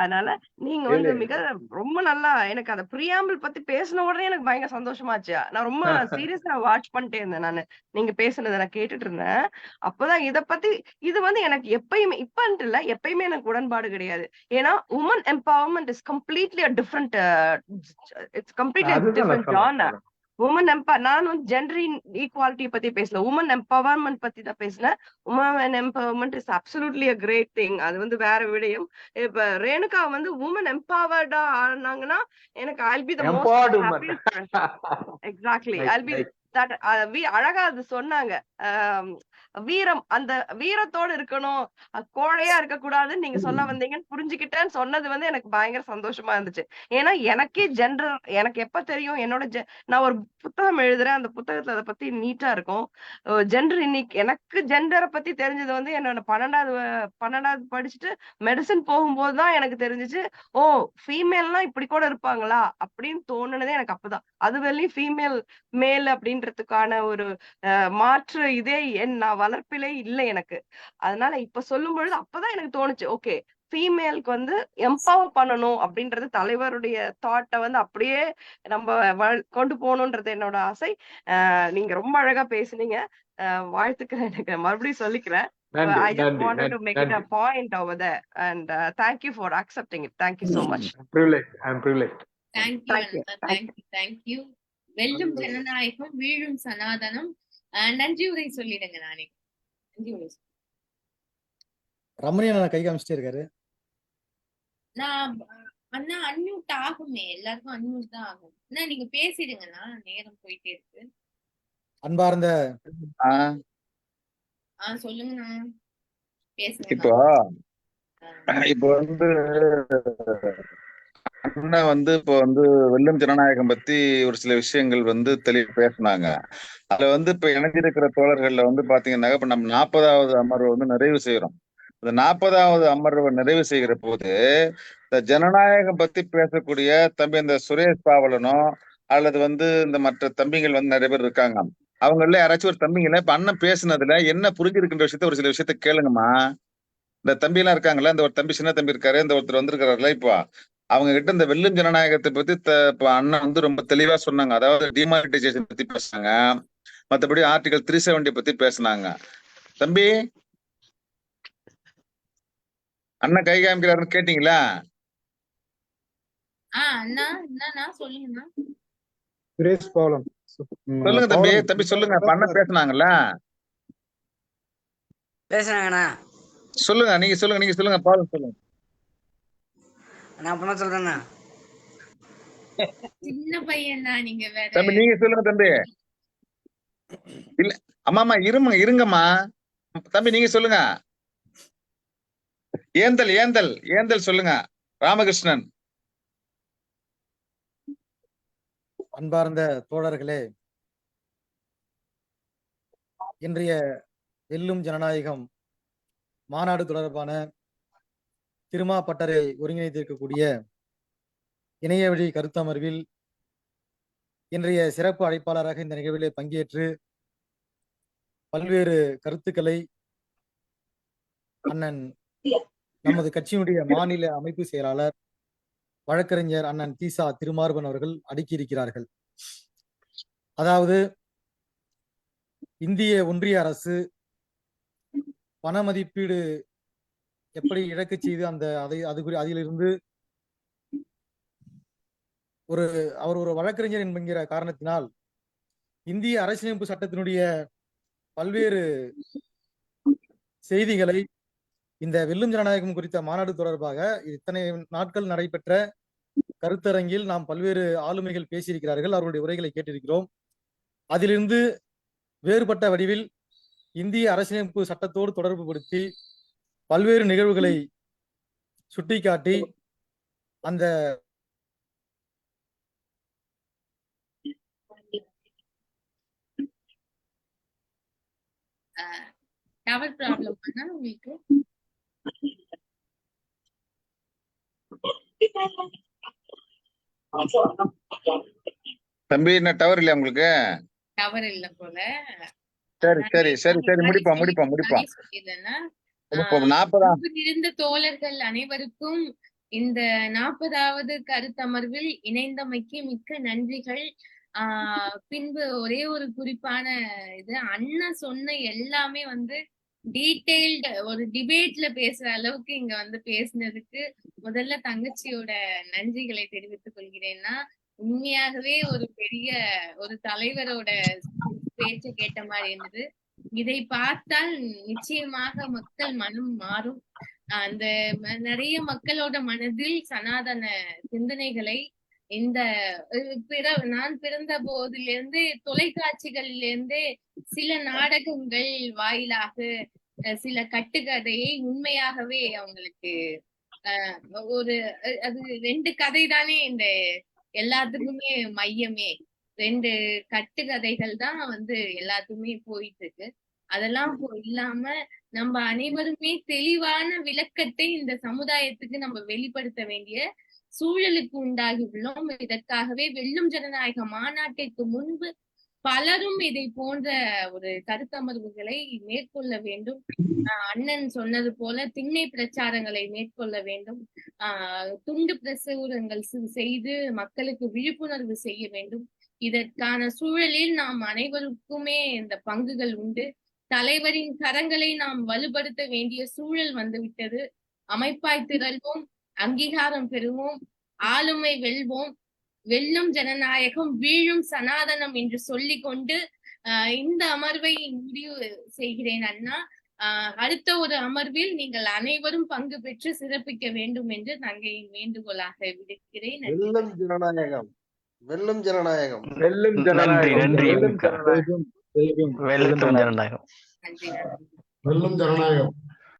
அதனால நீங்க வந்து மிக ரொம்ப நல்லா எனக்கு அந்த பிரியாம்பிள் பத்தி பேசின உடனே எனக்கு பயங்கர சந்தோஷமாச்சு. நான் ரொம்ப சீரியஸா வாட்ச் பண்ணிட்டே இருந்தேன். நானு நீங்க பேசுனதை நான் கேட்டுட்டு இருந்தேன். அப்பதான் இத பத்தி இது வந்து எனக்கு எப்பயுமே இப்பன்ட்டு இல்ல, எப்பயுமே எனக்கு உடன்பாடு கிடையாது. ஏன்னா woman empowerment is completely different. It's completely different genre. Woman நான் வந்து ஜெண்டர் ஈக்வாலிட்டி பத்தி பேசல, உமன் எம்பவர்மெண்ட் பத்தி தான் பேசினேன். Woman empowerment is absolutely a great thing. அது வந்து வேற விடயம். இப்ப ரேணுகா வந்து உமன் எம்பவர்டா ஆனாங்கன்னா எனக்கு I'll be the most happiest. Exactly. I'll be that. அழகா அது சொன்னாங்க. வீரம், அந்த வீரத்தோட இருக்கணும், கோழையா இருக்க கூடாதுன்னு நீங்க சொல்ல வந்தீங்கன்னு புரிஞ்சுக்கிட்டேன்னு சொன்னது வந்து எனக்கு பயங்கர சந்தோஷமா இருந்துச்சு. ஏன்னா எனக்கே ஜெண்டர் எனக்கு எப்ப தெரியும், நான் ஒரு புத்தகம் எழுதுறேன், அந்த புத்தகத்துல அதை பத்தி நீட்டா இருக்கும். ஜெண்டர் இன்னைக்கு எனக்கு ஜெண்டரை பத்தி தெரிஞ்சது வந்து என்னோட 12வது படிச்சுட்டு மெடிசன் போகும்போதுதான் எனக்கு தெரிஞ்சிச்சு. ஓ, ஃபீமேல்லாம் இப்படி கூட இருப்பாங்களா அப்படின்னு தோணுனதே எனக்கு அப்பதான். அது வெளியும் ஃபீமேல் மேல் அப்படின்றதுக்கான ஒரு மாற்று இதே நான் வளர்ப்பிலே இல்லை எனக்கு. அதனால இப்ப சொல்லும் பொழுது அப்பதான் எனக்கு தோணுச்சு, ஓகே, ஃபீமேலுக்கு வந்து எம்பவர் பண்ணணும் அப்படின்றது தலைவருடைய தாட்டை வந்து அப்படியே நம்ம கொண்டு போகணும்ன்றது என்னோட ஆசை. நீங்க ரொம்ப அழகா பேசுனீங்க. வாழ்த்துக்கள். எனக்கு மறுபடியும் சொல்லிக்கிறேன். I just wanted to make it a point over there, and thank you for accepting it. Thank you so much. I'm privileged. Thank you. வெல்லும் ஜனநாயகம், வீழும் சனாதனம். நன்றி உரை சொல்லிடுங்க. நானே நன்றி உரை. ரமணியா கை காமிச்சிட்டே இருக்காரு. நான் அண்ணா அன்மியூட் ஆகுமே, எல்லாருக்கும் அன்மியூட் தான் ஆகும். அண்ணா நீங்க பேசிடுங்கண்ணா, நேரம் போயிட்டே இருக்கு. அன்பார்ந்த சொல்லுங்கண்ணா, பேசுங்க. இப்போ வந்து அண்ணன் வந்து இப்போ வந்து வெல்லும் ஜனநாயகம் பத்தி ஒரு சில விஷயங்கள் வந்து தெளிவு பேசினாங்க. அதுல வந்து இப்ப இணைஞ்சிருக்கிற தோழர்கள்ல வந்து பாத்தீங்கன்னா, இப்ப நம்ம 40வது அமர்வு வந்து நிறைவு செய்யறோம். இந்த 40வது அமர்வை நிறைவு செய்கிற போது இந்த ஜனநாயகம் பத்தி பேசக்கூடிய தம்பி இந்த சுரேஷ் பாவலனோ அல்லது வந்து இந்த மற்ற தம்பிகள் வந்து நிறைய பேர் இருக்காங்க. அவங்கள யாராச்சும் ஒரு தம்பிங்கள இப்ப அண்ணன் பேசுனதுல என்ன புரிஞ்சிருக்குன்ற விஷயத்த ஒரு சில விஷயத்த கேளுங்கம்மா. இந்த தம்பி எல்லாம் இருக்காங்களா, இந்த ஒரு தம்பி சின்ன தம்பி இருக்காரு, இந்த ஒருத்தர் வந்திருக்காருல்ல, இப்போ அவங்க கிட்ட இந்த வெல்லும் ஜனநாயகத்தை பத்தி இப்ப அண்ணன் வந்து ரொம்ப தெளிவா சொன்னாங்க. அதாவது டிமானிட்டைசேஷன் பத்தி பேசினாங்க, மற்றபடி ஆர்டிகல் 370 பத்தி பேசினாங்க. தம்பி அண்ணன் கை காமிக்கிறாருன்னு கேட்டீங்களா? சொல்லுங்க தம்பி. தம்பி சொல்லுங்க. அண்ணன் பேசினாங்கல்ல, பேசுறாங்கண்ணா. சொல்லுங்க. நீங்க சொல்லுங்க. பாவம் சொல்லுங்க. நான் அப்பனா சொல்றேண்ணா. சின்ன பையன் தான் நீங்க வேற. தம்பி நீங்க சொல்லுங்க தம்பி. இல்ல அம்மாமா இருங்கம்மா. தம்பி நீங்க சொல்லுங்க. ஏந்தல் சொல்லுங்க ராமகிருஷ்ணன். அன்பார்ந்த தோழர்களே, இன்றைய வெல்லும் ஜனநாயகம் மாநாடு தொடர்பான திருமா பட்டறை ஒருங்கிணைத்திருக்கக்கூடிய இணைய வழி கருத்தமர்வில் இன்றைய சிறப்பு அழைப்பாளராக இந்த நிகழ்விலே பங்கேற்று பல்வேறு கருத்துக்களை அண்ணன் நமது கட்சியினுடைய மாநில அமைப்பு செயலாளர் வழக்கறிஞர் அண்ணன் Thol.Thirumavalavan அவர்கள் அடுக்கியிருக்கிறார்கள். அதாவது இந்திய ஒன்றிய அரசு பண மதிப்பீடு எப்படி இழக்க செய்து அதிலிருந்து அவர் ஒரு வழக்கறிஞர் என்கிற காரணத்தினால் இந்திய அரசியலமைப்பு சட்டத்தினுடைய பல்வேறு செய்திகளை இந்த வெல்லும் ஜனநாயகம் குறித்த மாநாடு தொடர்பாக இத்தனை நாட்கள் நடைபெற்ற கருத்தரங்கில் நாம் பல்வேறு ஆளுமைகள் பேசியிருக்கிறார்கள். அவர்களுடைய உரைகளை கேட்டிருக்கிறோம். அதிலிருந்து வேறுபட்ட வடிவில் இந்திய அரசியலமைப்பு சட்டத்தோடு தொடர்பு படுத்தி பல்வேறு நிகழ்வுகளை சுட்டிக்காட்டி அந்த டவர் ப்ராப்ளம் உங்களுக்கு? தம்பி என்ன டவர் இல்லையா உங்களுக்கு? டவர் இல்ல போல. சரி முடிப்போம். இருந்த தோழர்கள் அனைவருக்கும் இந்த 40வது கருத்தமர்வில் இணைந்தமைக்கு மிக்க நன்றிகள். பின்பு ஒரே ஒரு குறிப்பான இது, அண்ணா சொன்ன எல்லாமே டீடைல்டு ஒரு டிபேட்ல பேசுற அளவுக்கு இங்க பேசுனதுக்கு முதல்ல தங்கச்சியோட நன்றிகளை தெரிவித்துக் கொள்கிறேன்னா, உண்மையாகவே ஒரு பெரிய ஒரு தலைவரோட பேச்சை கேட்ட மாதிரி இருந்தது. இதை பார்த்தால் நிச்சயமாக மக்கள் மனம் மாறும். அந்த நிறைய மக்களோட மனதில் சனாதன சிந்தனைகளை இந்த நான் பிறந்த போதிலிருந்து தொலைக்காட்சிகளிலிருந்து சில நாடகங்கள் வாயிலாக சில கட்டுக்கதையை உண்மையாகவே அவங்களுக்கு ஒரு அது 2 கதை தானே இந்த எல்லாத்துக்குமே மையமே. 2 கட்டுக்கதைகள் தான் எல்லாத்துக்குமே போயிட்டு இருக்கு. அதெல்லாம் இல்லாம நம்ம அனைவருமே தெளிவான விளக்கத்தை இந்த சமுதாயத்துக்கு நம்ம வெளிப்படுத்த வேண்டிய சூழலுக்கு உண்டாகி உள்ளோம். இதற்காகவே வெல்லும் ஜனநாயக மாநாட்டிற்கு முன்பு பலரும் இதை போன்ற ஒரு கருத்தமர்வுகளை மேற்கொள்ள வேண்டும். அண்ணன் சொன்னது போல திண்ணை பிரச்சாரங்களை மேற்கொள்ள வேண்டும். துண்டு பிரசுரங்கள் செய்து மக்களுக்கு விழிப்புணர்வு செய்ய வேண்டும். இதற்கான சூழலில் நாம் அனைவருக்குமே இந்த பங்குகள் உண்டு. தலைவரின் கரங்களை நாம் வலுப்படுத்த வேண்டிய சூழல் வந்துவிட்டது. அமைப்பாய் திரள்வோம், அங்கீகாரம் பெறுவோம், ஆளுமை வெல்வோம், வெல்லும் ஜனநாயகம் வீழும் சனாதனம் என்று சொல்லிக் கொண்டு இந்த அமர்வை முடிவு செய்கிறேன் அண்ணா. அடுத்த ஒரு அமர்வில் நீங்கள் அனைவரும் பங்கு பெற்று சிறப்பிக்க வேண்டும் என்று தங்கையின் வேண்டுகோளாக விடுக்கிறேன். வெல்லும் ஜனநாயகம், வெல்லும் ஜனநாயகம், வெல்லும் ஜனநாயகம், வெல்லும் ஜனநாயகம். நன்றி. வெல்லும் ஜனநாயகம்.